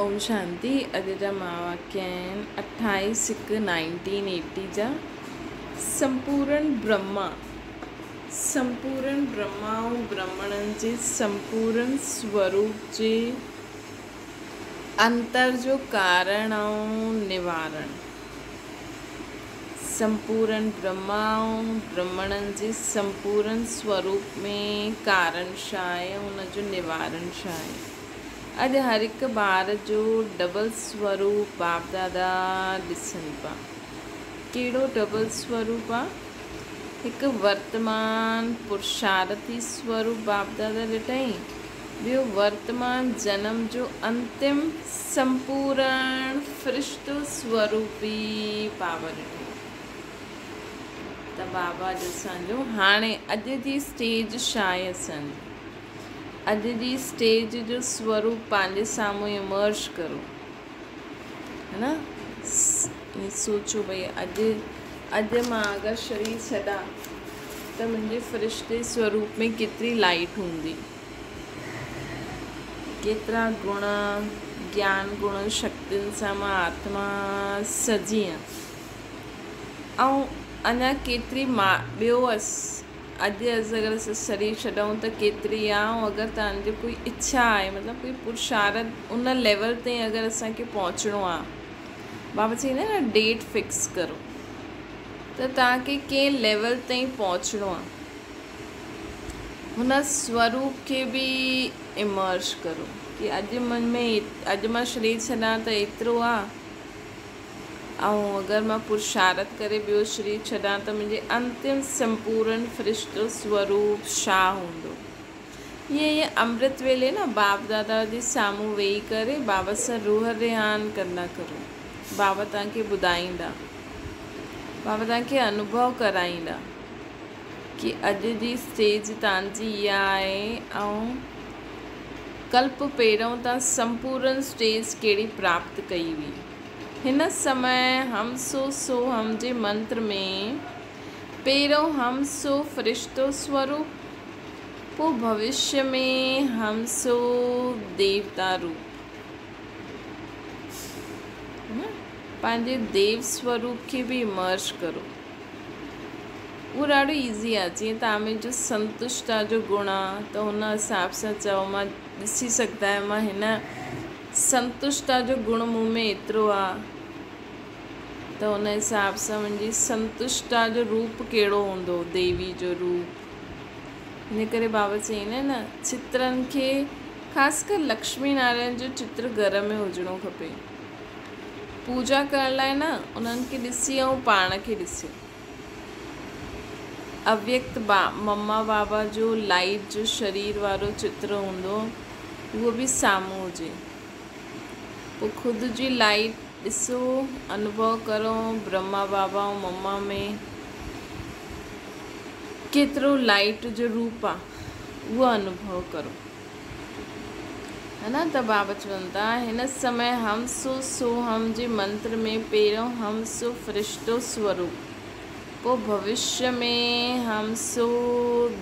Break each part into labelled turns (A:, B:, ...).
A: ओम शांति। अॼु जा महावाक्य आहिनि 28/1/1980 जा। संपूर्ण ब्रह्मा ऐं ब्रह्मणनि जे संपूर्ण स्वरूप जे अंतर जो कारण ऐं निवारण। संपूर्ण ब्रह्मा ऐं ब्रह्मणनि जे संपूर्ण स्वरूप में कारण छा आहे, हुनजो निवारण छा आहे। अॼु हर हिकु ॿार जो डबल स्वरूप बाप दादा ॾिसनि पिया। कहिड़ो डबल स्वरूप आहे? हिकु वर्तमान पुरुषार्थी स्वरूप बाप दादा ॾिठई, ॿियो वर्तमान जन्म जो अंतिम संपूर्ण फ़रिश्तो स्वरूपी पावर ॾिठई। त बाबा अॼु असांजो हाणे अॼु जी स्टेज छा आहे असांजी? अॼु जी स्टेज जो स्वरूप पंहिंजे साम्हूं इमर्ज करो, है न। ईअं सोचो भई अॼु मां अगरि शरीर छॾा त मुंहिंजे फ़रिश्ते स्वरूप में केतिरी लाइट हूंदी, केतिरा गुण ज्ञान गुण शक्तियुनि सां मां आत्मा सजी आहियां, ऐं अञा केतिरी मां ॿियो अॼु अगरि असां शरीर छॾूं त केतिरी आहे। ऐं अगरि तव्हांजी कोई इच्छा आहे, मतिलबु कोई पुरुषार्थ उन लेवल ताईं अगरि असांखे पहुचणो आहे, बाबा चईंदा आहिनि न डेट फिक्स करो, त तव्हांखे कंहिं लेवल ताईं पहुचणो आहे, हुन स्वरूप खे बि इमर्ज करो कि अॼु मां शरीर छॾां त एतिरो आहे, ऐं अगरि मां पुरुषार्थ करे ॿियो शरीर छॾां त मुंहिंजे अंतिम संपूर्ण फ़रिश्तो स्वरूप छा हूंदो। ईअं अमृत वेले न बाप दादा जे साम्हूं वेही करे बाबा सां रूह रिहान कंदा करो। बाबा तव्हांखे ॿुधाईंदा, बाबा तव्हांखे अनुभव कराईंदा कि अॼु जी स्टेज तव्हांजी इहा आहे ऐं कल्प पहिरियों तव्हां संपूर्ण स्टेज कहिड़ी प्राप्त कई हुई। हिन समय हम सो हम जे मंत्र में पहिरियों हम सो फ़रिश्तो स्वरूप, पोइ भविष्य में हम सो देवता रूप, पंहिंजे देव स्वरूप खे बि इमर्ज करो। उहो ॾाढो ईज़ी आहे। जीअं तव्हां में जो संतुष्टा जो गुण आहे त हुन हिसाब सां चओ, मां ॾिसी सघंदा आहियो मां हिन संतुष्टा जो गुण मूं में एतिरो आहे, त हुन हिसाब सां मुंहिंजी संतुष्टा जो रूप कहिड़ो हूंदो, देवी जो रूप। इन करे बाबा चईंदा आहिनि न, चित्रनि खे ख़ासि कर लक्ष्मी नारायण जो चित्र घर में हुजिणो खपे। पूजा करण लाइ न उन्हनि खे ॾिसी ऐं पाण खे ॾिसी। अव्यक्त मम्मा बाबा जो लाइट जो शरीर वारो चित्र हूंदो, उहो बि साम्हूं हुजे। पोइ ख़ुदि जी लाइट ॾिसो, अनुभव करो ब्रह्मा बाबा ऐं मम्मा में केतिरो लाइट जो रूप आहे, उहो अनुभव करो, है न। त बाबा चवनि था हिन समय हम सो हम जे मंत्र में पहिरियों हम सो फ़रिश्तो स्वरूप, पोइ भविष्य में हम सो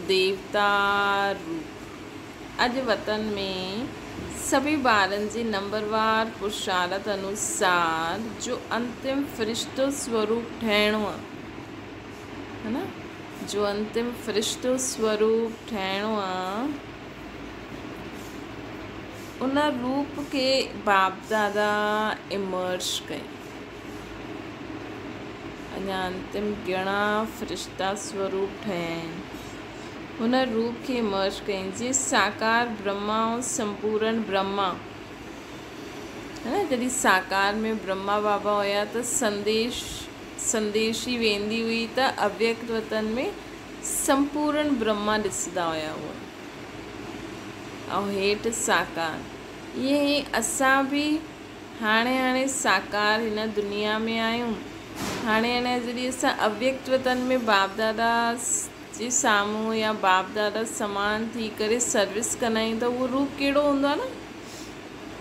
A: देवता रूप। अॼु वतन में सभी ॿारनि जे नंबरवार पुरुषार्थ अनुसार जो अंतिम फ़रिश्तो स्वरूप ठहिणो आहे, है न। जो अंतिम फ़रिश्तो स्वरूप ठहिणो आहे, उन रूप खे बाप दादा इमर्ज कई। अञा अंतिम घणा फ़रिश्ता स्वरूप ठहिया आहिनि, हुन रूप खे इमर्ज कई। जीअं साकार ब्रह्मा ऐं संपूर्ण ब्रह्मा, है न। जॾहिं साकार में ब्रह्मा बाबा हुया त संदेशी वेंदी हुई त अव्यक्त वतन में संपूर्ण ब्रह्मा ॾिसंदा हुया उहे, ऐं हेठि साकार। ईअं ई असां बि हाणे साकार हिन दुनिया में आहियूं। हाणे जॾहिं असां अव्यक्त वतन में बाप दादा जे साम्हूं या बाप दादा समान थी करे सर्विस कंदा आहियूं, त उहो रूप कहिड़ो हूंदो आहे न,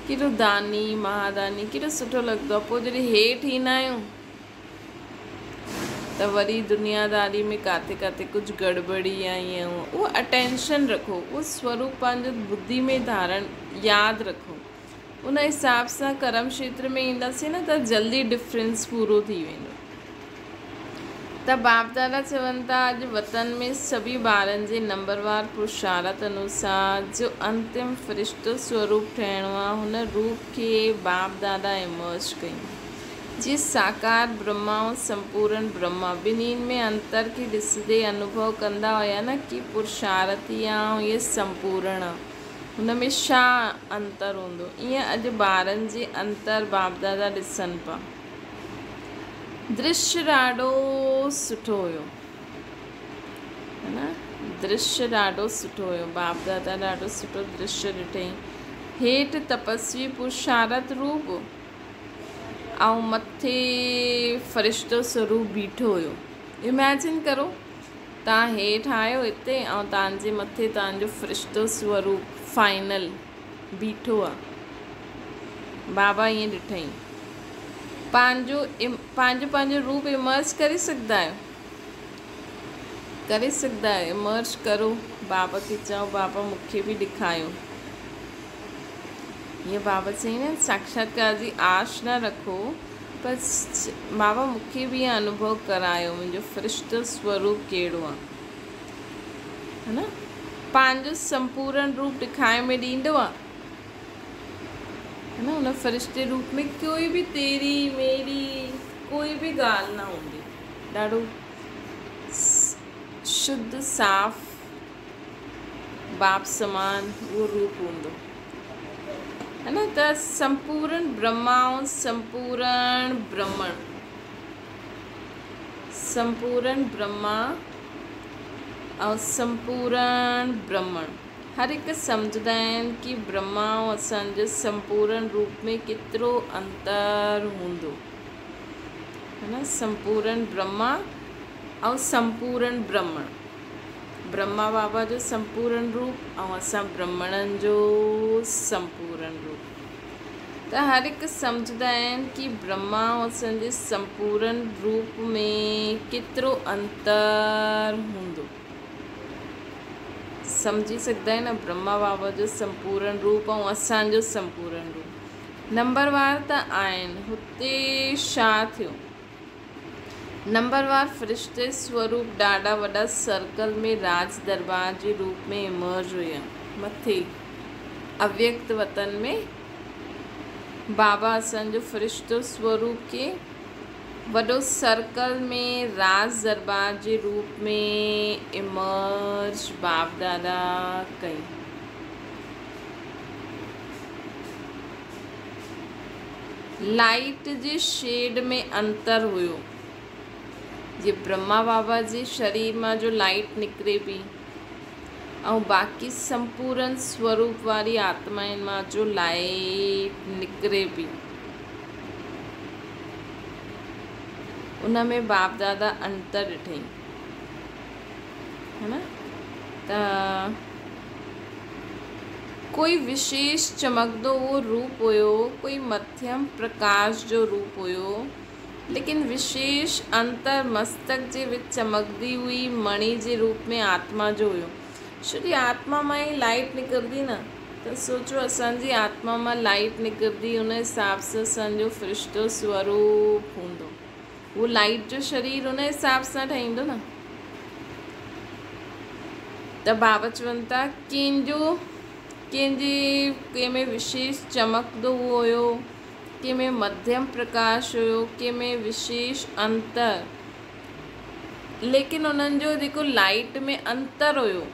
A: केॾो दानी महादानी, केॾो सुठो लॻंदो आहे। पोइ जॾहिं हेठि ईंदा आहियूं त वरी दुनियादारी में किथे किथे कुझु गड़बड़ी या ईअं उहो अटेंशन रखो, उहो स्वरूप पंहिंजो बुद्धि में धारण यादि रखो उन हिसाब सां कर्म क्षेत्र में ईंदासीं न त जल्दी डिफरेंस पूरो थी वेंदो। त बाप दादा चवनि था अॼु वतन में सभी ॿारनि जे नंबरवार पुरुषार्थ अनुसार जो अंतिम फ़रिश्तो स्वरूप ठहिणो आहे हुन रूप खे बाप दादा इमर्ज कयूं। जीअं साकार ब्रह्मा ऐं संपूर्ण ब्रह्मा ॿिन्हिनि में अंतर खे ॾिसंदे अनुभव कंदा हुया न कि पुरुषार्थी आहे ऐं इहे संपूर्ण आहे, हुन में छा अंतर हूंदो। ईअं अॼु ॿारनि जे अंतर बाप दादा ॾिसनि पिया। दृश्य ॾाढो सुठो हुयो, है न, दृश्य ॾाढो सुठो हुयो। बाप दादा ॾाढो सुठो दृश्य ॾिठईं। हेठि तपस्वी पुरुषार्थ रूप ऐं मथे फ़रिश्तो स्वरूप बीठो हुयो। इमेजिन करो तव्हां हेठि आहियो हिते ऐं तव्हांजे मथे तव्हांजो फ़रिश्तो स्वरूप फाइनल बीठो आहे। बाबा ईअं ॾिठईं। पंहिंजो रूप इमर्ज करे सघंदा आहियो, इमर्ज करो। बाबा खे चओ बाबा मूंखे बि ॾेखारियो। हीअं बाबा चई न साक्षात्कार जी आश न रखो, पर बाबा मूंखे बि ईअं अनुभव करायो मुंहिंजो फ़रिश्तो स्वरूप कहिड़ो आहे, है न। पंहिंजो संपूर्ण रूप ॾेखारे में ॾींदो आहे, है न। उन फ़रिश्ते रूप में कोई भी तेरी मेरी कोई भी ॻाल्हि न हूंदी। ॾाढो शुद्ध साफ़ बाप समान उहो रूप हूंदो, है न। त संपूर्ण ब्रह्मा ऐं संपूर्ण ब्रह्मण, संपूर्ण ब्रह्मा ऐं संपूर्ण ब्रह्मण हर हिकु सम्झंदा आहिनि कि ब्रह्मा ऐं असांजे संपूर्ण रूप में केतिरो अंतर हूंदो, है न। संपूर्ण ब्रह्मा ऐं संपूर्ण ब्रह्मण, ब्रह्मा बाबा जो संपूर्ण रूप ऐं असां ब्रह्मणनि जो संपूर्ण रूप। त हर हिकु सम्झंदा आहिनि कि ब्रह्मा ऐं असांजे संपूर्ण रूप में केतिरो अंतर हूंदो। सम्झी सघंदा आहिनि न ब्रह्मा बाबा जो संपूर्ण रूप ऐं असांजो संपूर्ण रूप। नंबरवार त आहिनि, हुते छा थियो। नंबरवार फ़रिश्ते स्वरूप ॾाढा वॾा सर्कल में राज दरबार जे रूप में इमर्ज हुया। मथे अव्यक्त वतन में बाबा असांजो फ़रिश्तो स्वरूप खे वॾो सर्कल में राज दरबार जे रूप में इमर्ज बाप दादा कई। लाइट जे शेड में अंतर हुयो। जे ब्रह्मा बाबा जे शरीर मां जो लाइट निकिरे पई ऐं बाक़ी संपूर्ण स्वरूप वारी आत्माउनि मां जो लाइट निकिरे पई, उन में बाप दादा अंतर ॾिठईं, है न। त कोई विशेष चमकदो वो रूप हुयो, कोई मध्यम प्रकाश जो रूप हुयो, लेकिन विशेष अंतर मस्तक जे विच चमकदी हुई मणि जे रूप में आत्मा जो हुयो। छोकी आत्मा मां ई लाइट निकिरंदी न, त सोचो असांजी आत्मा मां लाइट निकिरंदी, उन हिसाब सां असांजो फ़रिश्तो स्वरूप हूंदो। वो लाइट जो शरीर उन हिसाब सां ठहींदो न। त बाबा चवनि था कंहिंमें विशेष चमकंदो हुयो, कंहिंमें मध्यम प्रकाश हुयो, कंहिंमें विशेष अंतर, लेकिन उन्हनि जो जेको लाइट में अंतर हुयो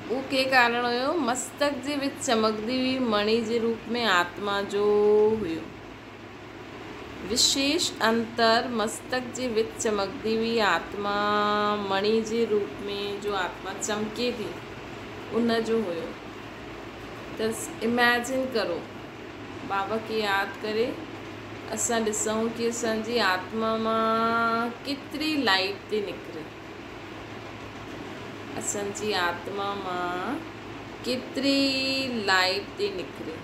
A: वो के कारण हुयो, मस्तक जे विच चमकदी हुई मणि जे रूप में आत्मा जो हुयो। विशेष अंतर मस्तक जे विच चमकदी हुई आत्मा मणि जे रूप में जो आत्मा चमके थी उन जो हुयो। त इमेजिन करो, बाबा खे यादि करे असां ॾिसूं कि असांजी आत्मा मां केतिरी लाइट थी निकिरे, असांजी आत्मा मां केतिरी लाइट थी निकिरे।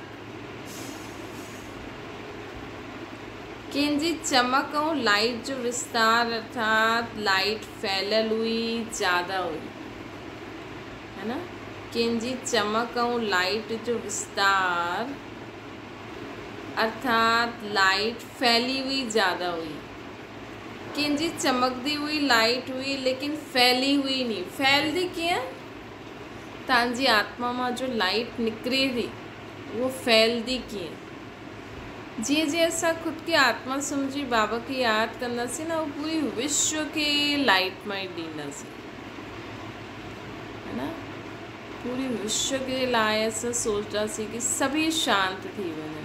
A: कंहिंजी चमक ऐं लाइट जो विस्तार अर्थात लाइट फैलियल हुई, ज़्यादा हुई, है न। कंहिंजी चमक ऐं लाइट जो विस्तार अर्थात लाइट फैली हुई ज़्यादा हुई। कंहिंजी चमकदी हुई लाइट हुई लेकिन फैली हुई नहीं। फैलदी कीअं? तव्हांजी आत्मा मां जो लाइट निकिरे थी वो फैलदी कीअं? जीअं जीअं असां ख़ुदि खे आत्मा सम्झी बाबा खे यादि कंदासीं न, वो पूरी विश्व खे लाइट में ॾींदासीं, है ना। पूरी विश्व के लाइ असां सोचदासीं कि सभी शांत थी वञनि,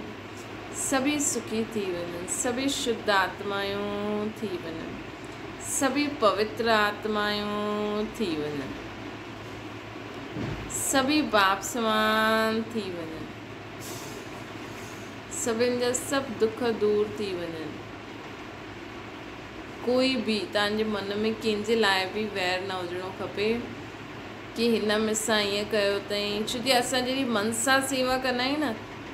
A: सभी सुखी थी वञनि, सभी शुद्ध आत्मायूं थी वञनि, सभी पवित्र आत्मायूं थी वञनि, सभी बाप समान थी वञनि, सभिनि जा सभु दुख दूर थी वञनि। कोई बि तव्हांजे मन में कंहिंजे लाइ बि वैर न हुजणो खपे कि हिन मूंसां ईअं कयो अथई। छोकी असां जॾहिं मन सां सेवा कंदा आहियूं न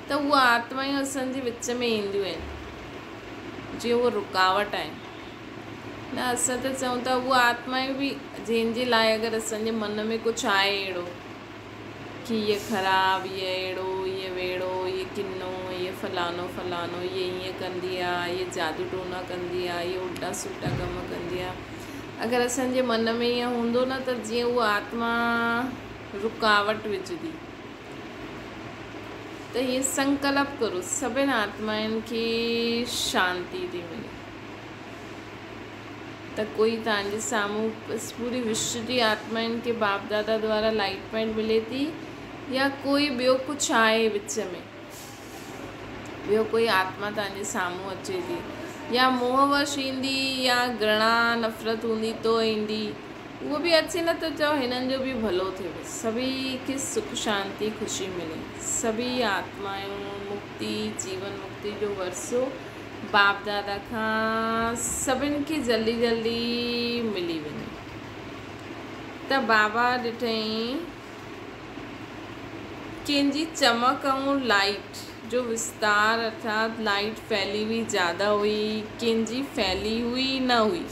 A: त उहा आत्मायूं असांजे विच में ईंदियूं आहिनि, जीअं उहा रुकावट आहे न। असां त चऊं था उहा आत्मायूं बि जंहिंजे लाइ अगरि असांजे मन में कुझु आहे अहिड़ो कि ये ख़राबु, ये अहिड़ो, ये वेड़ो, ये किनो, ये फलानो फलानो, ये ईअं कंदी आहे, ये जादू टोना कंदी आहे, ये उल्टा सुल्टा कम कंदी आहे, अगरि असांजे मन में ईअं हूंदो न त जीअं उहा आत्मा रुकावट विझंदी। त हीअ संकल्प करो सभिनि आत्माउनि खे शांती थी मिले। त कोई तव्हांजे साम्हूं पूरी विश्व जी आत्माउनि खे बाप दादा द्वारा लाइट पॉइंट मिले थी, या कोई ॿियो कुझु आहे विच में, ॿियो कोई आत्मा तव्हांजे साम्हूं अचे थी, या मोहवश ईंदी, या घृणा नफ़रत हूंदी तो ईंदी, उहो बि अचे न त चओ हिननि जो बि भलो थिए, सभी खे सुख शांति ख़ुशी मिले, सभी आत्मायूं मुक्ति जीवन मुक्ति जो वरसो बाप दादा खां सभिनि खे जल्दी जल्दी मिली वञे। त बाबा ॾिठईं कंहिंजी चमक ऐं लाइट जो विस्तार अर्थात लाइट फैली हुई ज़्यादा हुई, कंहिंजी फैली हुई न हुई।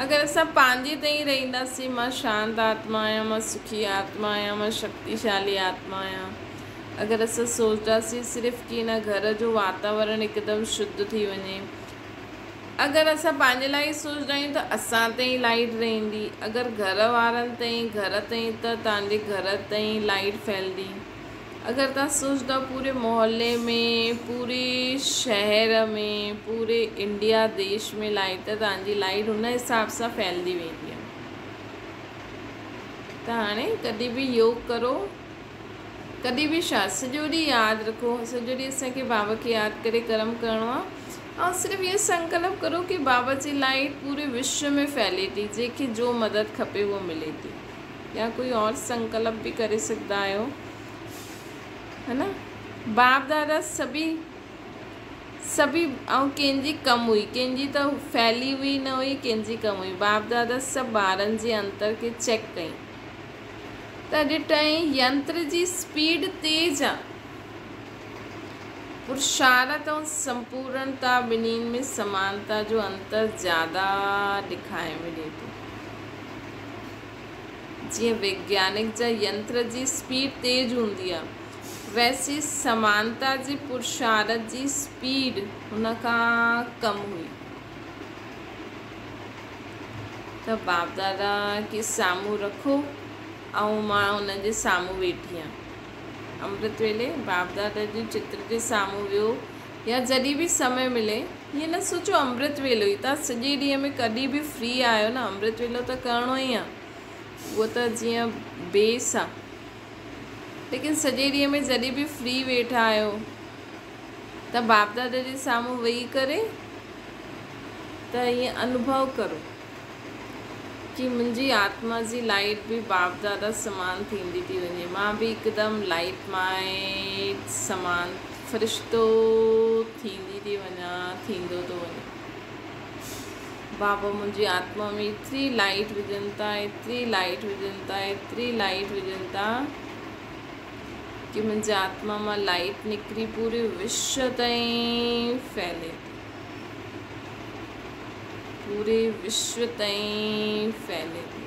A: अगरि असां पंहिंजे ताईं रहंदासीं, मां शांत आत्मा आहियां, मां सुखी आत्मा आहियां, मां शक्तिशाली आत्मा आहियां, अगरि असां सोचदासीं सिर्फ़ु कि न घर जो वातावरण हिकदमि शुद्ध थी वञे, अगरि असां पंहिंजे लाइ सोचदा आहियूं त असां ताईं लाइट रहंदी, अगरि घर वारनि ताईं घर ताईं त तव्हांजे घर ताईं लाइट फैलंदी, अगरि तव्हां सोचदा पूरे मोहल्ले में, पूरे शहर में, पूरे इंडिया देश में लाइट, त तव्हांजी लाइट हुन हिसाब सां फैलंदी वेंदी आहे। त हाणे कॾहिं बि योग करो, कॾहिं बि छा सॼो ॾींहुं यादि रखो, सॼो ॾींहुं असांखे बाबा खे यादि करे कर्म करिणो आहे, ऐं सिर्फ़ु इहो संकल्प करो कि बाबा जी लाइट पूरे विश्व में फैले थी, जंहिंखे जो मदद खपे उहो मिले थी। या कोई और संकल्प भी करे सकदा आहियो, है ना। बाप दादा सभी ऐं कंहिंजी कम हुई, कंहिंजी त फैली हुई न हुई, कंहिंजी कम हुई। बाप दादा सभु ॿारनि जे अंतर खे चेक कई त ॾिठईं यंत्र जी स्पीड तेज़ आहे, पुरुषार्थ ऐं संपूर्णता ॿिन्हिनि में समानता जो अंतर ज़्यादा ॾेखारे मिले थो। जीअं वैज्ञानिक जा यंत्र जी स्पीड तेज़ हूंदी आहे, वैसे समानता जी पुरुषार्थ जी स्पीड हुन खां कम हुई। त बाप दादा खे साम्हूं रखो ऐं मां हुन जे साम्हूं वेठी आहियां। अमृत वेले बाप दादा जे चित्र जे साम्हूं वियो, या जॾहिं बि समय मिले, हीअं न सोचो अमृत वेलो ई तव्हां सॼे ॾींहं में कॾहिं बि फ्री आहियो न, अमृत वेलो त करिणो ई आहे, उहो त जीअं बेस आहे, लेकिन सॼे ॾींहं में जॾहिं बि फ्री वेठा आहियो त बाप दादा जे साम्हूं वेही करे त ईअं अनुभव करो कि मुंहिंजी आत्मा जी लाइट भी बाप दादा समान थींदी थी वञे, मां भी हिकदमि लाइट माइट समान फ़रिश्तो थींदी थी वञा, थींदो थो वञे। बाबा मुंहिंजी आत्मा में एतिरी लाइट विझनि था, एतिरी लाइट विझनि था, एतिरी लाइट विझनि था कि मुंहिंजी आत्मा मां लाइट निकिरी पूरे विश्व ताईं फैले, पूरे विश्व ताईं फैले थी।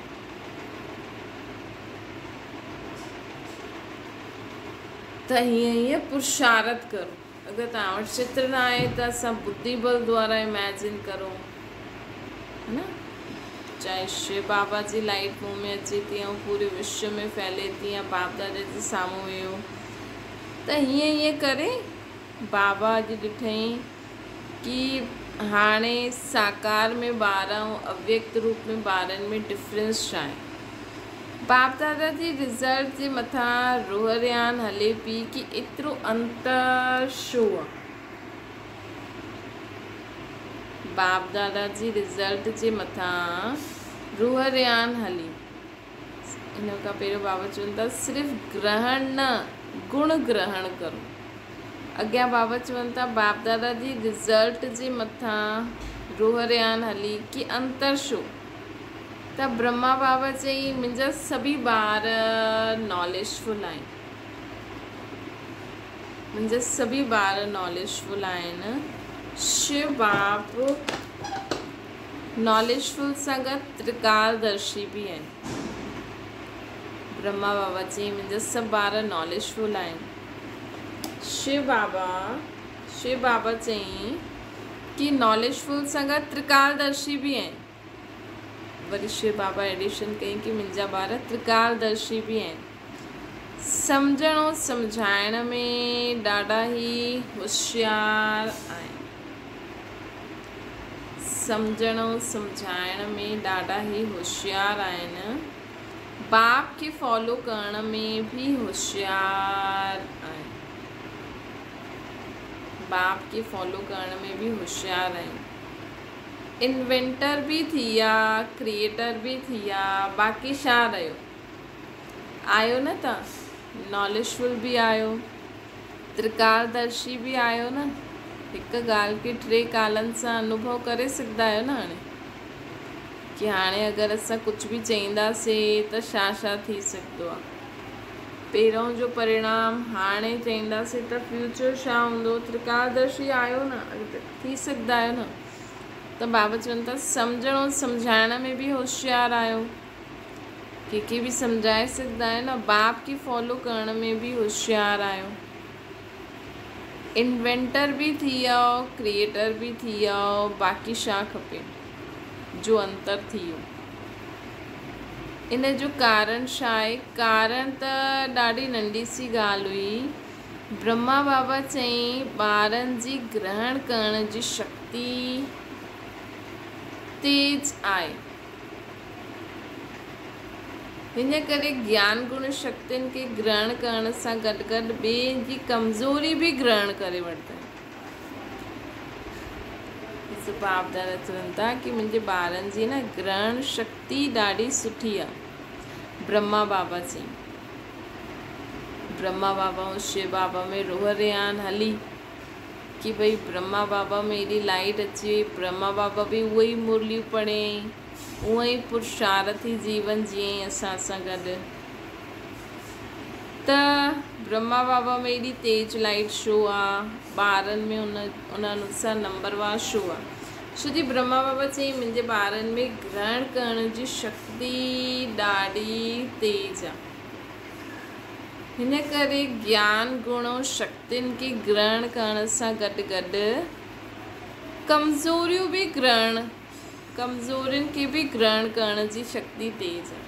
A: त हीअं पुरुषारथ करो। अगर तव्हां वटि चित्र न आहे त असां बुद्धि बल द्वारा इमेजिन करो, है ना। चाहे शिव बाबा जी लाइट मुंह में अचे थी ऐं पूरे विश्व में फैले थी, या बाप दादा जे साम्हूं वेहो त हीअं करे बाबा अॼु ॾिठईं कि हाणे साकार में ॿार ऐं अव्यक्त रूप में ॿारनि में डिफरेंस छा आहे। बाप दादा जी रिज़ल्ट जे मथां रोहरियान हले पई कि एतिरो अंतर छो आहे। बाप दादा जी रिज़ल्ट जे मथां रोहरियान हली। इन खां पहिरियों बाबा चवनि था सिर्फ़ु ग्रहण न, गुण ग्रहण करो। अॻियां बाबा चवनि था बाप दादा जी रिज़ल्ट जे मथां रोहरियान हली कि अंतर छो। त ब्रह्मा बाबा चई मुंहिंजा सभी ॿार नॉलेजफुल आहिनि, मुंहिंजा सभी ॿार नॉलेजफुल आहिनि। शिव बाप नॉलेजफुल सां गॾु त्रिकालदर्शी भी आहिनि। ब्रह्मा बाबा चई मुंहिंजा सभु ॿार नॉलेजफुल आहिनि। शिव बाबा चई कि नॉलेजफुल सां गॾु त्रिकालदर्शी भी आहिनि। वरी शिव बाबा एडिशन कई कि मुंहिंजा ॿार त्रिकालदर्शी भी आहिनि। सम्झण ऐं सम्झाइण में ॾाढा ई होशियार आहिनि। सम्झण ऐं सम्झाइण में ॾाढा ई होशियार आहिनि। बाप खे फॉलो करण में भी होशियार आहिनि। बाप खे फॉलो करण में भी होशियार आहिनि। इन्वेंटर भी थी विया, क्रिएटर भी थी विया, बाक़ी छा रहियो? आयो न तव्हां, नॉलेजफुल भी आयो, त्रिकालदर्शी भी आयो न। हिकु ॻाल्हि खे टे कालनि सां अनुभव करे सघंदा आहियो न। हाणे कि हाणे अगरि असां कुझु भी चईंदासीं त छा छा थी सघंदो आहे। पहिरों जो परिणाम हाणे चईंदासीं त फ्यूचर छा हूंदो। त्रिकालदर्शी आयो न, थी सघंदा आहियो न। त बाबा चवनि था सम्झण ऐं सम्झाइण में भी होशियार आहियो, कंहिंखे भी सम्झाए सघंदा आहियो न। बाप खे फॉलो करण में भी होशियार आहियो। इन्वेंटर भी थी वियो, क्रिएटर भी थी वियो, बाक़ी छा खपे जो अंतर थी वियो। इन जो कारण छा आहे? कारण त ॾाढी नंढी सी ॻाल्हि हुई। ब्रह्मा बाबा चई ॿारनि जी ग्रहण करण जी शक्ति तेज आहे। हिन करे ज्ञान गुण शक्तियुनि खे ग्रहण करण सां गॾु गॾु ॿिए जी कमज़ोरी भी ग्रहण करे वठंदा आहिनि। बाप दादा चवनि था कि मुंहिंजे ॿारनि जी न ग्रहण शक्ति ॾाढी सुठी आहे। ब्रह्मा बाबा चई, ब्रह्मा बाबा ऐं शिव बाबा में रोहरियान हली कि भई ब्रह्मा बाबा में एॾी लाइट अची वई। ब्रह्मा बाबा भी उहे ई मुरलियूं पढ़े, उहे ई पुरुषार्थी जीवन जीअं असां सां गॾु। त ब्रह्मा बाबा में एॾी तेज लाइट छो आहे? ॿारनि में उन अनुसार नंबरवार छो आहे? छो जी ब्रह्मा बाबा चई मुंहिंजे ॿारनि में ग्रहण करण जी शक्ति ॾाढी तेज आहे। हिन करे ज्ञान गुण ऐं शक्तियुनि खे ग्रहण करण सां गॾु गॾु कमज़ोरियुनि खे भी ग्रहण करण जी शक्ति तेज आहे।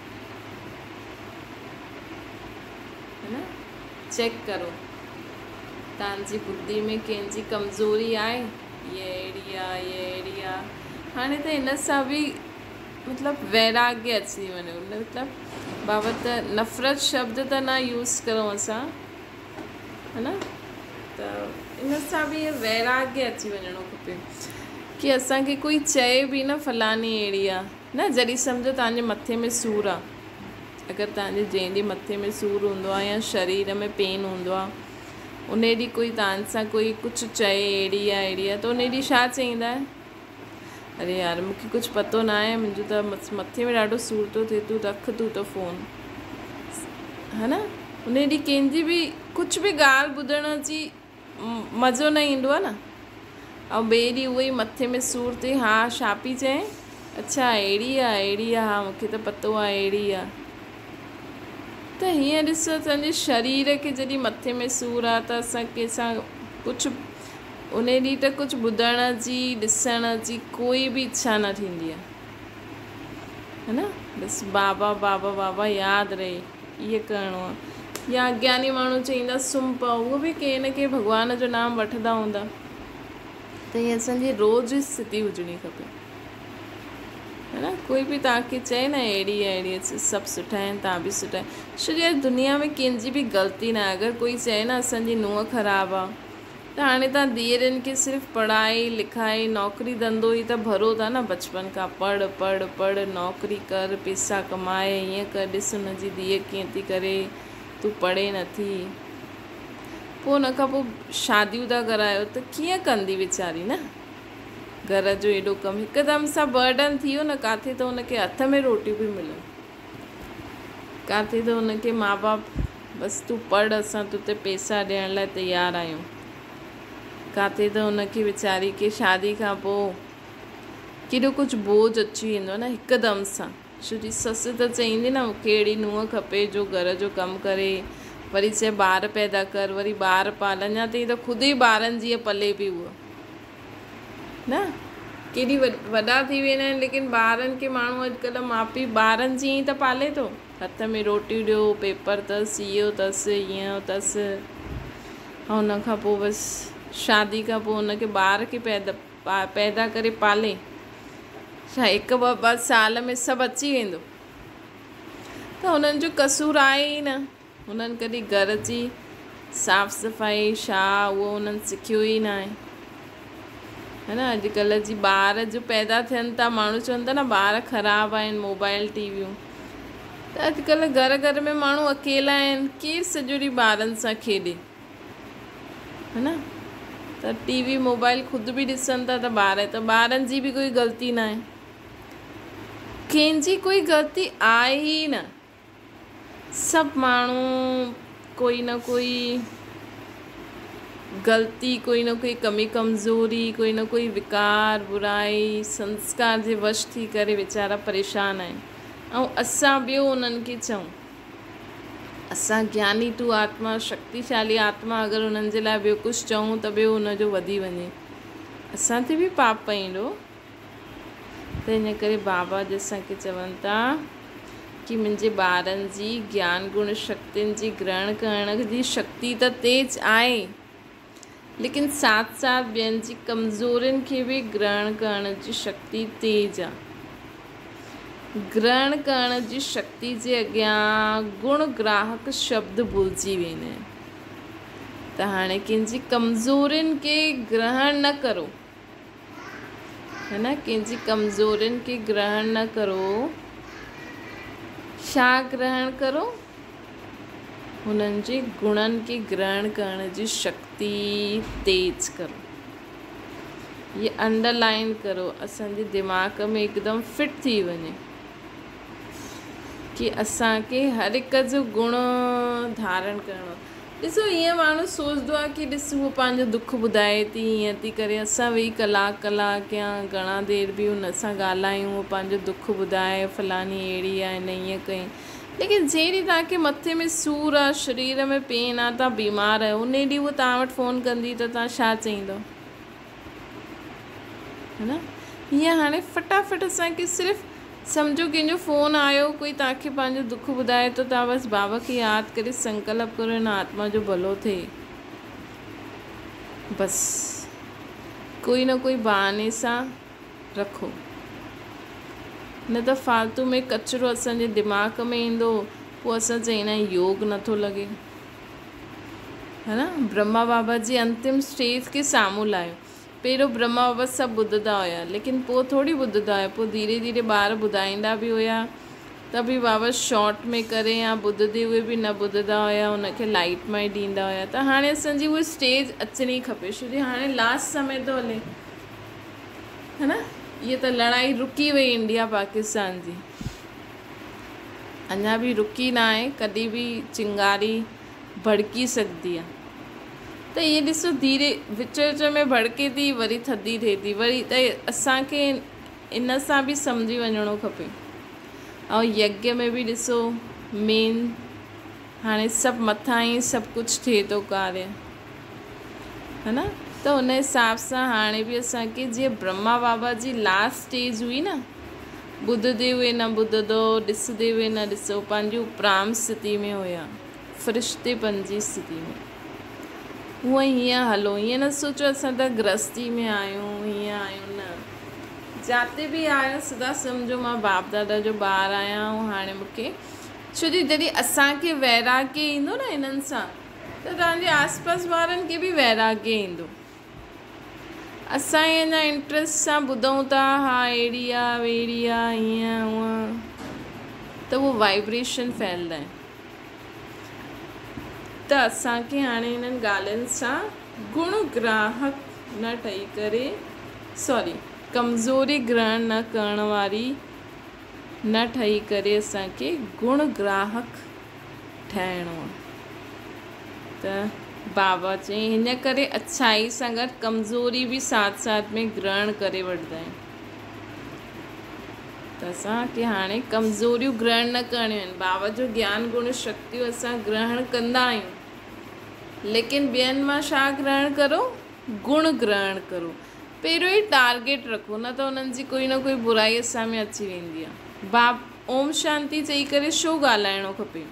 A: है न? चेक करो तव्हांजी बुद्धि में कंहिंजी कमज़ोरी आहे, ये अहिड़ी आहे, ये अहिड़ी आहे। हाणे त हिन सां भी मतिलबु वैराग्य अची वञे। मतिलबु बाबा त नफ़रत शब्द त न यूज़ करूं असां, है न। त इन सां भी वैराग्य अची वञणो खपे कि असांखे कोई चए भी न फलानी अहिड़ी आहे न। जॾहिं सम्झो तव्हांजे मथे में सूरु आहे, अगरि तव्हांजे जंहिं ॾींहुं मथे में सूरु हूंदो आहे या शरीर में पेन हूंदो आहे, उन ॾींहुं कोई तव्हां सां कोई कुझु चए अहिड़ी आहे अहिड़ी आहे, त उन ॾींहुं छा चईंदा आहिनि? अरे यार मूंखे कुझु पतो न आहे, मुंहिंजो त मथे में ॾाढो सूरु थो थिए, तूं रख तूं त फ़ोन, है न। उन ॾींहुं कंहिंजी बि कुझु बि ॻाल्हि ॿुधण जी मज़ो न ईंदो आहे न। ऐं ॿिए ॾींहुं उहो ई मथे में सूरु थिए, हा छा पई चए? अच्छा अहिड़ी आहे, अहिड़ी आहे, हा मूंखे त पतो आहे अहिड़ी आहे। त हीअं ॾिसो असांजे शरीर खे जॾहिं मथे में सूरु आहे त असां कंहिंसां कुझु उन ॾींहुं त कुझु ॿुधण जी ॾिसण जी कोई बि इच्छा न थींदी आहे, है न। बसि बाबा बाबा बाबा यादि रहे, इहे करिणो आहे। या अज्ञानी माण्हू चईंदा सुम्ह पओ, उहो बि कंहिं न कंहिं भॻवान जो नाम वठंदा हूंदा। त हीअ असांजी रोज़ जी स्थिति हुजणी खपे, है न। कोई बि तव्हांखे चए न अहिड़ी अहिड़ी सभु सुठा आहिनि, तव्हां बि सुठा आहियो। छोजो दुनिया में कंहिंजी बि ग़लती न आहे। अगरि कोई चए न असांजी नुंहुं ख़राबु आहे, त हाणे तव्हां धीअरुनि खे सिर्फ़ु पढ़ाई लिखाई नौकिरी धंधो ई त भरो था न। बचपन खां पढ़ पढ़ पढ़, नौकिरी कर, पैसा कमाए, हीअं कर, ॾिस हुनजी धीअ कीअं थी करे, तूं पढ़े नथी। पोइ हुन खां पोइ शादियूं था करायो त कीअं कंदी वीचारी न। घर जो एॾो कमु हिकदमि सां बर्डन थी वियो न। किथे त हुनखे हथ में रोटियूं बि मिलनि, किथे त हुनखे माउ बाप बसि तूं पढ़, असां तुते पैसा ॾियण लाइ तयारु आहियूं। किथे त हुनखे वीचारी खे शादी खां पोइ केॾो कुझु बोझ अची वेंदो न हिकदमि सां। छोजी ससु त चईंदी न मूंखे अहिड़ी नुंहुं खपे जो घर जो कमु करे, वरी चए ॿार पैदा कर, वरी ॿार पाल, अञा ताईं त ख़ुदि ई ॿारनि जीअं पले पई उहा न। केॾी वॾा थी वेंदा आहिनि, लेकिन ॿारनि खे माण्हू अॼुकल्ह माउ पीउ ॿारनि जी ई त पाले थो। हथ में रोटियूं ॾियो, पेपर अथसि, इहो अथसि, ईअं अथसि। ऐं हुन खां पोइ बसि शादी खां पोइ हुनखे ॿार खे पैदा करे पाले छा हिकु ॿ साल में सभु अची वेंदो। त हुननि जो कसूर आहे ई न। हुननि कॾहिं घर जी साफ़ सफ़ाई छा उहो हुननि सिखियो ई न आहे, है न। अॼुकल्ह जी ॿार जो पैदा थियनि था, माण्हू चवनि था न ॿार ख़राबु आहिनि, मोबाइल टीवियूं। त अॼुकल्ह घर घर में माण्हू अकेला आहिनि, केरु सॼो ॾींहुं ॿारनि सां खेॾे, है न। त टीवी मोबाइल ख़ुदि बि ॾिसनि था त ॿारनि जी बि कोई ग़लती न आहे, कंहिंजी कोई ग़लती आहे ई न। सभु माण्हू कोई न कोई ग़लती, कोई न कोई कमी कमज़ोरी, कोई न कोई विकार, बुराई, संस्कार जे वश थी करे वीचारा परेशान आहिनि। ऐं असां ॿियो उन्हनि खे चऊं, असां ज्ञानी तू आत्मा, शक्तिशाली आत्मा, अगरि उन्हनि जे लाइ ॿियो कुझु चऊं त ॿियो उनजो वधी वञे, असां ते बि पाप पईंदो। त इन करे बाबा जी असांखे चवनि था कि मुंहिंजे ॿारनि जी ज्ञान गुण शक्तियुनि जी ग्रहण करण जी शक्ति त तेज आहे, लेकिन साथ साथ ॿियनि जी कमज़ोरियुनि खे बि ग्रहण करण जी शक्ति तेज आहे। ग्रहण करण जी शक्ति जे अॻियां गुण ग्राहक शब्द भुलिजी वेंदा आहिनि। त हाणे कंहिंजी कमज़ोरियुनि खे ग्रहण न करो, है न। कंहिंजी कमज़ोरियुनि खे ग्रहण न करो, छा ग्रहण करो? हुननि जे गुणनि खे ग्रहण करण जी शक्ति तेज करो। ये अंडरलाइन करो, असांजे दिमाग़ में हिकदमि फिट थी वञे कि असांखे हर हिक जो गुण धारण करिणो। ॾिसो ईअं माण्हू सोचंदो आहे कि ॾिस उहो पंहिंजो दुख ॿुधाए थी, हीअं थी करे, असां वेही कलाक या घणा देरि बि हुन सां ॻाल्हायूं, उहो पंहिंजो दुख ॿुधाए फलानी अहिड़ी आहे न ईअं कई। लेकिन जहिड़ी तव्हांखे मथे में सूरु आहे, शरीर में पेन आहे, तव्हां बीमार आहियो, उन ॾींहुं उहो तव्हां वटि फ़ोन कंदी त तव्हां छा चईंदव, है न। हीअं हाणे फटाफट असांखे सिर्फ़ु सम्झो कंहिंजो फ़ोन आयो, कोई तव्हांखे पंहिंजो दुख ॿुधाए थो, तव्हां बसि बाबा खे यादि करे संकल्प करो हिन आत्मा जो भलो थिए। बसि कोई न कोई बहाने सां रखो, न त फालतू में कचिरो असांजे दिमाग़ में ईंदो। पोइ असां चईंदा आहियूं योग नथो लॻे, है न। ब्रह्मा बाबा जी अंतिम स्टेज खे साम्हूं लाहियो। पहिरियों ब्रह्मा बाबा सभु ॿुधंदा हुया, लेकिन पोइ थोरी ॿुधंदा हुया, पोइ धीरे धीरे ॿार ॿुधाईंदा बि हुया, त बि बाबा शॉर्ट में करे या ॿुधंदे हुए बि न ॿुधंदा हुया, हुनखे लाइट में ई ॾींदा हुया। त हाणे असांजी उहा स्टेज अचणी खपे, छो जो हाणे लास्ट समय थो हले, है न। इहा त लड़ाई रुकी वई इंडिया पाकिस्तान जी, अञा बि रुकी न आहे, कॾहिं बि चिंगारी भड़की सघंदी आहे। त इहे ॾिसो धीरे विच विच में भड़के थी, वरी थधी थिए थी, वरी त असांखे इन सां बि सम्झी वञिणो खपे। ऐं यज्ञ में बि ॾिसो मेन हाणे सभु मथां ई सभु कुझु थिए थो कार्य, है न। त उन हिसाब सां हाणे बि असांखे जीअं ब्रह्मा बाबा जी लास्ट स्टेज हुई न, ॿुधंदे हुए न ॿुधंदो, ॾिसंदे हुए न ॾिसो, पंहिंजी उपराम स्थिति में हुया, फ़रिश्तेपन जी स्थिति में। हूअं हीअं हलो, हीअं न सोचो असां त गृहस्थी में आहियूं, हीअं आहियूं, न, जिते बि आहियो सदा सम्झो मां बाप दादा जो ॿारु आहियां। ऐं हाणे मूंखे छो जो जॾहिं असांखे वैराग्य ईंदो न इन्हनि सां, त तव्हांजे आसपास वारनि खे बि वैराग्य ईंदो। असांजे अञा इंट्रस्ट सां ॿुधूं था, हा अहिड़ी आहे वेड़ी आहे, हीअं हूअं, त उहो वाइब्रेशन फैलंदा आहिनि। त असांखे हाणे हिननि ॻाल्हियुनि सां गुणग्राहक न ठही करे, कमज़ोरी ग्रहण न करण वारी न ठही करे असांखे गुणग्राहक ठहिणो आहे। त बाबा चई हिन करे अच्छाई सां गॾु कमज़ोरी बि साथ साथ में ग्रहण करे वठंदा आहिनि। त असांखे हाणे कमज़ोरियूं ग्रहण न करणियूं आहिनि। बाबा जो ज्ञान गुण शक्तियूं असां ग्रहण कंदा आहियूं, लेकिन ॿियनि मां छा ग्रहण करो, गुण ग्रहण करो। पहिरियों ई टारगेट रखो, न त उन्हनि जी कोई न कोई बुराई असां में अची वेंदी आहे। ओम शांति चई करे छो ॻाल्हाइणो खपे,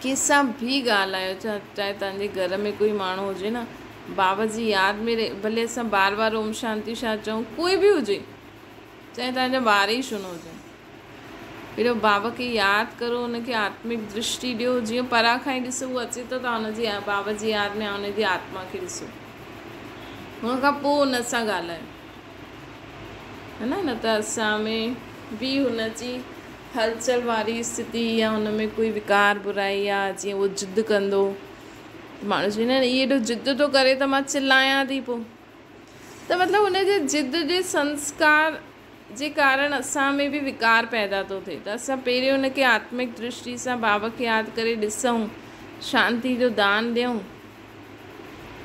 A: कंहिंसां बि ॻाल्हायो, चाहे तव्हांजे घर में कोई माण्हू हुजे न, बाबा जी यादि में भले असां बार बार ओम शांति छा चऊं, कोई बि हुजे, चाहे तव्हांजा ॿार ई छो न हुजनि, पहिरियों बाबा खे यादि करो, हुनखे आत्मिक दृष्टि ॾियो। जीअं परां खां ई ॾिसो उहो अचे थो, तव्हां हुनजी बाबा जी यादि में हुनजी आत्मा खे ॾिसो, हुन खां पोइ हुन सां ॻाल्हायो, है न त असां में बि हुनजी हलचल वारी स्थिति या हुन में कोई विकार बुराई आहे। जीअं उहो ज़िद कंदो, माण्हू चवंदा आहिनि इहे एॾो ज़िद थो करे त मां चिल्लायां थी पोइ, त मतिलबु हुनजे ज़िद जे संस्कार जे कारण असां में बि विकार पैदा थो थिए। त असां पहिरियों हुनखे आत्मिक दृष्टि सां बाबा खे यादि करे ॾिसूं, शांति जो दान ॾियूं,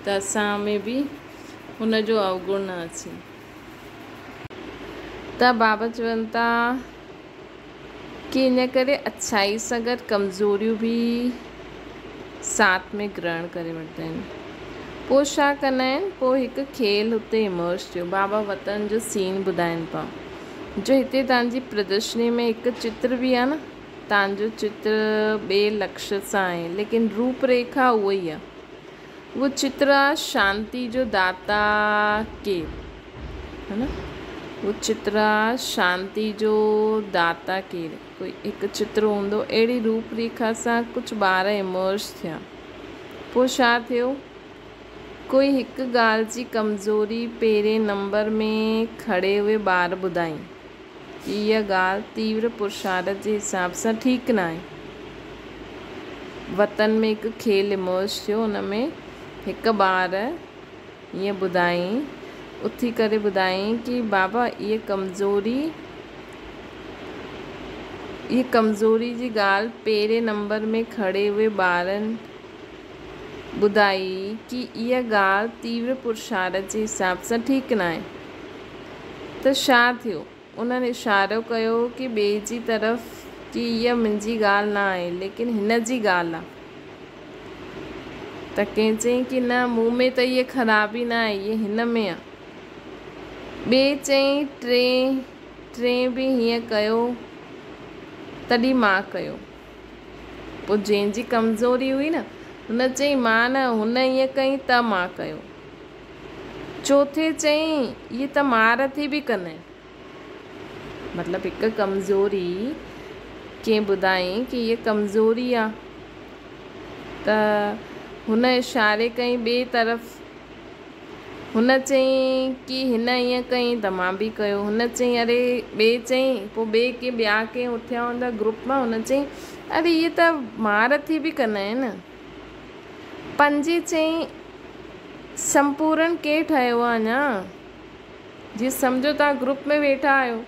A: त असां में बि हुनजो अवगुण न अचे। त बाबा चवनि था कि इन करे अच्छाई सां गॾु कमज़ोरियूं बि साथ में ग्रहण करे वठंदा आहिनि। पोइ छा कंदा आहिनि, पोइ हिकु खेल हुते इमर्ज थियो। बाबा वतन जो सीन ॿुधाइनि पिया, जो हिते तव्हांजी प्रदर्शनी में हिकु चित्र बि आहे न, तव्हांजो चित्र ॿिए लक्ष्य सां आहे, लेकिन रूपरेखा उहा ई आहे। उहो चित्र आहे शांति जो दाता केर, है न, वो चित्र आहे शांति जो दाता केर, कोई हिकु चित्र हूंदो। अहिड़ी रूपरेखा सां कुझु ॿार इमर्ज थिया। पोइ छा थियो, कोई हिकु ॻाल्हि जी कमज़ोरी पहिरें नंबर में खड़े हुए ॿार ॿुधाई, इहा ॻाल्हि तीव्र पुरुषार्थ जे हिसाब सां ठीकु न आहे। वतन में हिकु खेल इमर्ज थियो, हुन में हिकु ॿार ईअं ॿुधाई, उथी करे ॿुधाई कि बाबा इहा कमज़ोरी जी ॻाल्हि पहिरें नंबर में खड़े हुए ॿारनि ॿुधाई कि इहा ॻाल्हि तीव्र पुरुषार्थ जे हिसाब सां ठीकु न आहे। त छा थियो, उन्हनि इशारो कयो कि ॿिए जी तरफ़ कि इहा मुंहिंजी ॻाल्हि न आहे, लेकिन हिन जी ॻाल्हि आहे। त कंहिं चयईं कि न, मूं में त इहा ख़राबी न आहे, इहा हिन में आहे। ॿिए चयईं टे बि हीअं कयो, तॾहिं मां कयो। पोइ जंहिंजी कमज़ोरी हुई न, हुन चयईं मां न, हुन ईअं कई त मां कयो। चौथे चयईं इहे त महारथी बि कंदा आहिनि। मतिलबु हिकु कमज़ोरी कंहिं ॿुधाई कि इहा कमज़ोरी आहे, त हुन इशारे कई ॿिए तरफ़। हुन चयईं कि हिन ईअं कई त मां बि कयो। हुन चयईं अरे, ॿिए चयईं, पोइ ॿिया कंहिं उथिया हूंदा ग्रुप मां, हुन चयईं अरे इहे त महारथी बि कंदा आहिनि। पंजे चयईं संपूर्ण केरु ठहियो आहे अञा, जीअं सम्झो तव्हां ग्रुप में वेठा आहियो,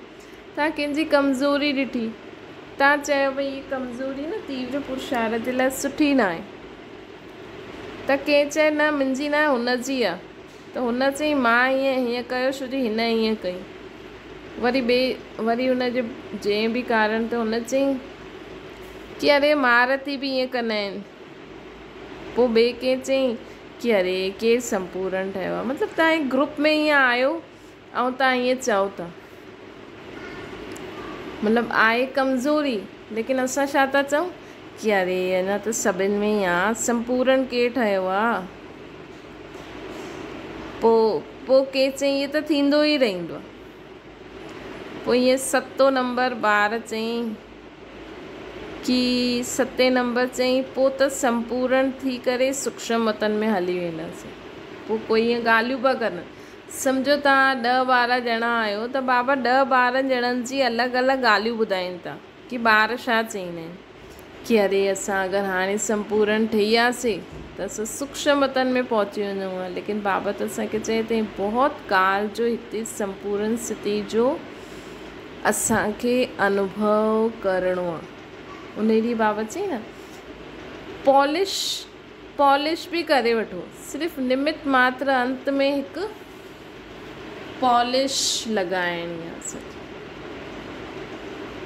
A: तव्हां कंहिंजी कमज़ोरी ॾिठी, तव्हां चयो भई हीअ कमज़ोरी न तीव्र पुरुषार्थ जे लाइ सुठी न आहे। त कंहिं चए न मुंहिंजी न, हुनजी आहे। त हुन चयईं मां हीअं कयो छो जो हिन हीअं कई। वरी हुनजे जंहिं बि कारण ते हुन चयईं कि अरे महारथी बि ईअं कंदा आहिनि। पोइ ॿिए कंहिं चयईं कि अरे केरु संपूर्ण ठहियो आहे, मतिलबु तव्हां हिकु ग्रुप में ईअं आयो ऐं तव्हां ईअं चओ था, मतिलबु आहे कमज़ोरी, लेकिन असां छा था चऊं कि अरे अञा त सभिनि में ई आहे, संपूर्ण केरु ठहियो आहे। पोइ के चई इहो त थींदो ई रहंदो आहे। पोइ ईअं 7 नंबर ॿार चई कि 7 नंबर चई पोइ त संपूर्ण थी करे सूक्ष्म वतन में हली वेंदासीं। पोइ कोई ईअं ॻाल्हियूं पिया कनि, सम्झो तव्हां 10-12 ॼणा आहियो त बाबा 10-12 ॼणनि जी अलॻि अलॻि ॻाल्हियूं ॿुधाइनि था कि ॿार छा चईंदा आहिनि कि अरे असां अगरि हाणे संपूर्ण ठही वियासीं त असां सूक्ष्म वतन में पहुची वञूं हा। लेकिन बाबा त असांखे चए थी बहुत काल जो हिते संपूर्ण स्थिति जो असांखे अनुभव करिणो आहे। उन ॾींहुं बाबा चई न पॉलिश बि करे वठो, सिर्फ़ु निमित मात्र अंत में हिकु पॉलिश लॻाइणी आहे असांखे,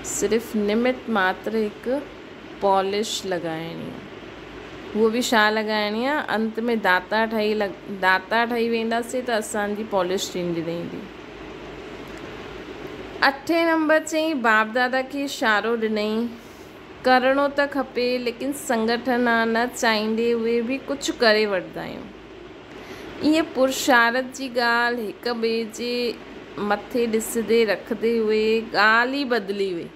A: सिर्फ़ु निमित मात्र हिकु पॉलिश लॻाइणी आहे। उहो बि छा लॻाइणी आहे, अंत में दाता ठही वेंदासीं त असांजी पॉलिश थींदी रहंदी। 8 नंबर चई बाप दादा खे इशारो ॾिनई करिणो त खपे, लेकिन संगठन आहे न चाहींदे उहे बि कुझु करे वठंदा आहियूं। ईअं पुरुषार्थ जी ॻाल्हि हिक ॿिए जे मथे ॾिसंदे रखंदे हुए ॻाल्हि ई बदिली वई।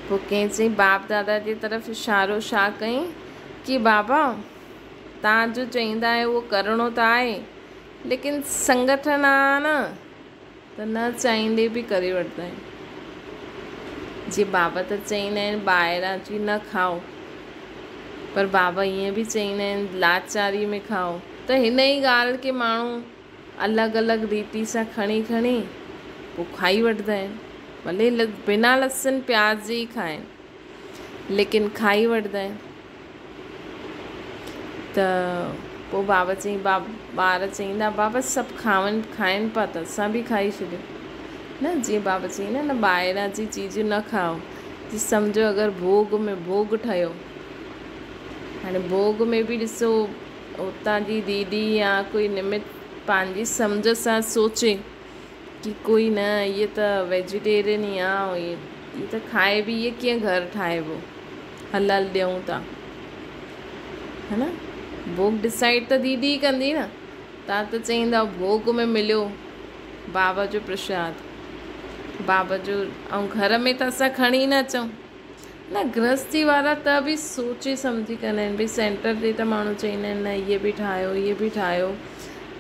A: पोइ कंहिं चई बाप दादा जी तरफ़ इशारो छा कयईं कि बाबा तव्हां जो चईंदा आहियो उहो करिणो त आहे, लेकिन संगठन आहे न त न चाहींदे बि करे वठंदा आहिनि। जीअं बाबा त चईंदा आहिनि ॿाहिरां जी न खाओ, पर बाबा ईअं बि चईंदा आहिनि लाचारी में खाओ। त हिन ई ॻाल्हि खे माण्हू अलॻि अलॻि रीति सां खणी पोइ खाई वठंदा आहिनि, भले बिना लहसुन प्याज जी खाइनि, लेकिन खाई वठंदा आहिनि। त पोइ बाबा चई ॿार चईंदा बाबा सभु खाइनि पिया त असां बि खाई छॾियो न। जीअं बाबा चईंदा न ॿाहिरां जी चीज़ूं न खाओ। जी सम्झो अगरि भोग में भोग ठहियो, हाणे भोग में बि ॾिसो उतां जी दीदी या कोई निमित पंहिंजी सम्झ सां सोचे कि कोई न इहे त वेजिटेरियन ई आहे, इहे त खाए बि इहे कीअं घरु ठाहिबो, हलाल ॾियूं था, है न। भोग डिसाइड त दीदी ई कंदी न। तव्हां त चईंदा भोग में मिलियो बाबा जो प्रसाद, बाबा जो, ऐं घर में त असां खणी न अचूं न। गृहस्थी वारा त बि सोचे सम्झी कंदा आहिनि, भई सेंटर ते त माण्हू चईंदा आहिनि न इहे बि ठाहियो इहे बि ठाहियो।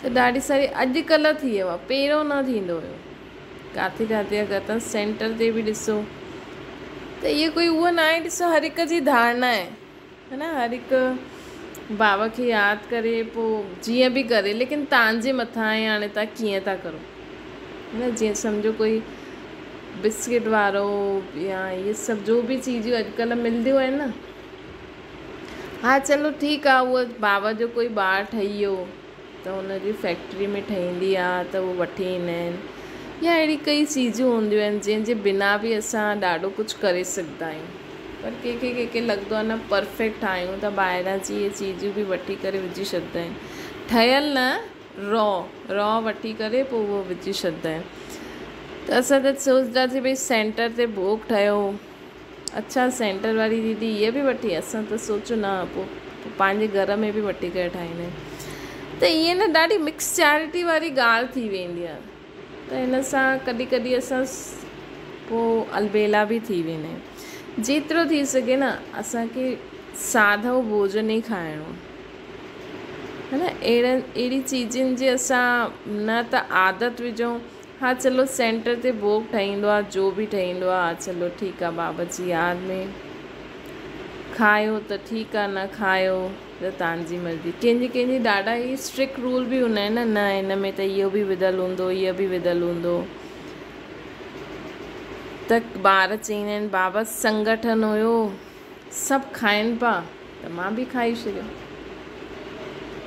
A: त ॾाढी सारी अॼुकल्ह थी वियो आहे, पहिरियों न थींदो हुयो। किथे किथे अगरि तव्हां सेंटर ते बि ॾिसो त इहे कोई उहो न आहे, ॾिसो हर हिक जी धारणा आहे न। हर हिकु बाबा खे यादि करे पोइ जीअं बि करे, लेकिन तव्हांजे मथां आहे हाणे तव्हां कीअं था करो, है न। जीअं सम्झो कोई बिस्किट वारो या इहे सभु जो बि चीज़ूं अॼुकल्ह मिलंदियूं आहिनि न, हा चलो ठीकु आहे, उहो बाबा जो कोई ॿारु ठही वियो त हुनजी फैक्ट्री में ठहींदी आहे त उहो वठी ईंदा आहिनि। या अहिड़ी कई चीज़ूं हूंदियूं आहिनि जंहिंजे बिना बि असां ॾाढो कुझु करे सघंदा आहियूं। पर कंहिंखे लॻंदो आहे न परफेक्ट आहियूं त ॿाहिरां जी इहे चीज़ूं बि वठी करे विझी छॾंदा आहिनि, ठहियल न रॉ वठी करे पोइ उहो विझी छॾंदा आहिनि। त असां त सोचंदासीं भई सेंटर ते भोग ठहियो, अच्छा सेंटर वारी दीदी इहे बि वठी, असां त सोचो न पोइ पंहिंजे घर में बि वठी करे ठाहींदा आहिनि। त ईअं न ॾाढी मिक्स चैरिटी वारी ॻाल्हि थी वेंदी आहे। त हिन सां कॾहिं कॾहिं असां पोइ अलबेला बि थी वेंदा आहियूं। जेतिरो थी सघे न असांखे साधो भोजन ई खाइणो है न। अहिड़ी चीज़ुनि जी असां न त आदत विझूं, हा चलो सेंटर ते भोग ठहींदो आहे, जो बि ठहींदो आहे चलो ठीकु आहे, बाबा जी यादि में खायो त ठीकु आहे, न खायो त तव्हांजी मर्ज़ी। कंहिंजी ॾाढा ई स्ट्रिक्ट रूल बि हूंदा आहिनि न हिन में त इहो बि विधियलु हूंदो, इहो बि विधियलु हूंदो। त ॿार चईंदा आहिनि बाबा संगठन हुयो, सभु खाइनि पिया त मां बि खाई छॾियो।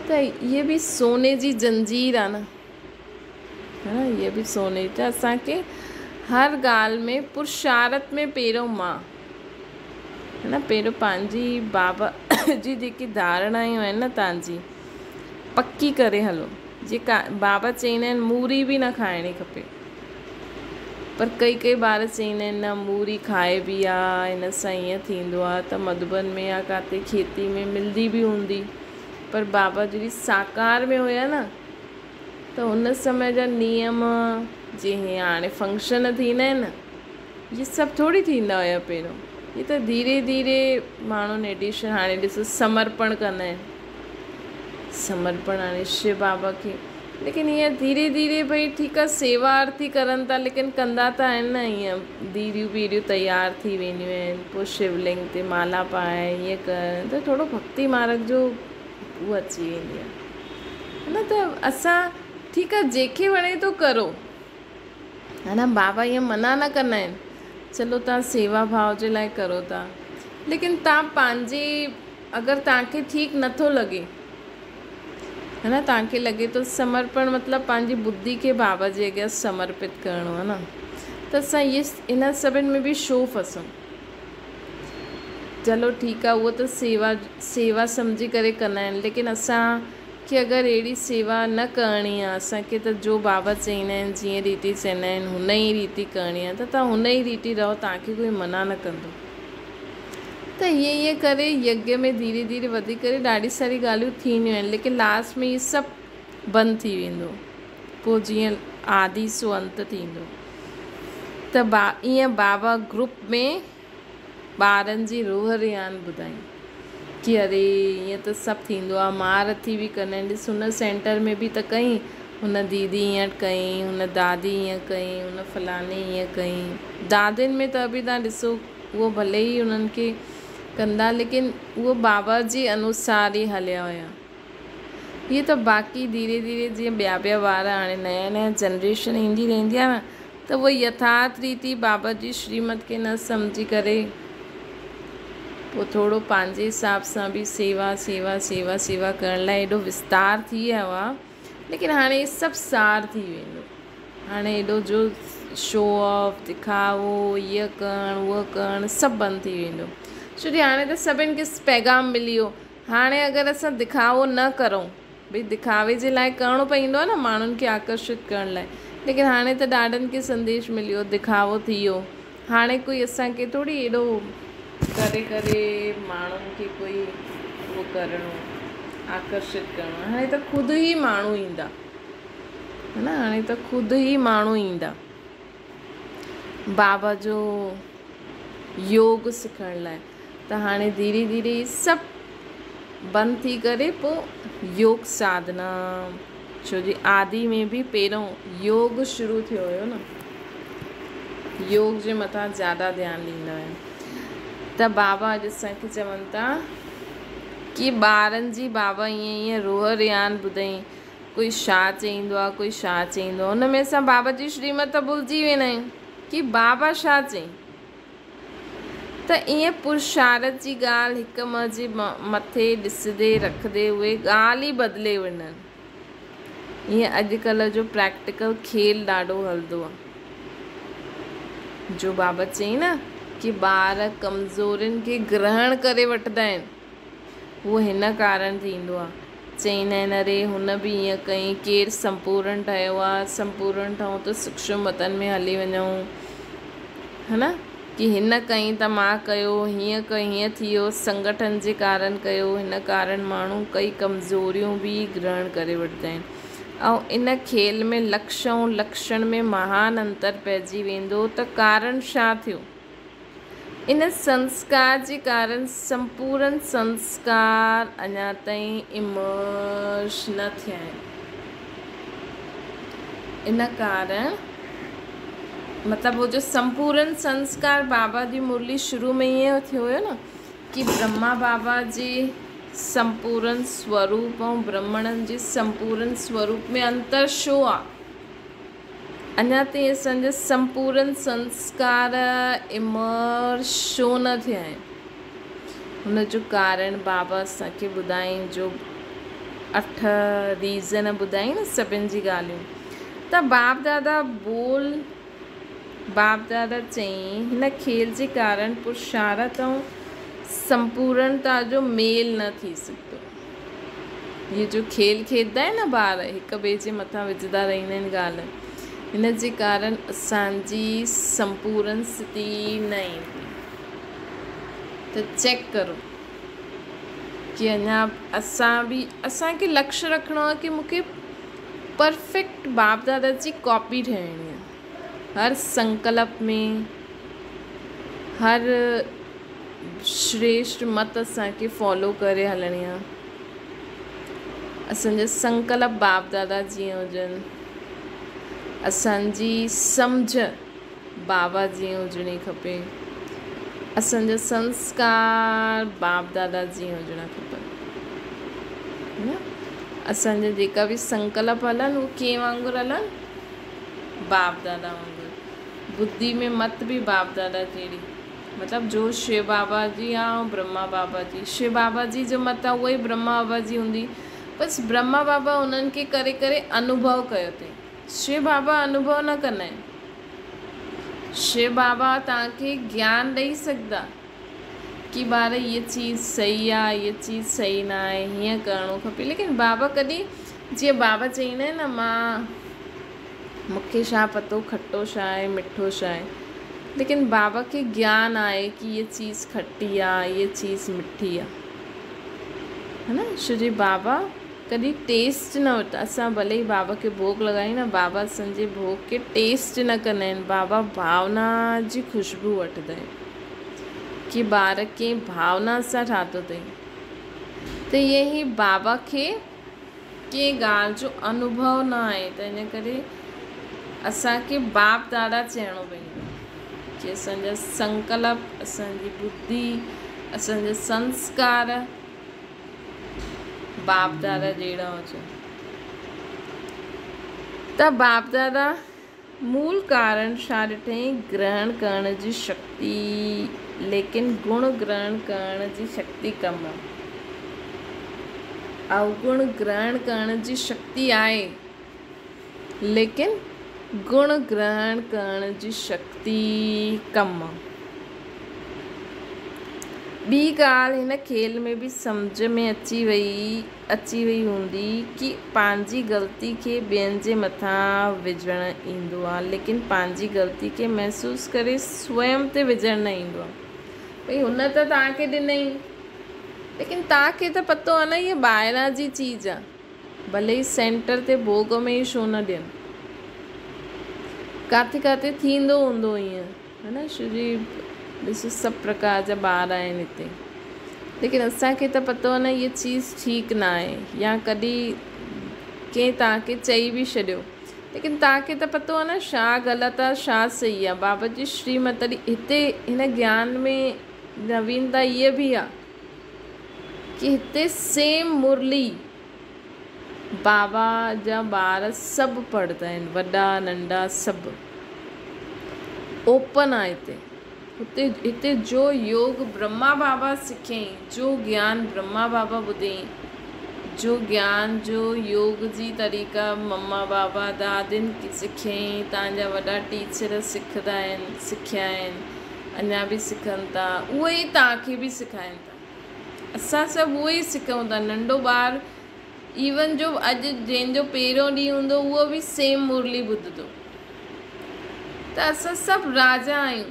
A: त इहे बि सोने जी जंजीर आहे न, है न। इहे बि सोने त असांखे हर ॻाल्हि में पुरुषार्थ में पहिरियों मां, है न। पहिरियों पंहिंजी बाबा जी जेकी धारणायूं आहिनि न तव्हांजी पकी करे हलो। जेका बाबा चईंदा आहिनि मूरी बि न खाइणी खपे, पर कई ॿार चईंदा आहिनि न मूरी खाए बि आहे, हिन सां ईअं थींदो आहे। त मधुबन में या किथे खेती में मिलंदी बि हूंदी, पर बाबा जॾहिं साकार में हुया न त हुन समय जा नियम जीअं हाणे फंक्शन थींदा आहिनि न, इहे सभु थोरी थींदा हुया पहिरियों। इहे त धीरे धीरे माण्हुनि एडिशन, हाणे ॾिसो समर्पण कंदा आहिनि, समर्पण हाणे शिव बाबा खे, लेकिन ईअं धीरे धीरे भई ठीकु आहे सेवा आरती करनि था, लेकिन कंदा त आहिनि न। ईअं दीरियूं बीरियूं तयारु थी वेंदियूं आहिनि, पोइ शिवलिंग ते माला पाए ईअं कनि त थोरो भक्ति मार्ग जो उहा अची वेंदी आहे, है न। त असां ठीकु आहे जंहिंखे वणे थो करो, है न। बाबा ईअं मना न कंदा आहिनि, चलो तव्हां सेवा भाव जे लाइ करो था, लेकिन तव्हां पंहिंजे अगरि तव्हांखे ठीकु नथो लॻे, है न, तव्हांखे लॻे थो समर्पण मतिलबु पंहिंजी बुद्धि खे बाबा जे अॻियां समर्पित करिणो आहे न, त असां इन सभिनि में बि छो फसूं। चलो ठीकु आहे उहो त सेवा सम्झी करे कंदा आहिनि, लेकिन असांखे अगरि अहिड़ी सेवा न करणी आहे, असांखे त जो बाबा चईंदा आहिनि जीअं रीति चईंदा आहिनि हुन ई रीति करणी आहे, त तव्हां हुन ई रीति रहो, तव्हांखे कोई मना न कंदो। त ईअं करे यज्ञ में धीरे धीरे वधी करे ॾाढी सारी ॻाल्हियूं थींदियूं आहिनि, लेकिन लास्ट में इहे सभु बंदि थी वेंदो, पोइ जीअं आदि सो अंत थींदो। त ईअं बाबा ग्रुप में ॿारनि जी रोह रियान ॿुधाई कि अरे ईअं त सभु थींदो आहे, महारथी बि कंदा आहिनि। ॾिस हुन सेंटर में बि त कई, हुन दीदी ईअं कई, हुन दादी ईअं कई, हुन फलानी ईअं कई। दादियुनि में त बि तव्हां ॾिसो उहो भले ई उन्हनि खे कंदा, लेकिन उहो बाबा जे अनुसार ई हलिया हुया। इहे त बाक़ी धीरे धीरे जीअं ॿिया ॿार हाणे नया जनरेशन ईंदी रहंदी आहे न, त उहो यथार्थ रीति बाबा जी श्रीमत खे न सम्झी करे पोइ थोरो पंहिंजे हिसाब सां बि सेवा करण लाइ एॾो विस्तार थी वियो आहे। लेकिन हाणे सभु सार थी वेंदो, हाणे एॾो जो शो ऑफ दिखावो इहो करणु उहो करणु सभु बंदि थी वेंदो, छो कि हाणे त सभिनि खे पैगाम मिली वियो। हाणे अगरि असां दिखावो न करूं, भई दिखावे जे लाइ करिणो पवंदो आहे न माण्हुनि खे आकर्षित करण लाइ, लेकिन हाणे त ॾाढनि खे संदेश मिलियो, दिखावो थी वियो। हाणे कोई असांखे थोरी एॾो करे माण्हुनि खे कोई उहो करिणो, आकर्षित करिणो। हाणे त ख़ुदि ई माण्हू ईंदा, है न, हाणे त ख़ुदि ई माण्हू ईंदा बाबा जो योग सिखण लाइ। त हाणे धीरे धीरे सभु बंदि थी करे पोइ योग साधना, छो जी आदि में बि पहिरों योग शुरू थियो हुयो न, योग जे मथां ज़्यादा ध्यानु ॾींदा आहिनि। त बाबा अॼु असांखे चवनि था कि ॿारनि जी बाबा ईअं रोह रियान ॿुधाई, कोई छा चईंदो आहे, कोई छा चईंदो आहे, हुन में असां बाबा जी श्रीमत भुलिजी वेंदा आहियूं कि बाबा छा चई। त ईअं पुरुषार्थ जी ॻाल्हि हिक जे मथे ॾिसंदे रखंदे उहे ॻाल्हि ई बदिले वञनि। ईअं अॼुकल्ह जो प्रैक्टिकल खेल ॾाढो हलंदो आहे, जो बाबा चई न कि ॿार कमज़ोरियुनि खे ग्रहण करे वठंदा आहिनि, उहो हिन कारण थींदो आहे। चईंदा आहिनि अरे हुन बि ईअं कई, केरु संपूर्ण ठहियो आहे, संपूर्ण ठहूं त सूक्ष्म मतन में हली वञूं, है न, कि हिन कई त मां कयो, हीअं कई हीअं थी वियो, संगठन जे कारण कयो, हिन कारण माण्हू कई कमज़ोरियूं बि ग्रहण करे वठंदा आहिनि। ऐं इन खेल में लक्ष्य ऐं लक्षण में महान अंतर पइजी वेंदो। त कारण छा थियो, इन संस्कार जे कारण संपूर्ण संस्कार अञा ताईं इमर्ज न थिया आहिनि। इन कारण मतिलबु वो जो संपूर्ण संस्कार बाबा जी मुरली शुरू में ईअं थियो हुयो न कि ब्रह्मा बाबा जे संपूर्ण स्वरूप ऐं ब्रह्मणनि जे संपूर्ण स्वरूप में अंतर छो आहे, अञा ताईं असांजा संपूर्ण संस्कार इमर्ज छो न थिया आहिनि। हुन जो कारण बाबा असांखे ॿुधाईं, जो 8 रीज़न ॿुधाईं न सभिनि जी ॻाल्हियूं। त बाप दादा चईं हिन खेल जे कारण पुरुषार्थ ऐं संपूर्णता जो मेल न थी सघंदो। ये जो खेल खेॾंदा आहिनि न ॿार, हिक ॿिए जे मथां विझंदा रहंदा आहिनि ॻाल्हि, हिन जे कारण असांजी संपूर्ण स्थिति न ईंदी। त चेक करो कि अञा असांखे लक्ष्य रखिणो आहे कि मूंखे परफेक्ट बाप दादा जी कॉपी ठाहिणी आहे। हर संकल्प में, हर श्रेष्ठ मत असांखे फॉलो करे हलणी आहे। असांजा संकल्प बाप दादा जीअं हुजनि, असांजी सम्झ बाबा जीअं हुजणी खपे, असांजा संस्कार बाप दादा जीअं हुजणा खपनि। असांजा जेका बि संकल्प हलनि उहे कंहिं वांगुरु हलनि, बाप दादा वांगुरु। बुद्धि में मत भी बाप दादा जहिड़ी, मतलब जो शिव बाबा जी आहे ऐं ब्रह्मा बाबा जी। शिव बाबा जी जो मत आहे उहा ई ब्रह्मा बाबा जी हूंदी, बसि ब्रह्मा बाबा उन्हनि खे करे करे अनुभव कयो अथई। शिव बाबा अनुभव न कंदा आहिनि। शिव बाबा तव्हांखे ज्ञान ॾेई सघंदा कि ॿार ये चीज़ सही आहे, ये चीज़ सही न आहे, हीअं करिणो खपे। लेकिन बाबा कॾहिं, जीअं बाबा चईंदा आहिनि न, मूंखे छा पतो खट्टो छा आहे मिठो छा आहे, लेकिन बाबा खे ज्ञान आहे कि ये चीज़ खट्टी आहे, ये चीज़ मिठी आहे, है न। छो जे बाबा कॾहिं टेस्ट न वठंदा। असां भले ई बाबा खे भोग लॻायूं न, बाबा असांजे भोग खे टेस्ट न कंदा आहिनि। बाबा भावना जी ख़ुशबू वठंदा आहिनि कि ॿार कंहिं भावना सां ठातो अथई। त ईअं ई बाबा खे कंहिं ॻाल्हि जो अनुभव न आहे, त इन करे असांखे बाप दादा चइणो पवंदो कि असांजा संकल्प, असांजी बुद्धि, असांजा संस्कार बाप दादा जहिड़ा हुजनि। त बाप दादा मूल कारण छा ॾिठई? ग्रहण करण जी शक्ति, लेकिन गुण ग्रहण करण जी शक्ति कम आहे। अवगुण ग्रहण करण जी शक्ति आहे, लेकिन गुण ग्रहण करण जी शक्ति कम आहे। ॿी ॻाल्हि हिन खेल में बि सम्झ में अची वई हूंदी कि पंहिंजी ग़लती खे ॿियनि जे मथां विझणु ईंदो आहे, लेकिन पंहिंजी ग़लती खे महसूसु करे स्वयं ते विझणु न ईंदो आहे। भई हुन त तव्हांखे ॾिनई, लेकिन तव्हांखे त पतो आहे न, इहा ॿाहिरां जी चीज़ आहे। भले ई सेंटर ते भोग में ई छो न ॾियनि, किथे किथे थींदो हूंदो ईअं, है न। छो जी ॾिसो सभु प्रकार जा ॿार आहिनि हिते, लेकिन असांखे त पतो आहे न इहा चीज़ ठीकु न आहे, या कॾहिं कंहिं तव्हांखे चई बि छॾियो, लेकिन तव्हांखे त पतो आहे न छा ग़लति आहे छा सही आहे। बाबा जी श्रीमत हिते हिन ज्ञान में नवीनता इहा बि आहे कि हिते सेम मुरली बाबा जा ॿार सभु पढ़ंदा आहिनि, वॾा नंढा सभु ओपन आहे हिते जो योग ब्रह्मा बाबा सिखियईं, जो ज्ञान ब्रह्मा बाबा ॿुधायईं, जो ज्ञान जो योग जी तरीक़ा मम्मा बाबा दादियुनि सिखियईं, तव्हांजा वॾा टीचर सिखिया आहिनि, अञा बि सिखनि था, उहे ई तव्हांखे बि सेखारीनि था। असां सभु उहे ई सिखूं था। नंढो ॿारु इवन जो अॼु जंहिंजो पहिरियों ॾींहुं हूंदो उहो बि सेम मुरली ॿुधंदो। त असां सभु राजा आहियूं,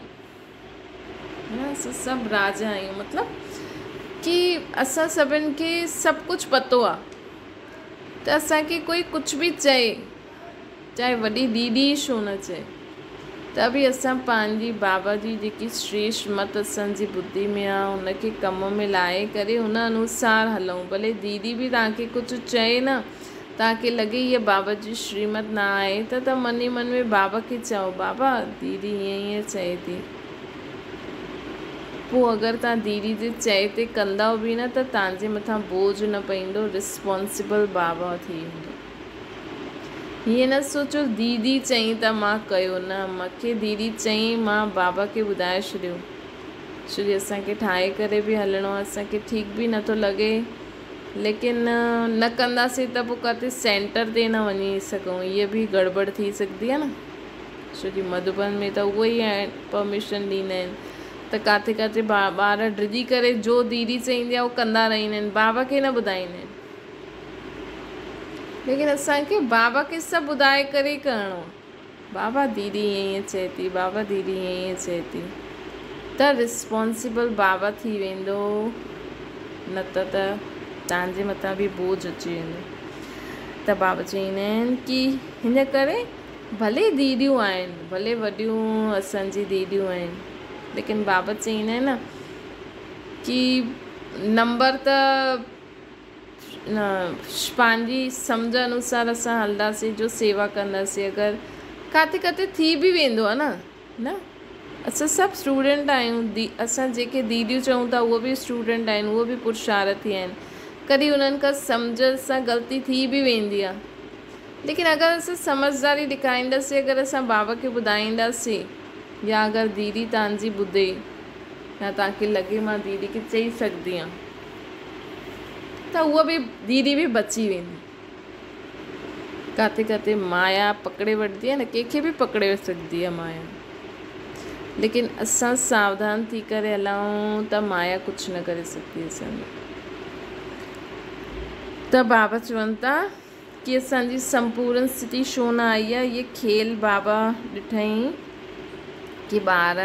A: असां सभु राजा आहियूं, मतिलबु कि असां सभिनि खे सभु कुझु पतो आहे। त असांखे कोई कुझु बि चए, चाहे वॾी दीदी छो न चए, त बि असां पंहिंजी बाबा जी जेकी श्रेष्ठ मत असांजी बुद्धि में आहे हुनखे कम में लाए करे हुन अनुसार हलूं। भले दीदी बि तव्हांखे कुझु चए न, तव्हांखे लॻे हीअ बाबा जी श्रीमत न आहे, त मन ई मन में बाबा खे चओ, बाबा दीदी हीअं चए थी। पोइ अगरि तव्हां दीदी जे चए ते कंदव बि न, त तव्हांजे मथां बोझ न पवंदो, रिस्पॉन्सिबल बाबा थी वेंदो। हीअं न सोचो दीदी चईं त मां कयो, न, मूंखे दीदी चईं मां बाबा खे ॿुधाए छॾियो। छो जो असांखे ठाहे करे बि हलणो आहे, असांखे ठीकु बि नथो लॻे, लेकिन न कंदासीं त पोइ किथे सेंटर ते न वञी सघूं, इहा बि गड़बड़ थी सघंदी आहे न। छो जो मधुबन में त उहो ई परमिशन ॾींदा आहिनि, त काथे काथे ॿार डिॼी करे जो दीदी चईंदी आहे उहो कंदा रहंदा आहिनि, बाबा खे न ॿुधाईंदा आहिनि। लेकिन असांखे बाबा खे सभु ॿुधाए करे करिणो आहे। बाबा दीदी ईअं चए थी, बाबा दीदी ईअं चए थी, त रिस्पॉन्सिबल बाबा थी वेंदो, न त तव्हांजे मथां बि बोझ अची वेंदो। त बाबा चवंदा आहिनि की हिन करे भले दीदियूं आहिनि, भले वॾियूं असांजी दीदियूं आहिनि, लेकिन बाबा चवंदा आहिनि न की नंबर त पंहिंजी सम्झ अनुसार असां हलंदासीं, जो सेवा कंदासीं। अगरि किथे किथे थी बि वेंदो आहे न, असां सभु स्टूडेंट आहियूं। असां जेके दीदियूं चऊं था उहे बि स्टूडेंट आहिनि, उहे बि पुरुषार्थी आहिनि। कॾहिं उन्हनि खां सम्झ सां ग़लती थी बि वेंदी आहे, लेकिन अगरि असां समझदारी ॾेखारींदासीं, अगरि असां बाबा खे ॿुधाईंदासीं, या अगरि दीदी तव्हांजी ॿुधे, या तव्हांखे लॻे मां दीदी खे चई सघंदी आहियां, त उहा बि दीदी बि बची वेंदी। किथे किथे माया पकड़े वठंदी आहे न, कंहिंखे बि पकड़े सघंदी आहे माया, लेकिन असां सावधान थी करे हलूं त माया कुझु न करे सघंदी असांजो। त बाबा चवनि था कि असांजी संपूर्ण स्थिति छो न आई आहे। ये खेल बाबा ॾिठईं कि ॿार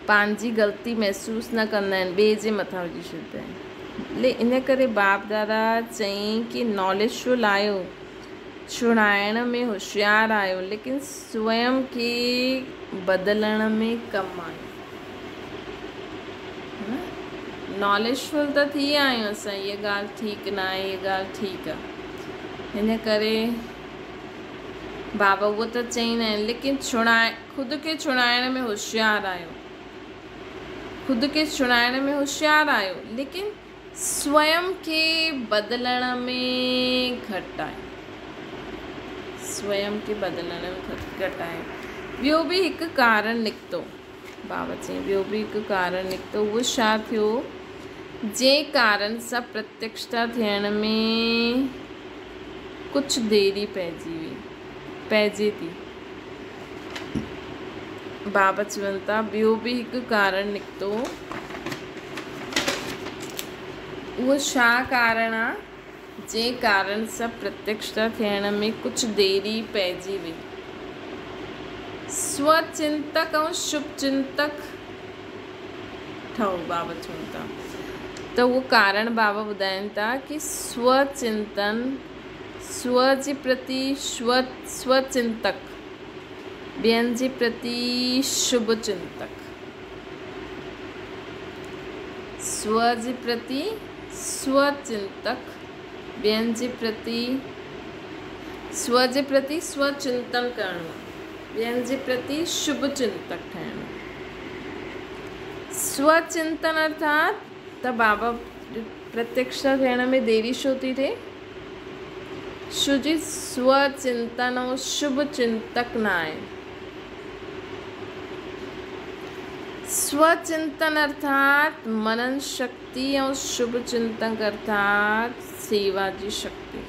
A: पंहिंजी ग़लती महसूस न कंदा आहिनि, ॿिए जे मथां विझी छॾींदा आहिनि। इन करे बाप दादा चयईं कि नॉलेजफुल आहियो, छुड़ाइण में होशियारु आहियो, लेकिन स्वयं खे बदिलण में कमु आहियो। नॉलेजफुल त थी आहियूं असां, इहा ॻाल्हि ठीकु न आहे, इहा ॻाल्हि ठीकु आहे। हिन करे बाबा उहो त चईंदा आहिनि, लेकिन ख़ुदि खे छुड़ाइण में होशियारु आहियो, ख़ुदि खे छुड़ाइण में होशियारु आहियो, लेकिन स्वयं खे बदिलण में घटि आहे, स्वयं खे बदिलण में घटि आहे। ॿियो बि हिकु कारण निकितो, बाबा चई ॿियो बि हिकु कारण निकितो। उहो छा थियो, जंहिं कारण सां प्रत्यक्षता थियण में कुझु देरी पइजे थी। बाबा चवनि था ॿियो बि हिकु कारण निकितो। उहो छा कारण आहे, जंहिं कारण सां प्रत्यक्षता थियण में कुझु देरी पइजी वई। स्वचिंतक ऐं शुभचिंतक ठहो, बाबा चवनि था। त उहो कारण बाबा ॿुधाइनि था कि स्वचिंतन, स्व जे प्रति स्वचिंतक, ॿियनि जे प्रति शुभचिंतक। स्व जे प्रति स्वचिंतक, ॿियनि जे प्रति स्वचिंतन करणो, ॿियनि जे प्रति शुभचिंतक ठहिणो। स्वचिंतन अर्थात त बाबा प्रत्यक्षता थियण में देरी छो थी थिए, शुजी स्वचिंतन ऐं शुभचिंतक न आहे। स्वचिंतन अर्थात मनन शक्ति ऐं शुभचिंतक अर्थात सेवा जी शक्ति।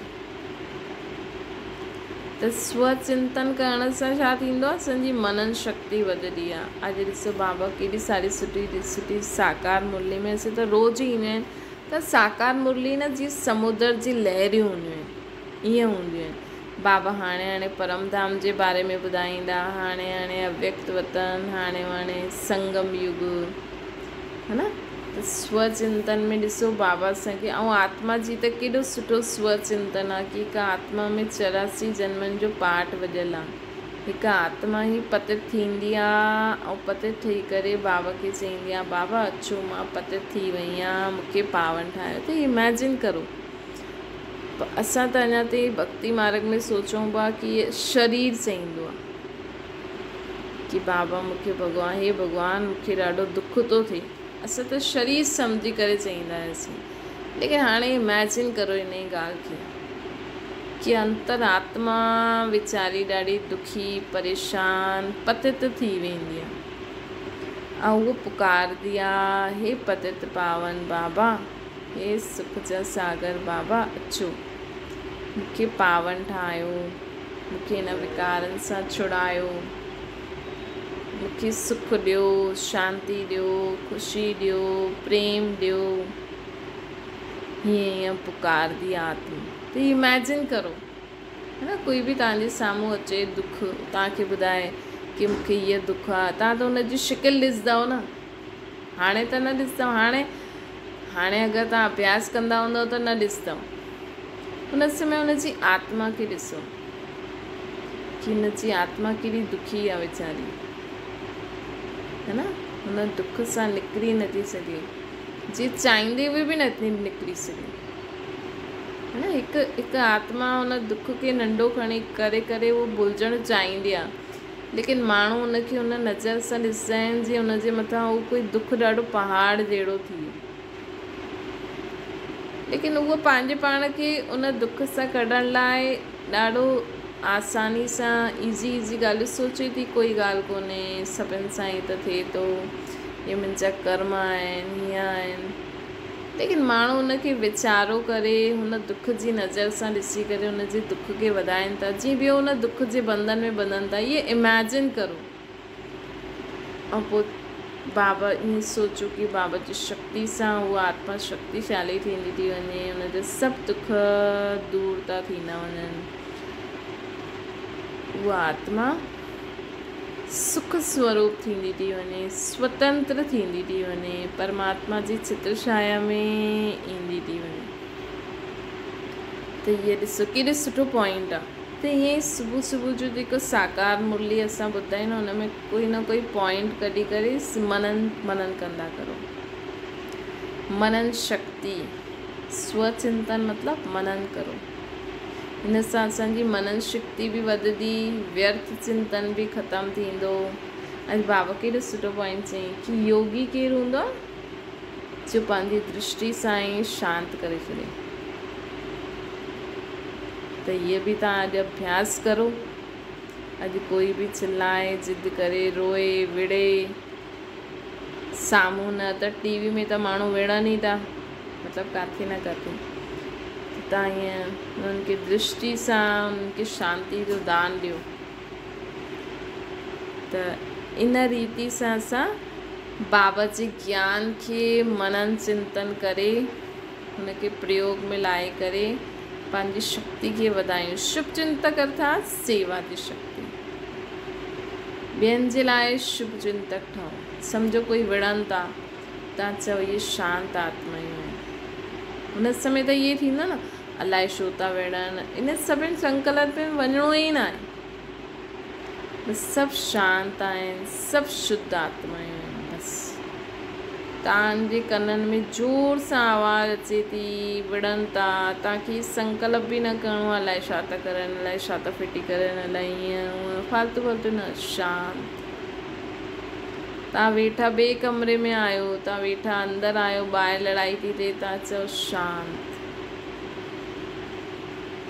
A: त स्वचिंतन करण सां छा थींदो आहे, असांजी मनन शक्ति वधंदी आहे। अॼु ॾिसो बाबा केॾी सारी सुठी साकार मुरली में असां त रोज़ ई ईंदा आहिनि, त साकार मुरली न जीअं समुद्र जी लहरियूं हूंदियूं आहिनि, ईअं हूंदियूं आहिनि। बाबा हाणे परमधाम जे बारे में ॿुधाईंदा, हाणे अव्यक्त वतन, हाणे संगम युग, है न। त स्वचिंतन में ॾिसो बाबा असांखे, ऐं आत्मा जी त केॾो सुठो स्वचिंतन आहे कि हिकु आत्मा में 84 जन्मनि जो पाठ वॼियल आहे। हिकु आत्मा ई पतित थींदी आहे, ऐं पतित थी करे बाबा खे चईंदी आहे, बाबा अचो मां पतित थी वई आहियां, मूंखे पावन ठाहियो। त इमेजिन करो, असां त अञा ताईं भक्ति मार्ग में सोचूं पिया कि शरीर चईंदो आहे कि बाबा मूंखे भॻवान, हे भॻवान मूंखे ॾाढो दुख थो थिए, असां त शरीर सम्झी करे चईंदा हुआसीं। लेकिन हाणे इमेजिन करो इन ई ॻाल्हि खे कि अंतरात्मा वीचारी ॾाढी दुखी, परेशान, पतित थी वेंदी आहे, ऐं उहो पुकारदी आहे, हे पतित पावन बाबा, हे सुख जा सागर बाबा, अचो मूंखे पावन ठाहियो, मूंखे हिन विकारनि सां छुड़ायो, मूंखे सुख ॾियो, शांति ॾियो, ख़ुशी ॾियो, प्रेम ॾियो, हीअं पुकारदी आत्मा। त इमेजिन करो, है ना, कोई बि तव्हांजे साम्हूं अचे दुख, तव्हांखे ॿुधाए कि मूंखे हीअ दुख आहे, तव्हां त हुनजी शिकिल ॾिसंदव न। हाणे त न ॾिसंदव, हाणे अगरि तव्हां अभ्यास कंदा हूंदव त न ॾिसंदव। हुन समय हुनजी आत्मा खे ॾिसो कि हुनजी आत्मा केॾी दुखी आहे वीचारी, है ना, हुन दुख सां निकिरी नथी सघे, जे चाहींदे हुए बि नथी निकिरी सघे, है ना। हिकु आत्मा हुन दुख खे नंढो खणी करे उहो भुलिजणु चाहींदी आहे, लेकिन माण्हू हुनखे हुन नज़र सां ॾिसंदा आहिनि जीअं हुनजे मथां उहो कोई दुख ॾाढो पहाड़ जहिड़ो थी वियो। लेकिन उहो पंहिंजे पाण खे उन दुख सां कढण लाइ ॾाढो आसानी सां ईज़ी ॻाल्हियूं सोचे थी, कोई ॻाल्हि कोन्हे, सभिनि सां ई त थिए थो, इहे मुंहिंजा कर्म आहिनि, हीअं आहिनि। लेकिन माण्हू हुनखे वीचारो करे हुन दुख जी नज़र सां ॾिसी करे हुनजे दुख खे वधाइनि था, जीअं ॿियो हुन दुख जे बंधन में ॿधनि था। इहे इमेजिन करो, ऐं पोइ बाबा ईअं सोचो कि बाबा जी शक्ति सां उहा आत्मा शक्तिशाली थींदी थी वञे, हुनजा सभु दुख दूर था थींदा वञनि, उहा आत्मा सुख स्वरूप थींदी थी वञे, स्वतंत्र थींदी थी वञे, परमात्मा जी चित्र छाया में ईंदी थी वञे। त इहे ॾिसो केॾो सुठो पॉइंट आहे। त ईअं सुबुह सुबुह जो जेको साकार मुरली असां ॿुधा आहिनि, हुन में कोई न कोई पॉइंट कढी करे मनन कंदा करो। मनन शक्ति, स्वचिंतन मतिलबु मनन करो, हिन सां असांजी मनन शक्ति बि वधंदी, व्यर्थ चिंतन बि ख़तमु थींदो। अॼु बाबा केॾो सुठो पॉइंट चयईं कि योगी केरु हूंदो आहे, जो पंहिंजी दृष्टि सां ई शांत करे छॾे। त इहे बि तव्हां अॼु अभ्यास करो। अॼु कोई बि चिल्लाए, ज़िद करे, रोए विड़े, साम्हूं न त टीवी में त माण्हू विड़नि ई था, मतिलबु किथे न किथे। तव्हां ईअं उन्हनि खे दृष्टि सां उन्हनि खे शांति जो दान ॾियो। त इन रीति सां असां बाबा जे ज्ञान खे मनन चिंतन करे हुनखे प्रयोग में लाए करे पंहिंजी शक्ति खे वधायूं। शुभ चिंतक अर्थात सेवा जी शक्ति, ॿियनि जे लाइ शुभ चिंतक ठहो। सम्झो कोई विड़नि था, तव्हां चओ इहे शांत आत्मायूं आहिनि, हुन समय त इहे थींदो न, अलाए छो था विड़नि, इन सभिनि संकल्प में वञिणो ई न आहे, बसि सभु शांत आहिनि, सभु शुद्ध आत्मायूं आहिनि। बसि तव्हांजे कननि में ज़ोर सां आवाज़ अचे थी, विड़नि था, तव्हांखे संकल्प बि न करिणो आहे, अलाए छा था करनि, अलाए छा था फिटी करनि, अलाए ईअं फालतू न, शांत। तव्हां वेठा ॿिए कमरे में आहियो, तव्हां वेठा अंदरि आहियो, ॿाहिरि लड़ाई थी थिए, तव्हां चओ शांत।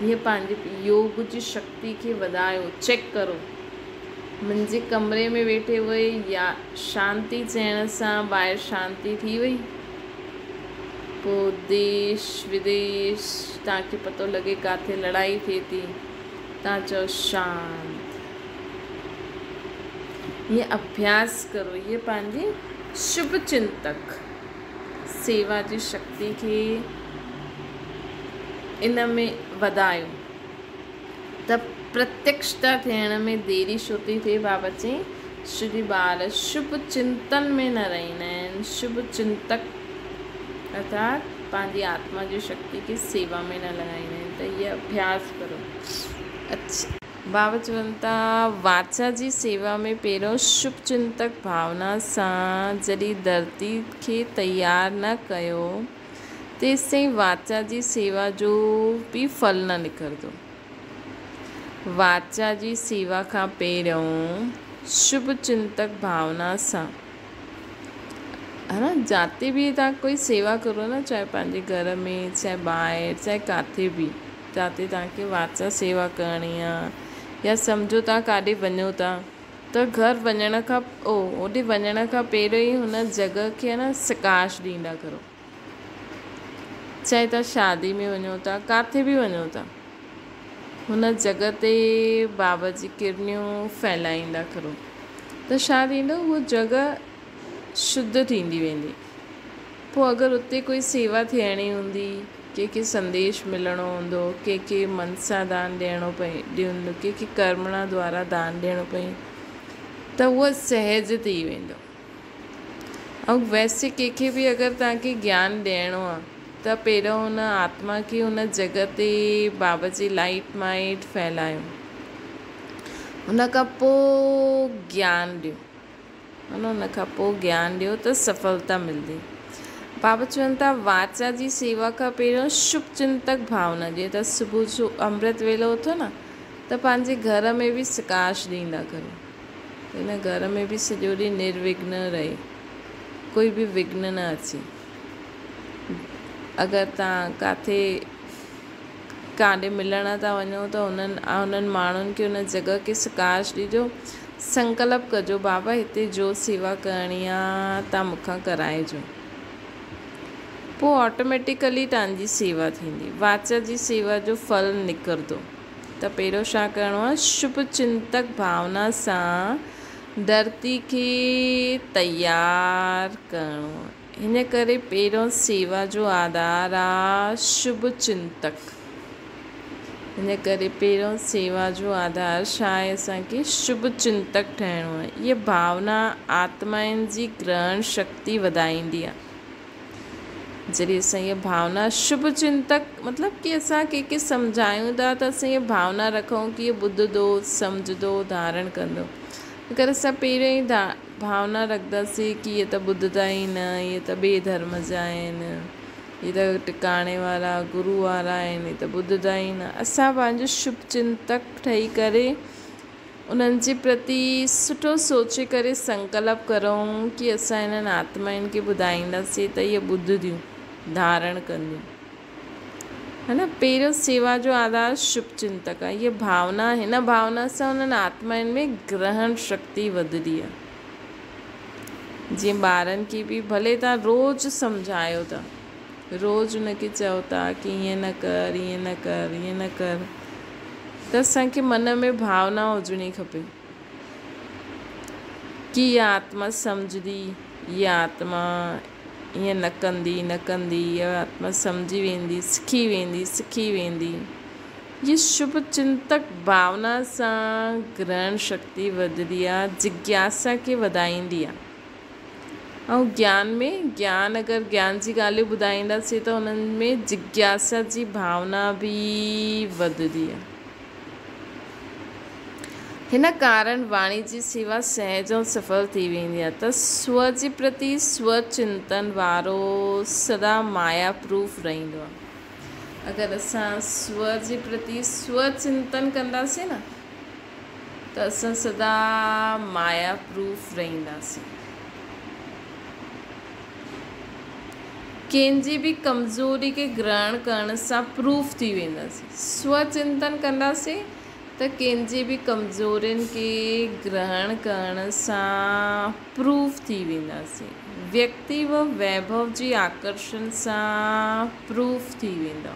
A: हीअ पंहिंजे योग जी शक्ति खे वधायो। चेक करो, मुंहिंजे कमरे में वेठे हुए या शांति चइण सां ॿाहिरि शांति थी वई, पोइ देश विदेश तव्हांखे पतो लॻे किथे लड़ाई थिए थी, तव्हां चओ शांत। ये अभ्यास करो, ये पंहिंजी शुभ चिंतक सेवा जी शक्ति खे इन में वधायो। त प्रत्यक्षता थियण में देरी छो थी थिए? बाबा चई श्री ॿार शुभ चिंतन में न रहंदा आहिनि, शुभ चिंतक अर्थात पंहिंजी आत्मा जी शक्ति खे सेवा में न लॻाईंदा आहिनि। त इहे अभ्यास करो। अच्छा, बाबा चवनि था वाचा जी सेवा में पहिरियों शुभ चिंतक भावना सां जॾहिं धरती खे तयारु न कयो, तेसिताईं वाचा जी सेवा जो बि फल न निकिरंदो। वाचा जी सेवा खां पहिरियों शुभ चिंतक भावना सां, है ना, जाते भी तव्हां कोई सेवा करो न, चाहे पंहिंजे घर में, चाहे ॿाहिरि, चाहे काथे बि, जाते तव्हांखे वाचा सेवा करणी आहे, या सम्झो तव्हां काॾे वञो था त घर वञण खां ओॾे वञण खां पहिरियों ई हुन जॻह खे न सकाश ॾींदा करो। चाहे तव्हां शादी में वञो था, काथे बि वञो था, हुन जॻह ते बाबा जी किरनियूं फैलाईंदा करो। त छा थींदो, उहा जॻह शुद्ध थींदी वेंदी। पोइ अगरि उते कोई सेवा थियणी हूंदी, कंहिंखे संदेश मिलणो हूंदो, कंहिंखे मन सां दान ॾियणो ॾींदो, कंहिंखे कर्मणा द्वारा दान ॾियणो पए, त उहा सहज थी वेंदो। ऐं वैसे कंहिंखे बि अगरि तव्हांखे ज्ञान ॾियणो आहे त पहिरियों हुन आत्मा खे हुन जॻह ते बाबा जी लाइट माइट फैलायो, हुन खां पोइ ज्ञान ॾियो, हुन खां पोइ ज्ञान ॾियो त सफलता मिलंदी। बाबा चवनि था वाचा जी सेवा खां पहिरियों शुभ चिंतक भावना, जीअं त सुबुह जो अमृत वेलो उथो न त पंहिंजे घर में बि प्रकाश ॾींदा करो, हिन घर में बि सॼो ॾींहुं निर्विघ्न रहे, कोई बि विघ्न न अचे। अगरि तव्हां काॾे मिलण था वञो त उन्हनि माण्हुनि खे उन जॻह खे प्रकाश ॾिजो, संकल्प कजो बाबा हिते जो सेवा करणी आहे तव्हां मूंखां कराइजो, पोइ ऑटोमेटिकली तव्हांजी सेवा थींदी, वाचा जी सेवा जो फल निकिरंदो। त पहिरियों छा करिणो आहे, शुभ चिंतक भावना सां धरती खे तयार करिणो आहे। हिन करे पहिरियों सेवा जो आधार आहे शुभ चिंतक। हिन करे पहिरियों सेवा जो आधार छा आहे, असांखे शुभ चिंतक ठहिणो आहे। इहा भावना आत्माउनि जी ग्रहण शक्ति वधाईंदी आहे। जॾहिं असां इहा भावना शुभ चिंतक मतिलबु कि असां कंहिंखे सम्झायूं था त असां इहा भावना रखूं कि इहो ॿुधंदो, सम्झंदो, धारण कंदो। अगरि असां पहिरियों ई भावना रखंदासीं कि इहे त ॿुधंदा ई न, इहे त ॿिए धर्म जा आहिनि, इहे त टिकाणे वारा गुरू वारा आहिनि, इहे त ॿुधंदा ई न, असां पंहिंजो शुभ चिंतक ठही करे उन्हनि जे प्रति सुठो सोचे करे संकल्प करूं कि असां इन्हनि आत्माउनि खे ॿुधाईंदासीं त इहे ॿुधंदियूं, धारण कंदियूं, है न। पहिरियों सेवा जो आधार शुभ चिंतक आहे। इहा भावना, हिन भावना सां उन्हनि आत्माउनि में ग्रहण शक्ति वधंदी आहे। जीअं ॿारनि खे बि भले तव्हां रोज़ु सम्झायो था, रोज़ु उनखे चओ था कि ईअं न कर, ईअं न कर, ईअं न कर, त असांखे मन में भावना हुजणी खपे कि इहा आत्मा सम्झंदी, इहा आत्मा ईअं न कंदी, इहा आत्मा सम्झी वेंदी, सिखी वेंदी। ये शुभ चिंतक भावना सां ग्रहण शक्ति वधंदी आहे, जिज्ञासा खे वधाईंदी आहे। ऐं ज्ञान अगरि ज्ञान जी ॻाल्हियूं ॿुधाईंदासीं त उन्हनि में जिज्ञासा जी भावना बि वधंदी आहे। हिन कारण वाणी जी सेवा सहज ऐं सफल थी वेंदी आहे। त स्व जे प्रति स्वचिंतन वारो सदा माया प्रूफ रहंदो आहे। अगरि असां स्व जे प्रति स्वचिंतन कंदासीं न त असां सदा माया प्रूफ रहंदासीं। कंहिंजी बि कमज़ोरी खे ग्रहण करण सां प्रूफ थी वेंदासीं। स्वचिंतन कंदासीं त कंहिंजी बि कमज़ोरियुनि खे ग्रहण करण सां प्रूफ थी वेंदासीं। व्यक्ति व वैभव जी आकर्षण सां प्रूफ थी वेंदा।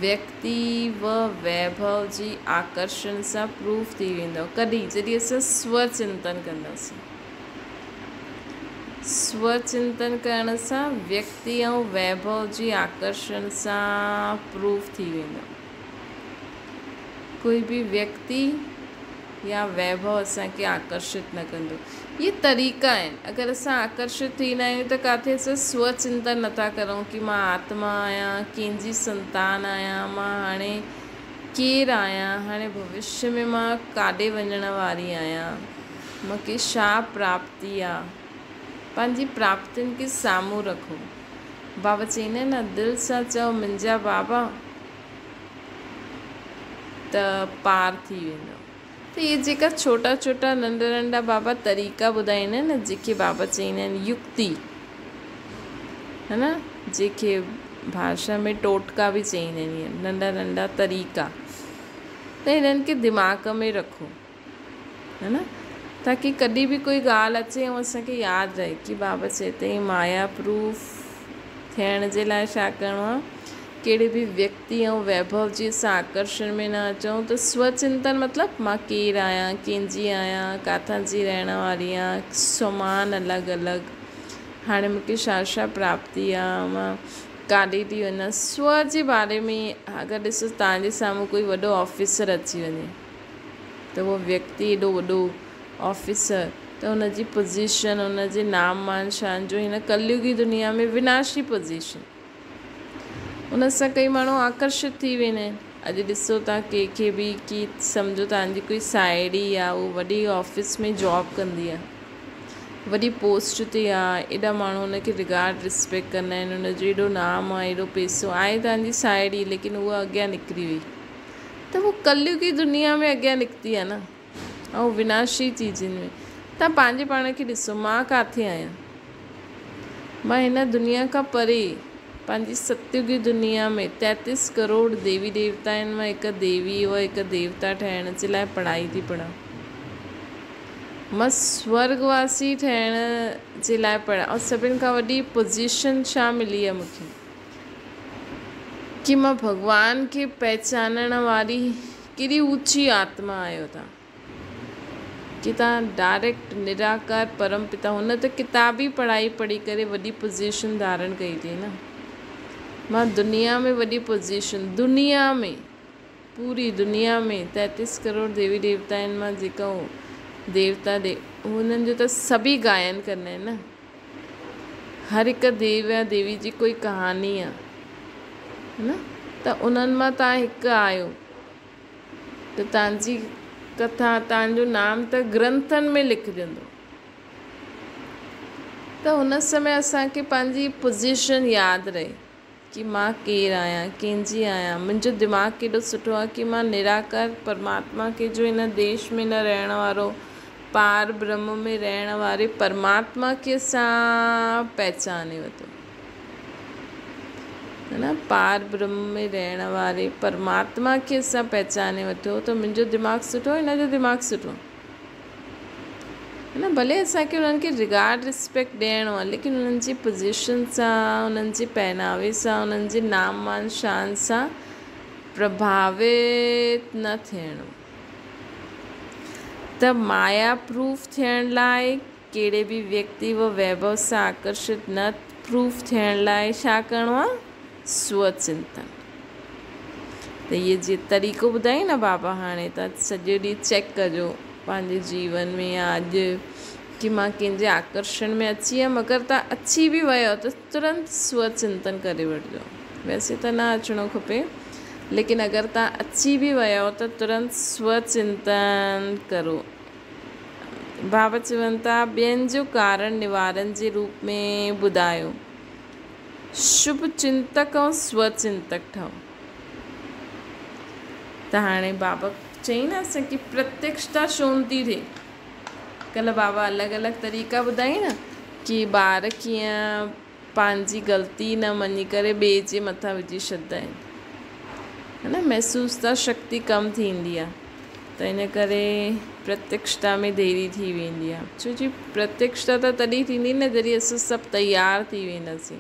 A: व्यक्ति व वैभव जी आकर्षण सां प्रूफ थी वेंदो। कॾहिं जॾहिं असां स्वचिंतन कंदासीं। स्वचिंतन करण सां व्यक्ति ऐं वैभव जी आकर्षण सां प्रूफ थी वेंदो। कोई भी व्यक्ति या वैभव असांखे आकर्षित न कंदो। ये तरीक़ा आहिनि। अगरि असां आकर्षित थींदा आहियूं त किथे असां स्वचिंतन नथा करूं कि मां आत्मा आहियां, कंहिंजी संतान आहियां, मां हाणे केरु आहियां, हाणे भविष्य में मां काॾे वञण वारी आहियां, मूंखे छा प्राप्ति आहे। पंहिंजी प्राप्तियुनि खे साम्हूं रखो। बाबा चईंदा आहिनि न, दिलि सां चओ मुंहिंजा बाबा त पार थी वेंदो। त इहे जेका छोटा छोटा नंढा नंढा बाबा तरीक़ा ॿुधाईंदा आहिनि न, जेके बाबा चईंदा आहिनि युक्ति, है न, जेके भाषा में टोटका बि चईंदा आहिनि, नंढा नंढा तरीक़ा, त हिननि खे दिमाग़ में रखो, है न, ताकी कॾहिं बि कोई ॻाल्हि अचे ऐं असांखे यादि रहे कि बाबा चए थई माया प्रूफ थियण जे लाइ छा करिणो आहे, कहिड़े बि व्यक्ति ऐं वैभव जी असां आकर्षण में न अचूं। त स्वचिंतन मतिलबु मां केरु आहियां, कंहिंजी आहियां, किथां जी रहण वारी आहियां, समान अलॻि अलॻि, हाणे मूंखे छा छा प्राप्ति आहे, मां काॾे थी वञा। स्व जे बारे में अगरि ॾिसो तव्हांजे साम्हूं कोई वॾो ऑफिसर अची वञे त उहो व्यक्ति एॾो वॾो ऑफिसर, त हुनजी पोज़ीशन, हुनजे नाम मान शान जो हिन कलयुगी दुनिया में विनाशी पोज़ीशन, उन सां कई माण्हू आकर्षित थी वेंदा आहिनि। अॼु ॾिसो तव्हां कंहिंखे बि की सम्झो तव्हांजी कोई साहेड़ी आहे, उहो वॾी ऑफिस में जॉब कंदी आहे, वॾी पोस्ट ते आहे, एॾा माण्हू हुनखे रिगार्ड रिस्पेक्ट कंदा आहिनि, हुनजो एॾो नाम आहे, एॾो पैसो आहे, तव्हांजी साहेड़ी, लेकिन उहा अॻियां निकिरी वई त उहो कलयुगी दुनिया में अॻियां निकिती आहे न, ऐं विनाशी चीज़ुनि में। तव्हां पंहिंजे पाण खे ॾिसो, मां किथे आहियां, मां हिन दुनिया खां परे पंहिंजी सतयुगी दुनिया में 33 करोड़ देवी देवता आहिनि, मां हिकु देवी व हिकु देवता ठहिण जे लाइ पढ़ाई थी पढ़ां, मां स्वर्गवासी ठहिण जे लाइ पढ़ां। ऐं सभिनि खां वॾी पोज़ीशन छा मिली आहे मूंखे, कि मां भॻवान खे पहचानण वारी केॾी ऊची आत्मा आहियो तव्हां, कि तव्हां डायरेक्ट निराकार परम पिता, हुन त किताबी पढ़ाई पढ़ी करे वॾी पोज़ीशन धारण कई अथई न। मां दुनिया में वॾी पोज़ीशन, दुनिया में, पूरी दुनिया में 33 करोड़ देवी देवता आहिनि, मां जेका देवता हुननि जो त सभी गायन कंदा आहिनि न, हर हिकु देव या देवी जी कोई कहानी आहे न, त उन्हनि मां तव्हां हिकु आहियो, त तव्हांजी कथा, तव्हांजो नाम त ग्रंथनि में लिखजंदो। त हुन समय असांखे पंहिंजी पोज़ीशन यादि रहे कि मां केरु आहियां, कंहिंजी आहियां। मुंहिंजो दिमाग़ु केॾो सुठो आहे कि मां निराकार परमात्मा खे, जो हिन देश में न रहण वारो, पार ब्रह्म में रहण वारे परमात्मा खे असां पहचाने वरितो, है न, पार ब्रह्म में रहण वारे परमात्मा खे असां पहचाने वरितो, त मुंहिंजो दिमाग़ु सुठो, हिन जो दिमाग़ु सुठो, है न। भले असांखे उन्हनि खे रिगार्ड रिस्पेक्ट ॾियणो आहे, लेकिन उन्हनि जी पोज़ीशन सां, उन्हनि जे पहनावे सां, उन्हनि जे नाम मान शान सां प्रभावित न थियणो। त माया प्रूफ थियण लाइ, कहिड़े बि व्यक्ति व वैभव सां आकर्षित न प्रूफ थियण लाइ छा करिणो आहे, स्वचिंतन। त इहे जीअं तरीक़ो ॿुधाई न बाबा, हाणे तव्हां सॼो ॾींहुं चेक कजो पंहिंजे जीवन में या अॼु, कि मां कंहिंजे आकर्षण में अची वियमि। अगरि तव्हां अची बि वियो त तुरंत स्वचिंतन करे वठिजो, वैसे त न अचिणो खपे, लेकिन अगरि तव्हां अची बि वियो त तुरंत स्वचिंतन करो। बाबा चवनि था, ॿियनि जो कारण निवारण जे रूप में ॿुधायो, शुभ चिंतक ऐं स्वचिंतक ठहो। त हाणे बाबा चई न असांखे प्रत्यक्षता छो थी थिए, कल्ह बाबा अलॻि अलॻि तरीक़ा ॿुधाई न, कि ॿार कीअं पंहिंजी ग़लती न मञी करे ॿिए जे मथां विझी छॾींदा आहिनि, है न, महसूसता शक्ति कम थींदी आहे, त इन करे प्रत्यक्षता में देरी थी वेंदी आहे। छो जी प्रत्यक्षता त तॾहिं थींदी न जॾहिं असां सभु तयारु थी वेंदासीं।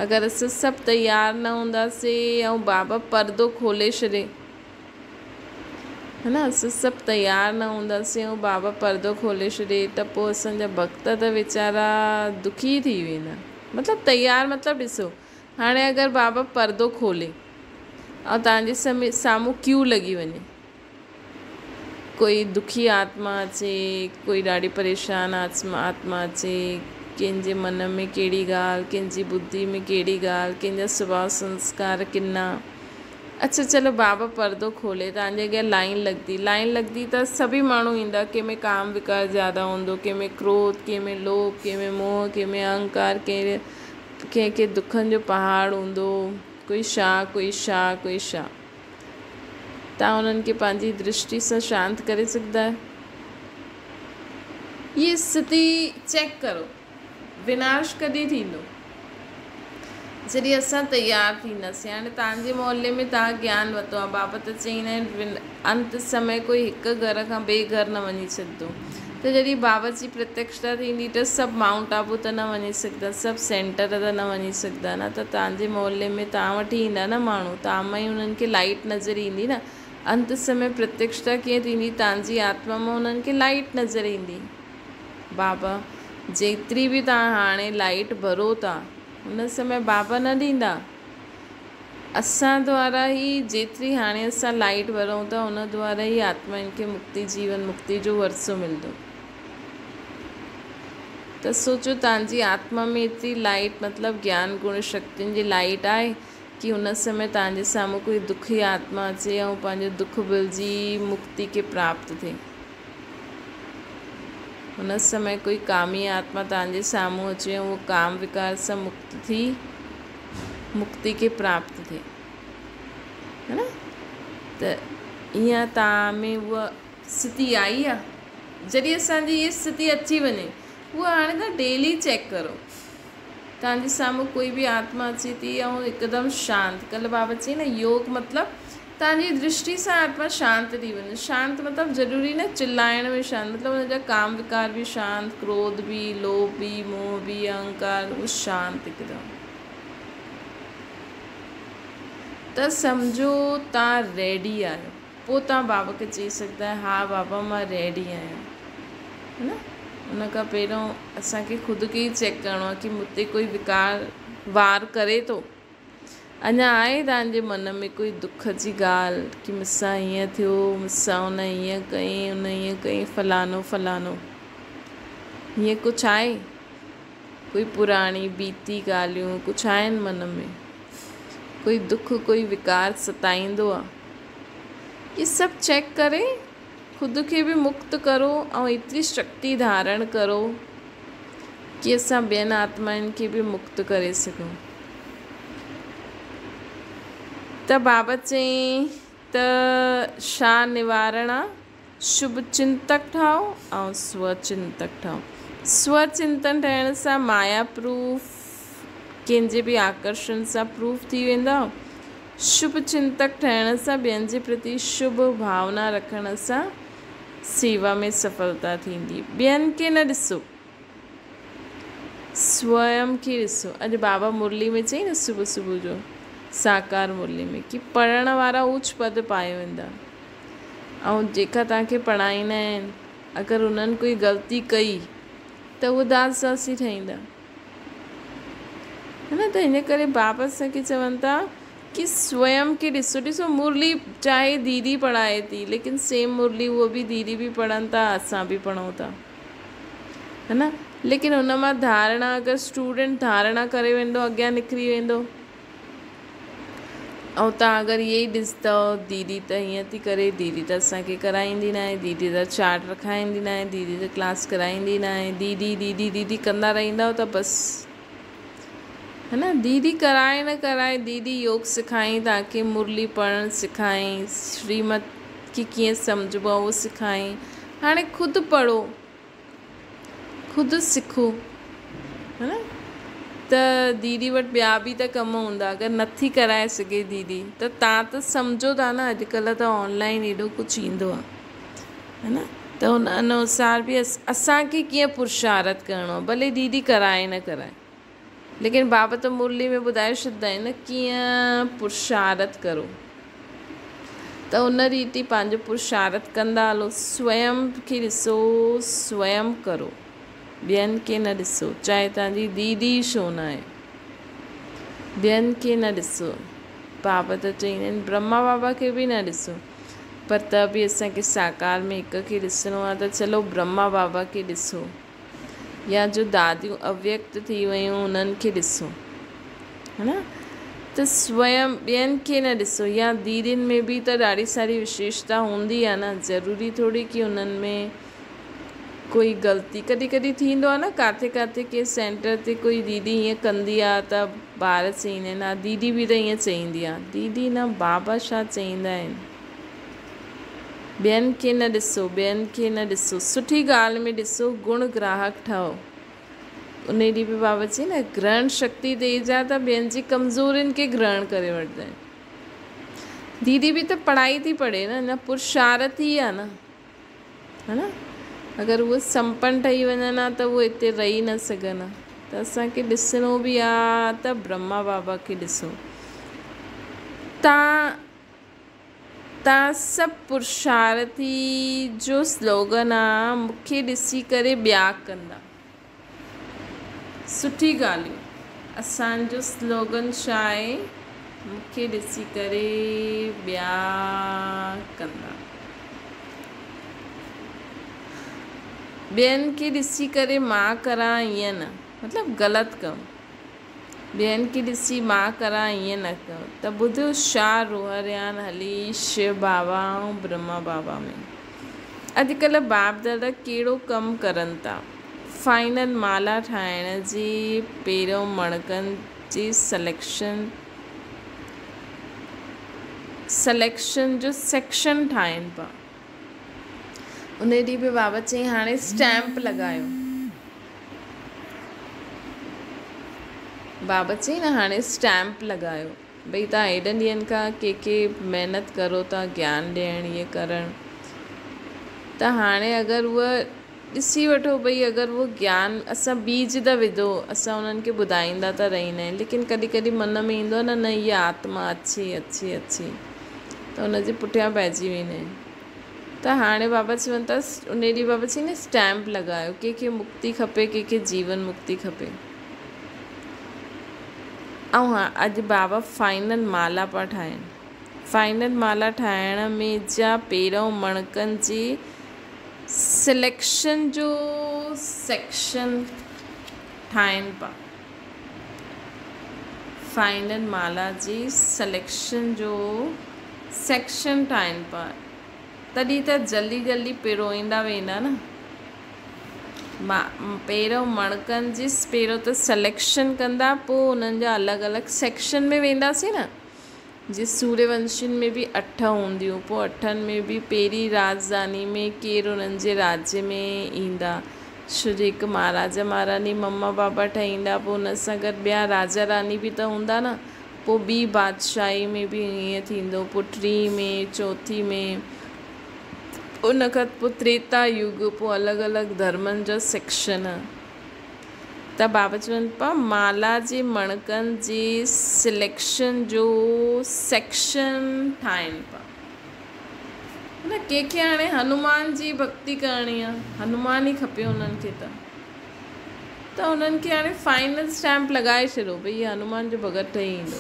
A: अगरि असां सभु तयारु न हूंदासीं ऐं बाबा पर्दो खोले छॾे, है न, असां सभु तयारु न हूंदासीं ऐं बाबा पर्दो खोले छॾे, त पोइ असांजा भक्त त वीचारा दुखी थी वेंदा। मतिलबु तयारु मतिलबु ॾिसो, हाणे अगरि बाबा पर्दो खोले ऐं तव्हांजे साम्हूं क्यू लॻी वञे, कोई दुखी आत्मा अचे, कोई ॾाढी परेशान आत्मा अचे, कंहिंजे मन में कहिड़ी ॻाल्हि, कंहिंजी ॿुधी में कहिड़ी ॻाल्हि, कंहिंजा स्वभाव संस्कार किना, अच्छा चलो बाबा पर्दो खोले, तव्हांजे अॻियां लाइन लॻंदी त सभी माण्हू ईंदा, कंहिंमें काम विकार ज़्यादा हूंदो, कंहिंमें क्रोध, कंहिंमें लोभ, कंहिंमें मोह, कंहिंमें अहंकार, कंहिंखे दुखनि जो पहाड़ हूंदो, कोई छा। तव्हां उन्हनि खे पंहिंजी दृष्टि सां शांत करे सघंदा आहियो। ये स्थिति चेक करो, विनाश कॾहिं थींदो, जॾहिं असां तयारु थींदासीं। हाणे तव्हांजे मोहल्ले में तव्हां ज्ञान वरितो आहे, बाबा त चईंदा आहिनि अंत समय कोई हिकु घर खां ॿिए घर न वञी सघंदो, त जॾहिं बाबा जी प्रत्यक्षता थींदी त सभु माउंट आबू त न वञी सघंदा, सभु सेंटर त न वञी सघंदा न, त तव्हांजे मोहल्ले में तव्हां वटि ईंदा न माण्हू, तव्हां मां ई उन्हनि खे लाइट नज़र ईंदी न। अंत समय प्रत्यक्षता कीअं थींदी, तव्हांजी आत्मा मां उन्हनि खे लाइट नज़र ईंदी। बाबा जेतिरी बि तव्हां हाणे लाइट भरो था हुन समय बाबा न ॾींदा, असां द्वारा ई जेतिरी हाणे असां लाइट भरूं था उन द्वारा ई आत्माउनि खे मुक्ति, जीवन मुक्ति जो वरसो मिलंदो। त सोचो तव्हांजी आत्मा में एतिरी लाइट मतिलबु ज्ञान गुण शक्तियुनि जी लाइट आहे कि हुन समय तव्हांजे साम्हूं कोई दुखी आत्मा अचे ऐं पंहिंजो दुख भुलिजी मुक्ति खे प्राप्त थिए। हुन समय कोई कामी आत्मा तव्हांजे साम्हूं अचे ऐं उहो काम विकार सां मुक्त थी मुक्ति खे प्राप्त थिए, है न। त ईअं तव्हां में उहा स्थिति आई आहे। जॾहिं असांजी इहा स्थिति अची वञे, उहा हाणे तव्हां डेली चेक करो, तव्हांजे साम्हूं कोई बि आत्मा अचे थी ऐं हिकदमि शांत, कल्ह बाबा चई न योग मतिलबु तव्हांजी दृष्टि सां आत्मा शांत थी वञे। शांत मतिलबु ज़रूरी न चिल्लाइण में शांत, मतिलबु हुनजा काम विकार बि शांत, क्रोध बि, लोभ बि, मोह बि, अहंकार, उहो शांत हिकदमि। त सम्झो तव्हां रेडी आहियो, पोइ तव्हां बाबा खे चई सघंदा आहियो हा बाबा मां रेडी आहियां, है न। उन खां पहिरियों असांखे ख़ुदि खे ई चेक करिणो आहे कि मूंते कोई विकार वार करे थो, अञा आहे तव्हांजे मन में कोई दुख जी ॻाल्हि कि मूंसां हीअं थियो, मूंसां हुन हीअं कई, हुन हीअं कई, फलानो फलानो, हीअं कुझु आहे, कोई पुराणी बीती ॻाल्हियूं कुझु आहिनि मन में, कोई दुख कोई विकार सताईंदो आहे, ये सभु चेक करे ख़ुदि खे बि मुक्त करो ऐं एतिरी शक्ति धारण करो कि असां ॿियनि आत्माउनि खे बि मुक्त करे सघूं। त बाबा चई त छा निवारण आहे, शुभ चिंतक ठाहो ऐं स्वचिंतक ठाहो। स्वचिंतन ठहण सां माया प्रूफ, कंहिंजे बि आकर्षण सां प्रूफ थी वेंदा। शुभ चिंतक ठहण सां ॿियनि जे प्रति शुभ भावना रखण सां सेवा में सफलता थींदी। ॿियनि खे न ॾिसो, स्वयं खे ॾिसो। अॼु बाबा मुरली में चई न सुबुह सुबुह जो साकार मुरली में कि पढ़ण वारा ऊच पद पाए वेंदा, ऐं जेका तव्हांखे पढ़ाईंदा आहिनि अगरि उन्हनि कोई ग़लती कई त उहे दास दासी ठहींदा, है न। त हिन करे बाबा असांखे चवनि था कि स्वयं खे ॾिसो। ॾिसो मुरली चाहे दीदी पढ़ाए थी, लेकिन सेम मुरली उहो बि दीदी बि पढ़नि था, असां बि पढ़ूं था, है न। लेकिन हुन मां धारणा, अगरि स्टूडेंट धारणा करे वेंदो अॻियां निकिरी वेंदो। ऐं तव्हां अगरि इहे ई ॾिसंदव दीदी त हीअं थी करे, दीदी त असांखे कराईंदी न आहे, दीदी त चार्ट रखाईंदी न आहे, दीदी त क्लास कराईंदी न आहे, दीदी दीदी दीदी कंदा रहंदव त बसि, है न। दीदी कराए न कराए, दीदी योग सिखाई, तव्हांखे मुरली पढ़णु सिखाई, श्रीमत की कीअं सम्झबो आहे उहो सिखाई। हाणे ख़ुदि पढ़ो, ख़ुदि सिखो, है न। त दीदी वटि ॿिया बि त कम हूंदा, अगरि नथी कराए सघे दीदी त तव्हां त सम्झो था न अॼुकल्ह त ऑनलाइन एॾो कुझु ईंदो आहे, है न। त हुन अनुसार बि असांखे कीअं पुरुषारत करिणो आहे, भले दीदी कराए न कराए, लेकिन बाबा त मुरली में ॿुधाए छॾींदा आहिनि न कीअं पुरुषारत करो। त उन रीति पंहिंजो पुरुषारत कंदा हलो, स्वयं खे ॾिसो, स्वयं करो, ॿियनि खे न ॾिसो, चाहे तव्हांजी दीदी छो न आहे, ॿियनि खे न ॾिसो। बाबा त चईंदा आहिनि ब्रह्मा बाबा खे बि न ॾिसो, पर त बि असांखे साकार में हिक खे ॾिसणो आहे त चलो ब्रह्मा बाबा खे ॾिसो, या जो दादियूं अव्यक्त थी वियूं उन्हनि खे ॾिसो, है न। त स्वयं ॿियनि खे न ॾिसो। या दीदियुनि में बि त ॾाढी सारी विशेषता हूंदी आहे न, ज़रूरी थोरी कि उन्हनि में कोई ग़लती कॾहिं कॾहिं थींदो आहे न, किथे किथे के सेंटर ते कोई दीदी हीअं कंदी आहे त ॿार चईंदा आहिनि हा दीदी बि त हीअं चईंदी आहे, दीदी न बाबा छा चईंदा आहिनि। ॿियनि खे न ॾिसो, ॿियनि खे न ॾिसो, सुठी ॻाल्हि में ॾिसो, गुण ग्राहक ठहो। उन ॾींहुं बि बाबा चई न ग्रहण शक्ति तेज आहे त ॿियनि जी कमज़ोरियुनि खे ग्रहण करे वठंदा आहिनि। दीदी बि त पढ़ाई थी पढ़े न, पुरुषारत ई आहे न, है न। अगरि उहे संपन्न ठही वञनि हा त उहे हिते रही न सघनि हा। त असांखे ॾिसणो बि आहे त ब्रह्मा बाबा खे ॾिसो। तव्हां सभु पुरुषार्थी जो स्लोगन आहे मूंखे ॾिसी करे ॿिया कंदा। सुठी ॻाल्हियूं। असांजो स्लोगन छा आहे? मूंखे ॾिसी करे ॿिया कंदा। ॿियनि खे ॾिसी करे मां करां ईअं न, मतिलबु ग़लति कमु। ॿियनि खे ॾिसी मां करां ईअं न कयो। त ॿुधो छा रोहरियान हली शिव बाबा ऐं ब्रह्मा बाबा में। अॼुकल्ह बाप दादा कहिड़ो कमु करनि था? फाइनल माला ठाहिण जी पहिरियों मणकनि जी सिलेक्शन जो सेक्शन ठाहिनि पिया। उन ॾींहुं बि बाबा चई हाणे स्टैंप लॻायो। बाबा चई न हाणे स्टैंप लॻायो। भई तव्हां हेॾनि ॾींहंनि खां के महिनत करो था ज्ञान ॾियणु इहे करणु, त हाणे अगरि उहा ॾिसी वठो भई अगरि उहो ज्ञान असां बीज त विधो, असां उन्हनि खे ॿुधाईंदा त रहंदा आहिनि, लेकिन कॾहिं कॾहिं मन में ईंदो आहे न इहा आत्मा अचे त हुनजे पुठियां पइजी वेंदा आहिनि। त हाणे बाबा चवनि था उन ॾींहुं बाबा चई न स्टैंप लॻायो। कंहिंखे मुक्ति खपे, कंहिंखे जीवन मुक्ति खपे। ऐं हा अॼु बाबा फाइनल माला पिया ठाहिनि। फाइनल माला ठाहिण में जा पहिरियों मणकनि जी सिलेक्शन जो सेक्शन ठाहिनि पिया। फाइनल माला जी सिलेक्शन जो सेक्शन ठाहिनि पिया। तॾहिं त जल्दी पिरोईंदा वेंदा न। पहिरियों मणकनि जी पहिरियों त सिलेक्शन कंदा, पोइ उन्हनि जा अलॻि अलॻि सेक्शन में वेंदासीं न। जीअं सूर्यवंशियुनि में बि 8 हूंदियूं, पोइ 8 में बि पहिरीं राजधानी में केरु उन्हनि जे राज्य में ईंदा। छो जो हिकु महाराजा महारानी मम्मा बाबा ठहींदा, पोइ हुन सां गॾु ॿिया राजा रानी बि त हूंदा न। पोइ ॿी बादशाही में बि ईअं थींदो, पोइ 3 में 4 में, उन खां पोइ त्रेता युग, पोइ अलॻि अलॻि धर्मनि जा सेक्शन। त बाबा चवनि पिया माला जे मणकनि जी सिलेक्शन जो सेक्शन ठाहिनि पिया। न कंहिंखे हाणे हनुमान जी भक्ति करणी आहे, हनुमान ई खपे उन्हनि खे त उन्हनि खे हाणे फाइनल स्टैंप लॻाए छॾियो भई हनुमान जो भॻत ठही ईंदो।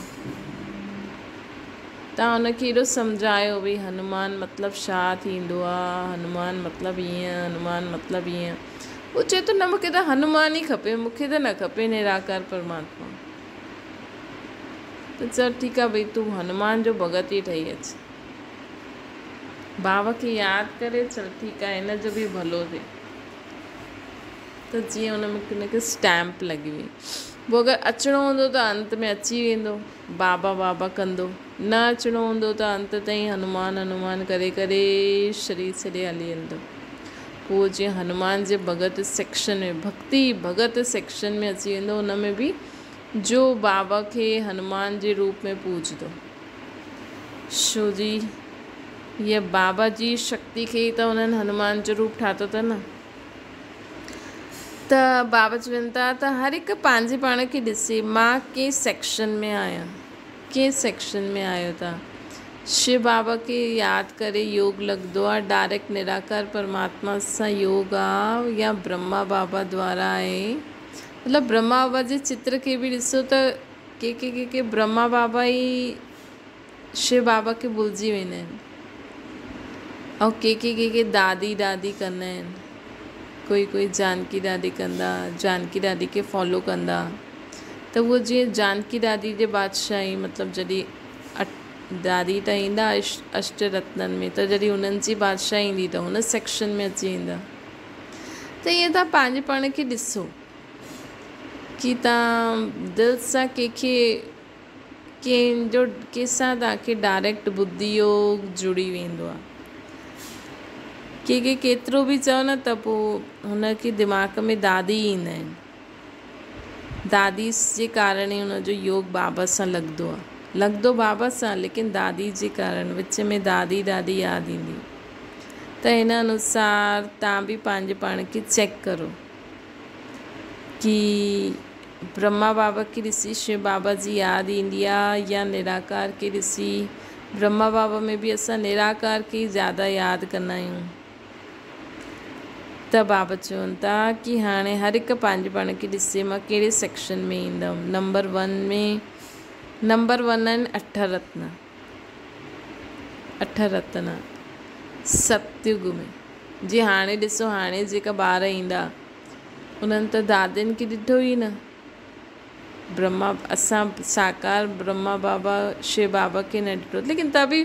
A: तव्हां हुनखे एॾो सम्झायो भई हनुमान मतिलबु छा थींदो आहे, हनुमान मतिलबु ईअं, हनुमान मतिलबु ईअं। उहो चए थो न मूंखे त हनुमान ई खपे, मूंखे त न खपे निराकार परमात्मा। त चल ठीकु आहे भई तूं हनुमान जो भॻत ई ठही अच, बाबा खे यादि करे चल ठीकु आहे हिन जो बि भलो थिए। त जीअं हुनखे स्टैंप लॻी वई। पोइ अगरि अचिणो हूंदो त अंत में अची वेंदो, बाबा कंदो। न अचिणो हूंदो त अंत ताईं हनुमान करे शरीर छॾे हली वेंदो। पोइ जीअं हनुमान जे भॻत सेक्शन में भक्ति भॻत सेक्शन में अची वेंदो, हुन में बि जो बाबा खे हनुमान जे रूप में पूजदो। छो जी हीअ बाबा जी शक्ति खे ई त हुननि हनुमान जो रूप ठातो अथनि न। त बाबा चवनि था त हर हिकु पंहिंजे पाण खे ॾिसे मां कंहिं सेक्शन में आहियां, कंहिं सेक्शन में आहियो था। शिव बाबा खे यादि करे योग लॻंदो आहे, डायरेक्ट निराकार परमात्मा सां योग आहे या ब्रह्मा बाबा द्वारा आहे। मतिलबु ब्रह्मा बाबा जे चित्र खे बि ॾिसो त के ब्रह्मा बाबा ई शिव बाबा खे भुलिजी वेंदा आहिनि, ऐं के दादी कंदा आहिनि। कोई जानकी दादी कंदा, जानकी दादी खे फॉलो कंदा। त उहो जीअं जानकी दादी जे बादशाही मतिलबु जॾहिं दादी त ईंदा अष्ट रत्ननि में, त जॾहिं उन्हनि जी बादशाही ईंदी त हुन सेक्शन में अची वेंदा। त ईअं तव्हां पंहिंजे पाण खे ॾिसो कि तव्हां दिलि सां कंहिंसां तव्हांखे डायरेक्ट बुद्धि योग जुड़ी वेंदो आहे। के केतिरो बि चओ न त पोइ हुनखे दिमाग़ में दादी ईंदा आहिनि। दादी जे कारण ई हुनजो योग बाबा सां लॻंदो बाबा सां, लेकिन दादी जे कारण विच में दादी यादि ईंदी। त हिन अनुसार तव्हां बि पंहिंजे पाण खे चेक करो कि ब्रह्मा बाबा खे ॾिसी शिव बाबा जी यादि ईंदी आहे या निराकार खे ॾिसी। ब्रह्मा बाबा में बि असां निराकार खे ई ज़्यादा यादि कंदा आहियूं। त बाबा चवनि था कि हाणे हर हिकु पंहिंजे पाण खे ॾिसे मां कहिड़े सेक्शन में ईंदमि। नंबर 1 में नंबर 1 आहिनि 8 रत्न। 8 रत्न सतयुग में। जीअं हाणे ॾिसो, हाणे जेका ॿार ईंदा उन्हनि त दादियुनि खे ॾिठो ई न। ब्रह्मा असां साकार ब्रह्मा बाबा शिव बाबा खे न ॾिठो, लेकिन त बि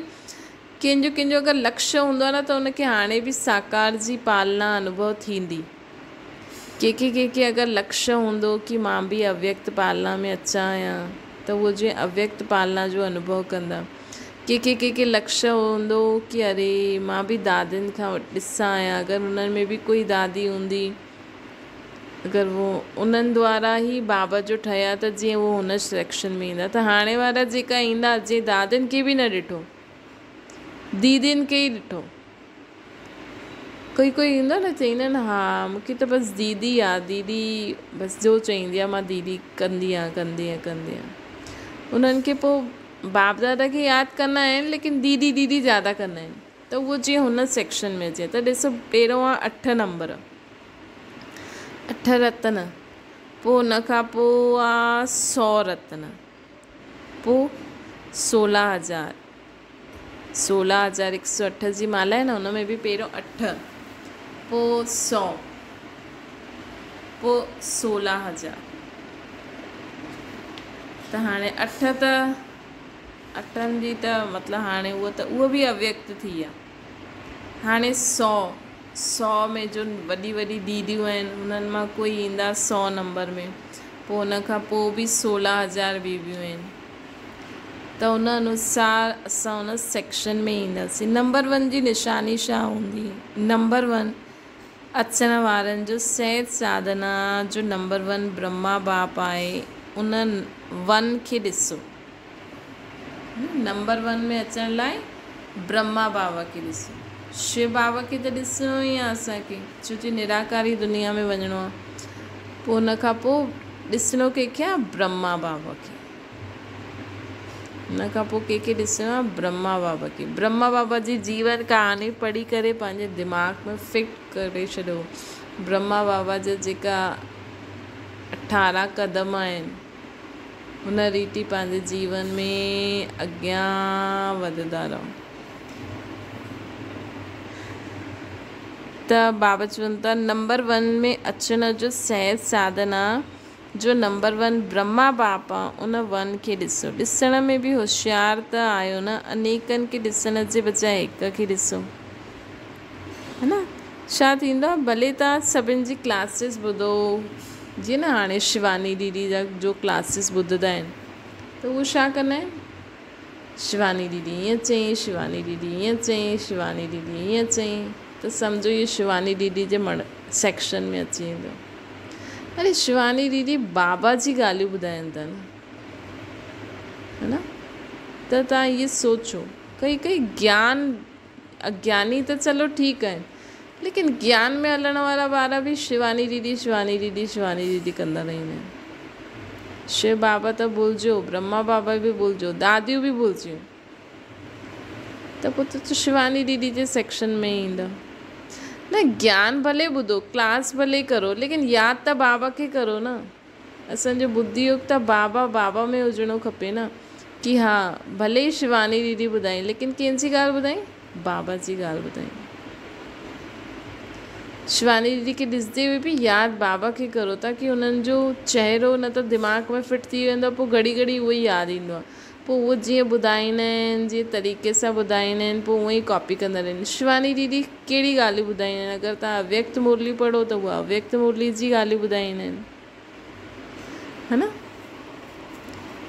A: कंहिंजो अगरि लक्ष्य हूंदो आहे न त उनखे हाणे बि साकार जी पालना अनुभव थींदी। कंहिंखे अगरि लक्ष्य हूंदो कि मां बि अव्यक्त पालना में अचां या त उहो जीअं अव्यक्त पालना जो अनुभव कंदा। कंहिंखे लक्ष्य हूंदो कि अरे मां बि दादियुनि खां ॾिसां या अगरि उन्हनि में बि कोई दादी हूंदी, अगरि वो उन्हनि द्वारा ई बाबा जो ठहिया त जीअं उहो हुन सेक्शन में ईंदा। त हाणे वारा जेका ईंदा जीअं दादियुनि खे बि न ॾिठो, दीदियुनि खे ई ॾिठो। कोई ईंदो न, चईंदा आहिनि हा मूंखे त बसि दीदी आहे, दीदी बसि जो चईंदी आहे मां दीदी कंदी आहियां। उन्हनि खे पोइ बाप दादा खे यादि कंदा आहिनि, लेकिन दीदी ज़्यादा कंदा आहिनि। त उहो जीअं हुन सेक्शन में अचे। त ॾिसो, पहिरों आहे 8 नंबर 8 रत्न, पोइ हुन खां पोइ आहे 100 रत्न, पोइ 16,000 16,108 जी माला आहे न, हुन में बि पहिरों 8, पोइ 100, पोइ 16,000। त हाणे 8 त 8 जी त मतिलबु हाणे उहो बि अव्यक्त थी विया। हाणे 100 में जो वॾी दीदियूं आहिनि हुननि मां कोई ईंदा 100 नंबर में, पोइ हुन खां पोइ बि 16,000 बीबियूं आहिनि। त उन अनुसार असां उन सेक्शन में ईंदासीं। नंबर 1 जी निशानी छा हूंदी? नंबर 1 अचण वारनि जो सहज साधना जो नंबर 1 ब्रह्मा बाप आहे। उन 1 खे ॾिसो। नंबर 1 में अचण लाइ ब्रह्मा बाबा खे ॾिसो। शिव बाबा खे त ॾिसणो ई आहे असांखे, छो जो निराकारी दुनिया में वञिणो आहे। पोइ हुन खां पोइ ॾिसणो कंहिंखे आहे? ब्रह्मा बाबा खे। हुन खां पोइ कंहिंखे ॾिसणो आहे? ब्रह्मा बाबा खे। ब्रह्मा बाबा जी जीवन कहानी पढ़ी करे पंहिंजे दिमाग़ में फिट करे छॾियो। ब्रह्मा बाबा जा जेका 18 क़दम आहिनि हुन रीति पंहिंजे जीवन में अॻियां वधंदा रहो। त बाबा चवनि था नंबर 1 में अचण जो सहज साधना जो नंबर 1 ब्रह्मा बाप आहे, उन 1 खे ॾिसो। ॾिसण में बि होशियार त आहियो न, अनेकनि खे ॾिसण जे बजाए हिक खे ॾिसो, है न। छा थींदो आहे, भले तव्हां सभिनि जी क्लासिस ॿुधो, जीअं न हाणे शिवानी दीदी जा जो क्लासिस ॿुधंदा आहिनि त उहो छा कंदा आहिनि? शिवानी दीदी ईअं चईं, शिवानी दीदी ईअं चईं, शिवानी दीदी ईअं चईं, त सम्झो इहो शिवानी दीदी जे सेक्शन में अची वेंदो। अरे शिवानी दीदी बाबा जी ॻाल्हियूं ॿुधाइनि था न, है न। त तव्हां इहे सोचो, कई ज्ञान अज्ञानी त चलो ठीकु आहे, लेकिन ज्ञान में हलण वारा ॿार बि शिवानी दीदी कंदा रहंदा आहिनि। शिव बाबा त भुलिजो, ब्रह्मा बाबा बि भुलिजो, दादियूं बि भुलिजियूं, त पोइ त शिवानी दीदी जे सेक्शन में ईंदा न। ज्ञान भले ॿुधो, क्लास भले करो, लेकिन यादि त बाबा खे करो न। असांजो बुद्धि योग त बाबा में हुजणो खपे न, कि हा भले ई शिवानी दीदी ॿुधाई, लेकिन कंहिंजी ॻाल्हि ॿुधाई? बाबा जी ॻाल्हि ॿुधाई। शिवानी दीदी खे ॾिसंदे हुए बि यादि बाबा खे करो, ताकी हुननि जो चहिरो न त दिमाग़ में फिट थी वेंदो, पोइ घड़ी उहो ई यादि ईंदो आहे। पोइ उहो जीअं ॿुधाईंदा आहिनि, जीअं तरीक़े सां ॿुधाईंदा आहिनि, पोइ उअं ई कॉपी कंदा आहिनि। शिवानी दीदी कहिड़ी ॻाल्हियूं ॿुधाईंदा आहिनि? अगरि तव्हां अव्यक्त मुरली पढ़ो त उहा अव्यक्त मुरली जी ॻाल्हियूं ॿुधाईंदा आहिनि, है न।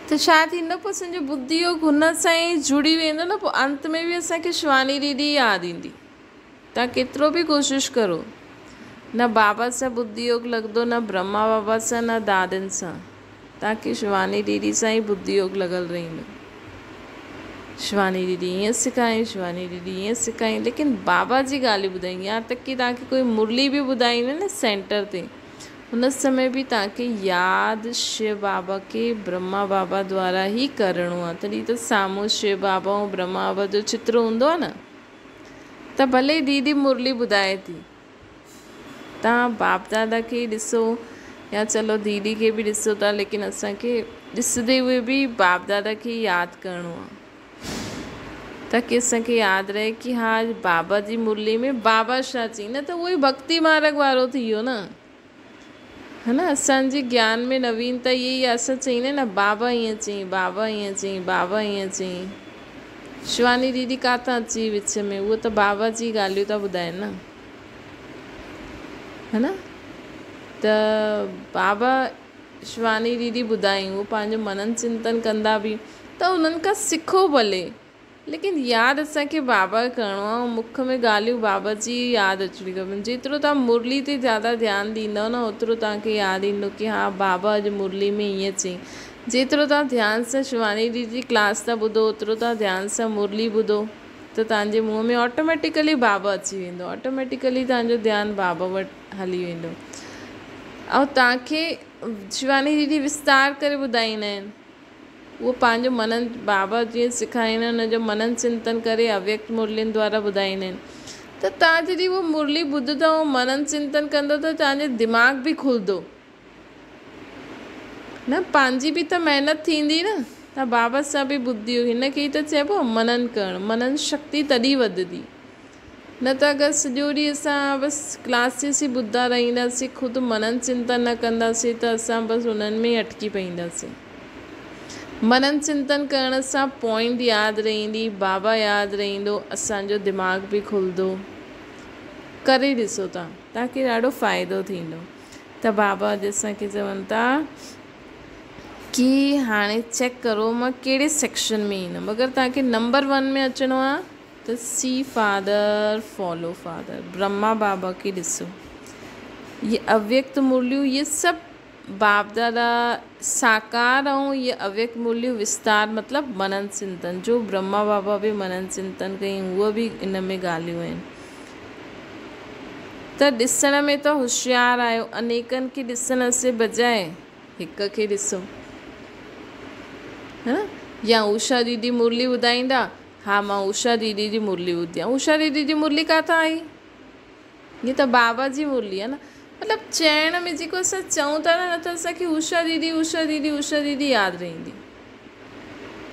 A: त छा थींदो? पोइ असांजो बुद्धि योग हुन सां ई जुड़ी वेंदो न। पोइ अंत में बि असांखे शिवानी दीदी यादि ईंदी। तव्हां केतिरो बि कोशिशि करो, न बाबा सां बुद्धि योग लॻंदो, न ब्रह्मा बाबा सां, न दादियुनि सां। तव्हांखे शिवानी दीदी सां ई बुद्धि योग लॻल रहंदो। शिवानी दीदी ईअं सेखारियईं, शिवानी दीदी ईअं सेखारियईं, लेकिन बाबा जी ॻाल्हियूं ॿुधाईं। यहाँ तक कि तव्हांखे कोई मुरली बि ॿुधाईंदे न सेंटर ते, हुन समय बि तव्हांखे यादि शिव बाबा खे ब्रह्मा बाबा द्वारा ई करिणो आहे। तॾहिं त साम्हूं शिव बाबा ऐं ब्रह्मा बाबा जो चित्र हूंदो आहे न। त भले दीदी मुरली ॿुधाए थी, तव्हां बाप दादा खे ॾिसो या चलो दीदी खे बि ॾिसो था, लेकिन असांखे ॾिसंदे हुए बि बाप दादा खे यादि करिणो आहे, ताकी असांखे यादि रहे कि हा बाबा जी मुरली में बाबा छा चईं, न त उहो ई भक्ति मार्ग वारो थी वियो न, है न। असांजे ज्ञान में नवीनता इहा ई आहे, असां चईंदा आहियूं न बाबा ईअं चईं, बाबा ईअं चईं, बाबा ईअं चईं। शिवानी दीदी काथां अची विच में, उहो त बाबा जी ॻाल्हियूं था ॿुधाइनि न, है न। त बाबा शिवानी दीदी ॿुधायूं, उहो पंहिंजो मनन चिंतन कंदा बि, त उन्हनि खां सिखो भले, लेकिन यादि असांखे बाबा करिणो आहे, ऐं मुख में ॻाल्हियूं बाबा जी यादि अचणी खपनि। जेतिरो तव्हां मुरली ते ज़्यादा ध्यानु ॾींदव न, ओतिरो तव्हांखे यादि ईंदो कि हा बाबा अॼु मुरली में ईअं चईं। जेतिरो तव्हां ध्यानु सां शिवानी दीदी जी क्लास था ॿुधो, ओतिरो तव्हां ध्यानु सां मुरली ॿुधो, त तव्हांजे मुंहं में ऑटोमेटिकली बाबा अची वेंदो, ऑटोमेटिकली तव्हांजो ध्यानु बाबा वटि हली वेंदो। ऐं तव्हांखे शिवानी दीदी विस्तार करे ॿुधाईंदा आहिनि, उहो पंहिंजो मनन, बाबा जीअं सेखारींदा आहिनि हुनजो मनन चिंतन करे अव्यक्त मुरलियुनि द्वारा ॿुधाईंदा आहिनि। त तव्हां जॾहिं उहो मुरली ॿुधंदव ऐं मनन चिंतन कंदव त तव्हांजो दिमाग़ बि खुलंदो न, पंहिंजी बि त महिनत थींदी न। तव्हां बाबा सां बि ॿुधियो, हिन खे ई त चइबो मनन करणु, मनन शक्ति तॾहिं वधंदी। न त अगरि सॼो ॾींहुं असां बसि क्लासिस ई ॿुधंदा रहंदासीं, ख़ुदि मनन चिंतन न कंदासीं, त असां बसि उन्हनि में ई अटकी पईंदासीं। मनन चिंतन करण सां पॉइंट यादि रहंदी, बाबा यादि रहंदो, असांजो दिमाग़ बि खुलंदो। करे ॾिसो तव्हांखे ॾाढो फ़ाइदो थींदो। त बाबा अॼु असांखे चवनि था कि हाणे चेक करो मां कहिड़े सेक्शन में ईंदमि। अगरि तव्हांखे नंबर 1 में अचिणो आहे त सी father follow father, Brahma Baba खे ॾिसो। ये अव्यक्त मुरलियूं, ये सभु बाप दादा साकार ऐं ये अव्यक्त मुरलियूं विस्तार, मतिलबु मनन चिंतन, जो ब्रह्मा बाबा बि मनन चिंतन कई, उहे बि इन में ॻाल्हियूं आहिनि। त ॾिसण में त होशियारु आहियो, अनेकनि खे ॾिसण से बजाए हिक खे ॾिसो, है न। या उषा दीदी मुरली ॿुधाईंदा, हा मां उषा दीदी जी मुरली ॿुधी आहे। उषा दीदी जी मुरली काथां आई? ये त बाबा जी मुरली आहे न। मतिलबु चइण में जेको असां चऊं था न त असांखे उषा दीदी उषा दीदी उषा दीदी यादि रहंदी।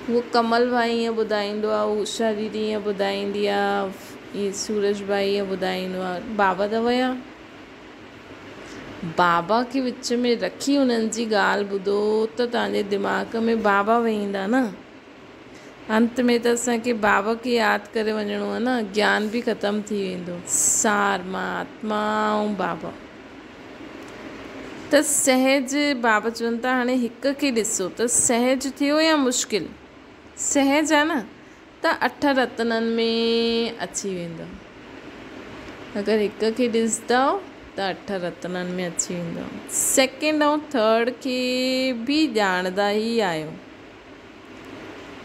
A: उहो कमल भाई ईअं ॿुधाईंदो आहे, उषा दीदी ईअं ॿुधाईंदी आहे, ईअं सूरज भाई ईअं ॿुधाईंदो आहे। बाबा त विया, बाबा खे विच में रखी उन्हनि जी ॻाल्हि ॿुधो त तव्हांजे दिमाग़ में बाबा वेंदा न। अंत में त असांखे बाबा खे यादि करे वञिणो आहे न, ज्ञान बि ख़तमु थी वेंदो। सार मां आत्मा ऐं बाबा त सहज, बाबा चवनि था हाणे हिक खे ॾिसो त सहज थियो या मुश्किल? सहज आहे न, त 8 रत्ननि में अची वेंदो। अगरि हिक खे ॾिसंदव त 8 रत्ननि में अची वेंदो। सेकेंड ऐं थर्ड खे बि ॼाणंदा ई आहियो,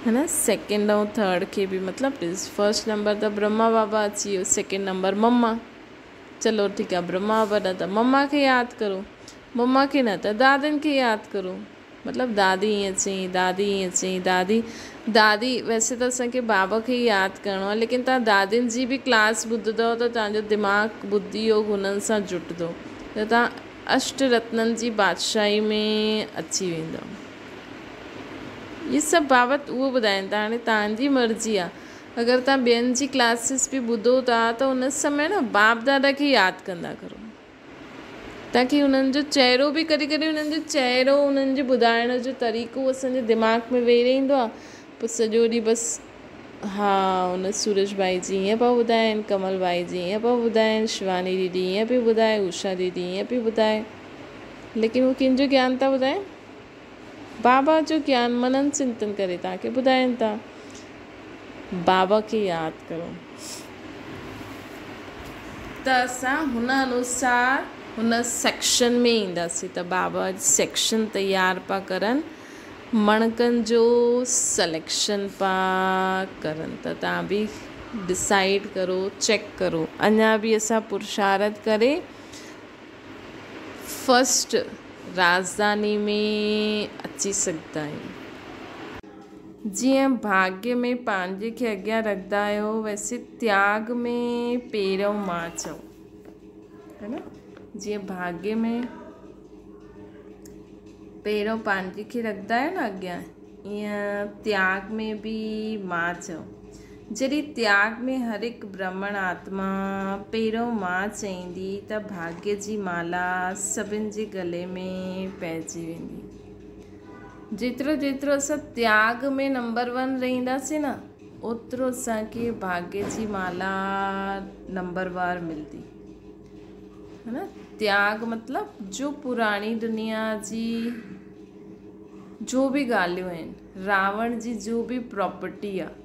A: है न। सेकेंड ऐं थर्ड खे बि, मतिलबु ॾिस, फर्स्ट नंबर त ब्रह्मा बाबा अची वियो, सेकेंड नंबर मम्मा। चलो ठीकु आहे, ब्रह्मा बाबा न त मम्मा खे यादि करो, मम्मा खे न त दादियुनि खे यादि करो। मतिलबु दादी ईअं चई, दादी ईअं चई, दादी वैसे त असांखे बाबा खे ई यादि करिणो आहे, लेकिन तव्हां दादियुनि जी बि क्लास ॿुधंदव त तव्हांजो दिमाग़ बुद्धि योग हुननि सां जुटंदो, त तव्हां 8 रत्ननि जी बादशाही में अची वेंदव। इहे सभु बाबति उहो ॿुधाइनि था। हाणे तव्हांजी मर्ज़ी आहे, अगरि तव्हां ॿियनि जी क्लासिस बि ॿुधो था त उन समय न बाप दादा खे यादि कंदा करो, ताकी उन्हनि जो चहिरो बि कॾहिं कॾहिं उन्हनि जो चहिरो, उन्हनि जो ॿुधाइण जो तरीक़ो असांजे दिमाग़ में वेही रहंदो आहे। पोइ सॼो ॾींहुं बसि हा उन सूरज भाई जी ईअं पिया ॿुधाइनि, कमल भाई जी ईअं पिया ॿुधाइनि, शिवानी दीदी ईअं पई ॿुधाए, उषा दीदी ईअं पई ॿुधाए, लेकिन उहो कंहिंजो ज्ञान था ॿुधाइनि? बाबा जो ज्ञान मनन चिंतन करे तव्हांखे ॿुधाइनि था। बाबा खे यादि करो त असां हुन अनुसार हुन सेक्शन में ईंदासीं। त बाबा सेक्शन तयारु पिया करनि मणकनि जो सलेक्शन पा करनि त तव्हां बि डिसाइड करो, चेक करो। अञा बि असां पुरुषारथ करे फर्स्ट राजधानी में अची सघंदा आहियूं। जीअं भाग्य में पंहिंजे खे अॻियां रखंदा आहियो, वैसे त्याग में पहिरियों मां चऊं, है न। जीअं भाग्य में पहिरियों पंहिंजे खे रखंदा आहियो न अॻियां, ईअं त्याग में बि मां चऊं। जॾहिं त्याग में हर हिकु ब्रह्मण आत्मा पहिरियों मां चईंदी त भाग्य जी माला सभिनि जे गले में पइजी वेंदी। जेतिरो जेतिरो असां त्याग में नंबर 1 रहंदासीं न, ओतिरो असांखे भाग्य जी माला नंबर वार मिलंदी, है न। त्याग मतिलबु जो पुराणी दुनिया जी जो बि ॻाल्हियूं आहिनि, रावण जी जो बि प्रॉपर्टी आहे,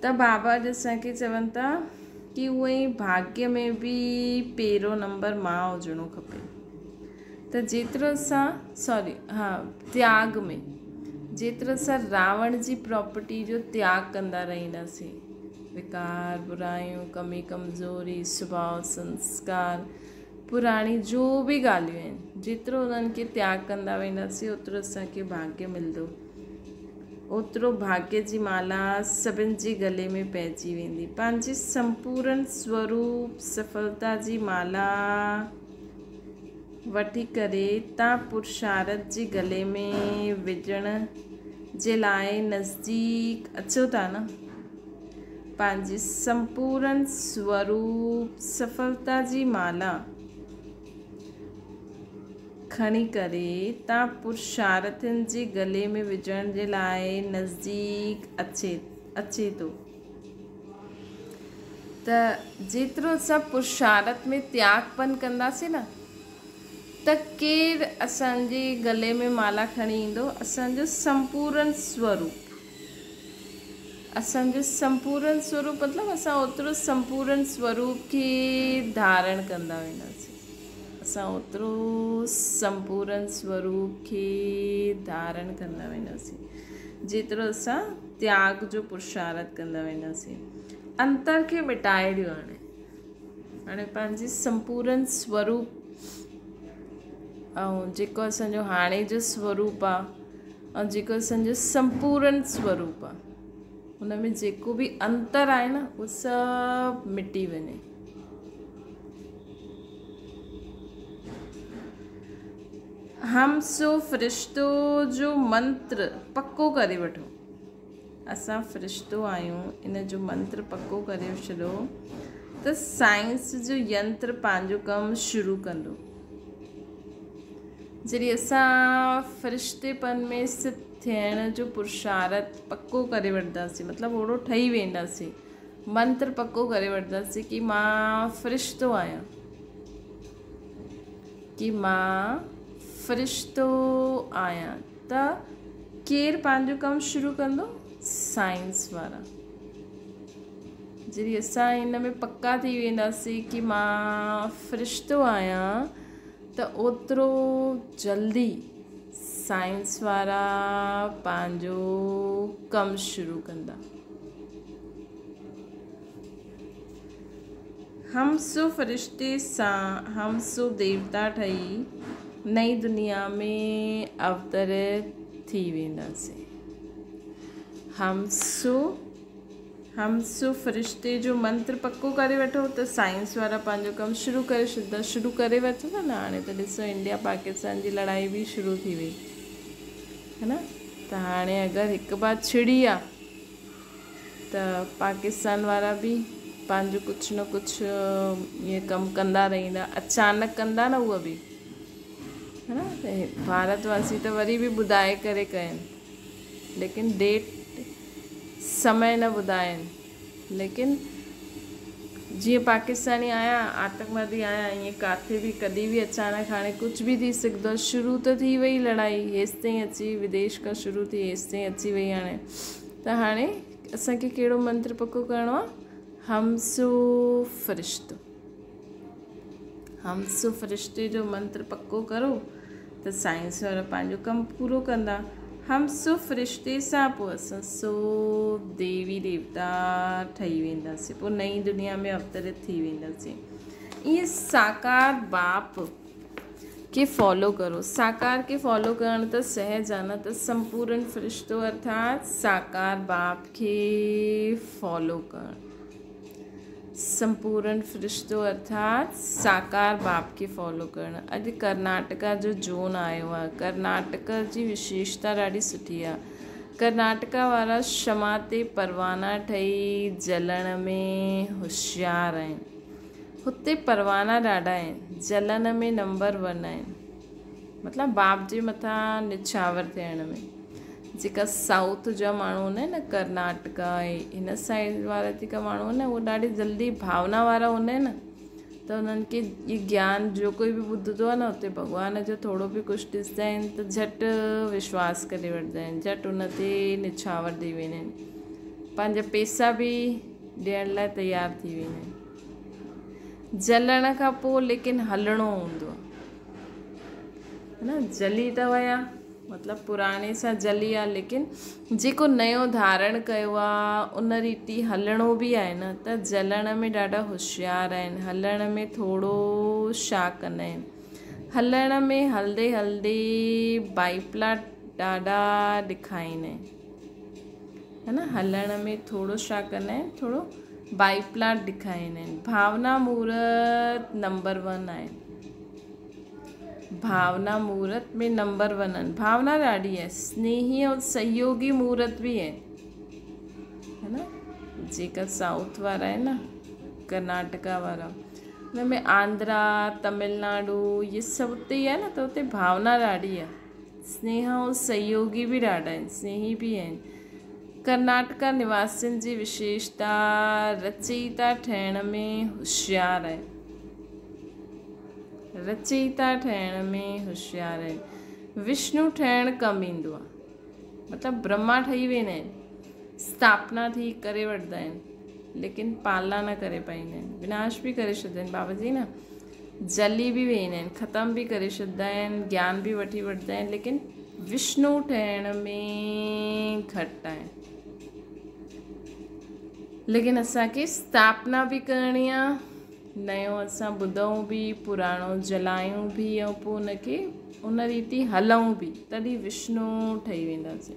A: त बाबा असांखे चवनि था कि उहो ई भाग्य में बि पहिरियों नंबर मां हुजणो खपे। त जेतिरो असां त्याग में जेतिरो असां रावण जी प्रॉपर्टी जो त्याग कंदा रहंदासीं, विकार, बुराइयूं, कमी कमज़ोरी, स्वभाव, संस्कार, पुराणी जो बि ॻाल्हियूं आहिनि, जेतिरो उन्हनि खे त्याग कंदा वेंदासीं ओतिरो असांखे भाग्य मिलंदो, ओतिरो भाग्य जी माला सभिनि जे गले में पइजी वेंदी। पंहिंजे संपूर्ण स्वरूप सफलता जी माला वठी करे तव्हां पुरुषारथ जे गले में विझण जे लाइ नज़दीक अचो था न। पंहिंजे संपूर्ण स्वरूप सफलता जी माला खणी करे तव्हां पुरुषार्थनि जे गले में विझण जे लाइ नज़दीक अचे थो। त जेतिरो असां पुरुषार्थ में त्यागपन कंदासीं न, त केरु असांजे गले में माला खणी ईंदो? असांजो संपूर्ण स्वरूप। असांजो संपूर्ण स्वरूप मतिलबु असां ओतिरो संपूर्ण स्वरूप खे धारण कंदा वेंदासीं। असां ओतिरो संपूर्ण स्वरूप खे धारण कंदा वेंदासीं जेतिरो असां त्याग जो पुरुषार्थ कंदा वेंदासीं। अंतर खे मिटाए ॾियो। हाणे पंहिंजी संपूर्ण स्वरूप ऐं जेको असांजो हाणे जो स्वरूप आहे ऐं जेको असांजो संपूर्ण स्वरूप आहे, हुन में जेको बि अंतर आहे न, उहो सभु मिटी वञे। हम सो फ़रिश्तो जो मंत्र पक्को करे वठो। असां फ़रिश्तो आहियूं, इन जो मंत्र पक्को करे छॾियो त साइंस जो यंत्र पंहिंजो कमु शुरू कंदो। जॾहिं असां फ़रिश्तेपन में स्थित थियण जो पुरुषार्थ पक्को करे वठंदासीं, मतिलबु ओड़ो ठही वेंदासीं, मंत्र पक्को करे वठंदासीं कि मां फ़रिश्तो आहियां, कि मां फ़रिश्तो आहियां, त केरु पंहिंजो कमु शुरू कंदो? साइंस वारा। जॾहिं असां हिन में पक्का थी वेंदासीं कि मां फ़रिश्तो आहियां, त ओतिरो जल्दी साइंस वारा पंहिंजो कमु शुरू कंदा। हम सो फ़रिश्ते सां हम सो देवता ठही नई दुनिया में अवतरित थी वेंदासीं। हम सो फ़रिश्ते जो मंत्र पक्को करे वठो त साइंस वारा पंहिंजो कमु शुरू करे छॾंदा। शुरू करे वठो था न। हाणे त ॾिसो इंडिया पाकिस्तान जी लड़ाई बि शुरू थी वई, है न। त हाणे अगरि हिकु बार छिड़ी आहे त पाकिस्तान वारा बि पंहिंजो कुझु न कुझु ईअं कमु कंदा रहंदा। अचानक कंदा न उहा बि, है न। भारतवासी त वरी बि ॿुधाए करे कयनि, लेकिन डेट समय न ॿुधाइनि। लेकिन जीअं पाकिस्तानी आया, आतंकवादी आया, ईअं किथे बि कॾहिं बि अचानक हाणे कुझु बि थी सघंदो आहे। शुरू त थी वई लड़ाई, हेसि ताईं अची विदेश खां शुरू थी हेसि ताईं अची वई। हाणे त हाणे असांखे कहिड़ो मंत्र पक्को करिणो आहे? हम सो फ़रिश्तो। हम सो फ़रिश्ते जो मंत्र पक्को करो त साइंस वारा पंहिंजो कमु पूरो कंदा। हम सो फ़रिश्ते सां पोइ असां सो देवी देवता ठही वेंदासीं, पोइ नई दुनिया में अवतरित थी वेंदासीं। ईअं साकार बाप के फॉलो करो। साकार के फॉलो करण त सहज आहे न, त संपूर्ण फ़रिश्तो अर्थात साकार बाप के फॉलो करण। संपूर्ण फ़रिश्तो अर्थात साकार बाप के फॉलो करण। अॼु कर्नाटका जो जोन आयो आहे। कर्नाटका जी विशेषता ॾाढी सुठी आहे। कर्नाटका वारा क्षमा ते परवाना ठही जलण में होशियार आहिनि। हुते परवाना ॾाढा आहिनि, जलण में नंबर 1 आहिनि, मतिलबु बाप जे मथां निछावर थियण में। जेका साउथ जा माण्हू हूंदा आहिनि न, कर्नाटका हिन साइड वारा जेका माण्हू आहिनि न, उहे ॾाढी जल्दी भावना वारा हूंदा आहिनि न, त उन्हनि खे इहे ज्ञान जो कोई बि ॿुधंदो आहे न, उते भॻवान जो थोरो बि कुझु ॾिसंदा आहिनि त झटि विश्वास करे वठंदा आहिनि, झटि उन ते निछावर ॾेई वेंदा आहिनि, पंहिंजा पैसा बि ॾियण लाइ तयारु थी वेंदा आहिनि। जलण खां पोइ लेकिन हलणो हूंदो आहे न, जली त विया मतिलबु पुराणे सां जली आहे, लेकिन जेको नयो धारण कयो आहे उन रीति हलणो बि आहे न, त जलण में ॾाढा होशियार आहिनि। हलण में थोरो छा कंदा आहिनि, हलण में हलंदे हलंदे बाइपला ॾाढा ॾेखारींदा आहिनि, है न। हलण में थोरो छा कंदा आहिनि, थोरो बाइपला ॾेखारींदा आहिनि। भावना मुहूर्त नंबर 1 आहिनि। भावना मुहूर्त में नंबर 1 आहिनि। भावना ॾाढी आहे। स्नेही और सहयोगी मुहूर्त बि आहे, है न। जेका साउथ वारा आहिनि न, कर्नाटका वारा, हुन में आंध्रा तमिलनाडु इहे सभु उते ई आहे न, त उते भावना ॾाढी आहे। स्नेह और सहयोगी बि ॾाढा आहिनि, स्नेही बि आहिनि। कर्नाटका निवासियुनि जी विशेषता रचयिता ठहिण में होशियार आहे। रचयिता ठहिण में होशियार आहिनि। विष्णु ठहिणु कमु ईंदो आहे, मतिलबु ब्रह्मा ठही वेंदा आहिनि, स्थापना थी करे वठंदा आहिनि, लेकिन पालना न करे पाईंदा आहिनि, विनाश बि करे छॾींदा आहिनि बाबा जी न। जली बि वेंदा आहिनि, ख़तमु बि करे छॾींदा आहिनि, ज्ञान बि वठी वठंदा आहिनि, लेकिन विष्णु ठहिण में घटि आहिनि। लेकिन असांखे स्थापना बि करणी आहे, नयो असां ॿुधूं बि, पुराणो जलायूं बि, ऐं पोइ उनखे उन रीति हलूं बि, तॾहिं विष्णु ठही वेंदासीं।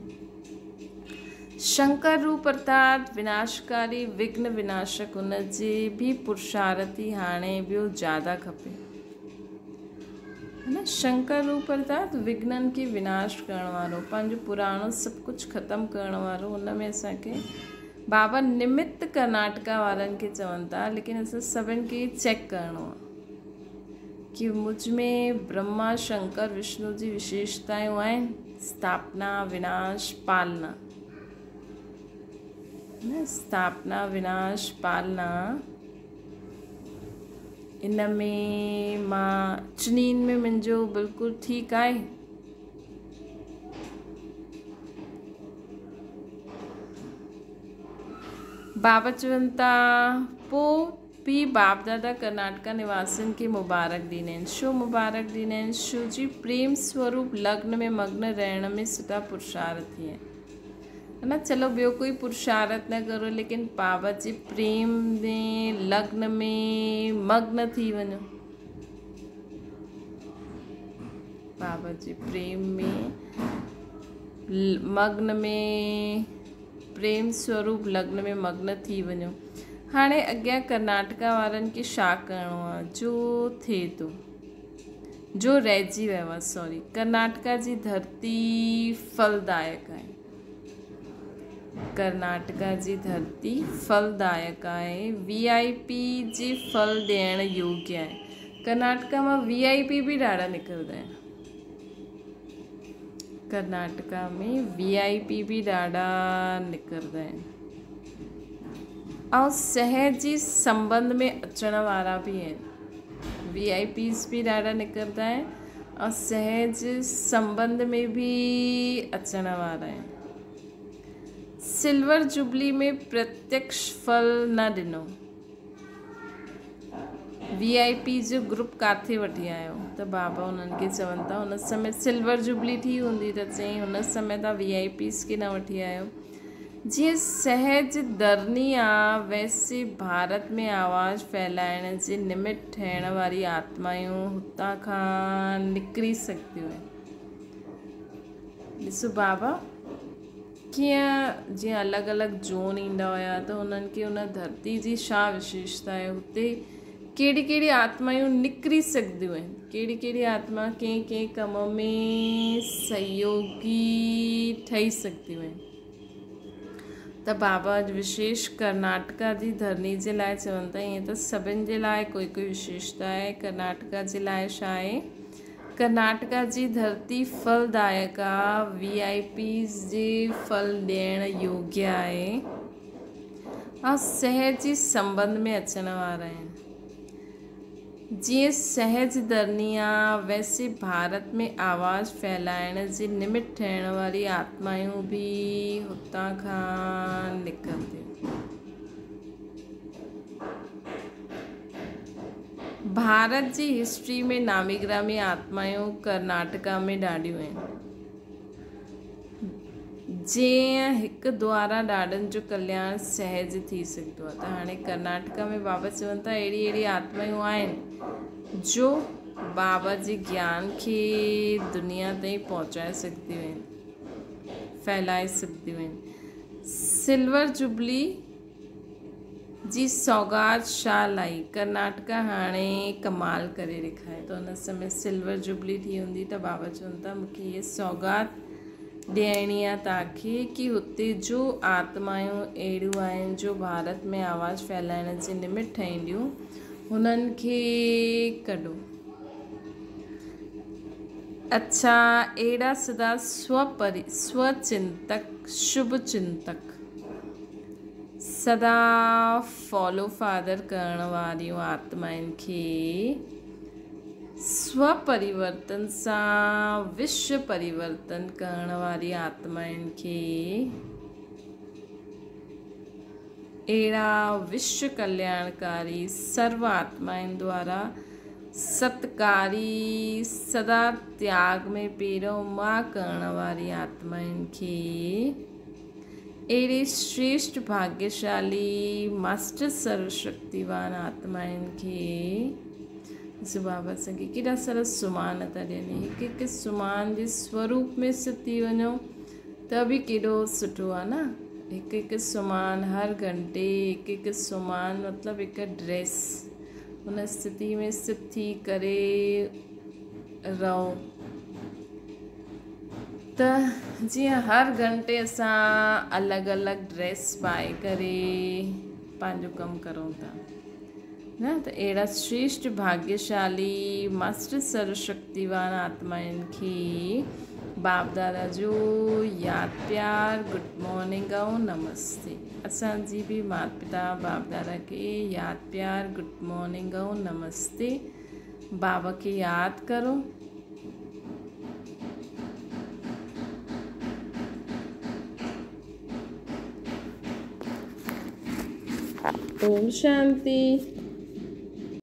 A: शंकर रूप अर्थात विनाशकारी विघ्न विनाशक, हुनजे बि पुरुषार्थी हाणे ॿियो ज़्यादा खपे, है न। शंकर रूप अर्थात विघ्ननि खे विनाश करण वारो, पंहिंजो पुराणो सभु कुझु ख़तमु करण वारो। हुन में असांखे बाबा निमित्त कर्नाटका वारनि खे चवनि था, लेकिन असां सभिनि खे चेक करिणो आहे कि मुझ में ब्रह्मा शंकर विष्णु जी विशेषतायूं आहिनि। स्थापना विनाश पालना, न, स्थापना विनाश पालना, इन में मां चनीन में मुंहिंजो बिल्कुलु ठीकु आहे। बाबा चवनि था पोइ बि बाप दादा कर्नाटका निवासियुनि खे मुबारक ॾींदा आहिनि। छो मुबारक ॾींदा आहिनि? छो जी प्रेम स्वरूप लग्न में मग्न रहण में सुठा पुरुषार्थ थी आहिनि, है न। चलो ॿियो कोई पुरुषार्थ न करो, लेकिन बाबा जे प्रेम में लग्न में मग्न थी वञो। बाबा जे प्रेम में मग्न में, प्रेम स्वरूप लग्न में मग्न थी वञो। हाणे अॻियां कर्नाटका वारनि खे छा करिणो आहे, जो थिए थो, जो रहिजी वियो आहे, सॉरी। कर्नाटका जी धरती फलदायक आहे। कर्नाटका जी धरती फलदायक आहे, VIP जी फल ॾियण योग्य आहे। कर्नाटका मां VIP भी ॾाढा निकिरंदा आहिनि। कर्नाटका में VIP भी ॾाढा निकिरंदा आहिनि, ऐं सहजी संबंध में अचण वारा बि आहिनि। VIPs भी ॾाढा निकिरंदा आहिनि, ऐं सहज संबंध में भी अचण वारा आहिनि। सिल्वर जुबली में प्रत्यक्ष फल न ॾिनो, VIP जो ग्रुप काथे वठी आयो त बाबा उन्हनि खे चवनि था उन समय सिल्वर जुबली थी हूंदी त चई उन समय तव्हां VIPs खे न वठी आयो। जीअं सहज धरनी आहे वैसे भारत में आवाज़ फैलाइण जे निमित ठहिण वारी आत्मायूं हुतां खां निकिरी सघंदियूं आहिनि। ॾिसो बाबा कीअं जीअं अलॻि अलॻि ज़ोन ईंदा हुया त उन्हनि खे उन धरती जी छा विशेषता आहे, हुते कहिड़ी कहिड़ी आत्मायूं निकिरी सघंदियूं आहिनि, कहिड़ी कहिड़ी आत्मा कंहिं कंहिं कम में सहयोगी ठही सघंदियूं आहिनि। त बाबा विशेष कर्नाटका जी धरनी जे लाइ चवनि था ईअं त सभिनि जे लाइ कोई कोई विशेषता आहे। कर्नाटका जे लाइ छा आहे, कर्नाटका जी धरती फलदायक आहे, VIPs जे फल ॾियण योग्य आहे ऐं सहज संबंध में अचण वारा आहिनि। जीअं सहज धरनी आहे वैसे भारत में आवाज़ फैलाइण जे निमित ठहिण वारी आत्मायूं बि हुतां खां निकिरंदियूं। भारत जी हिस्ट्री में नामी ग्रामी आत्मायूं कर्नाटका में ॾाढियूं आहिनि। जीअं हिकु द्वारा ॾाढनि जो कल्याण सहज थी सघंदो आहे। त हाणे कर्नाटका में बाबा चवनि था अहिड़ी अहिड़ी आत्मायूं आहिनि जो बाबा जे ज्ञान खे दुनिया ताईं पहुचाए सघंदियूं आहिनि, फैलाए सघंदियूं आहिनि। सिल्वर जुबली जी सौगात छा लाई, कर्नाटका हाणे कमाल करे ॾेखारे तो हुन समय सिल्वर जुबली थी हूंदी त बाबा चवनि था मूंखे इहे सौगात ॾियणी आहे तव्हांखे कि हुते जो आत्मायूं अहिड़ियूं आहिनि जो भारत में आवाज़ फैलाइण जे निमित ठहींदियूं, हुननि खे कढो। अच्छा, अहिड़ा सदा स्वचिंतक शुभ चिंतक सदा फॉलो फादर करण वारियूं आत्माउनि खे स्वपरिवर्तन सां विश्व परिवर्तन करण वारी आत्माउनि खे अहिड़ा विश्व कल्याणकारी सर्व आत्माउनि द्वारा सत्कारी सदा त्याग में पहिरियों मां करण वारी आत्माउनि खे अहिड़े श्रेष्ठ भाग्यशाली मास्टर सर्वशक्तिवान आत्माउनि खे बाबा संगे केॾा सारा सुमान था ॾियनि। हिकु हिकु सुमान जे स्वरूप में स्थित थी वञो त बि केॾो सुठो आहे न। हिकु हिकु सुमान हर घंटे हिकु हिकु सुमान मतिलबु हिकु ड्रेस उन स्थिति में स्थित थी करे रहो त जीअं हर घंटे असां अलॻि अलॻि ड्रेस पाए करे पंहिंजो कमु करूं था न, त अहिड़ा श्रेष्ठ भाग्यशाली मास्टर सर्वशक्तिवान आत्माउनि खे बाप दादा जो यादि प्यार गुड मॉर्निंग ऐं नमस्ते। असांजी बि माता पिता बाप दादा खे यादि प्यार गुड मॉर्निंग ऐं नमस्ते। बाबा खे यादि करो। ओम शांति।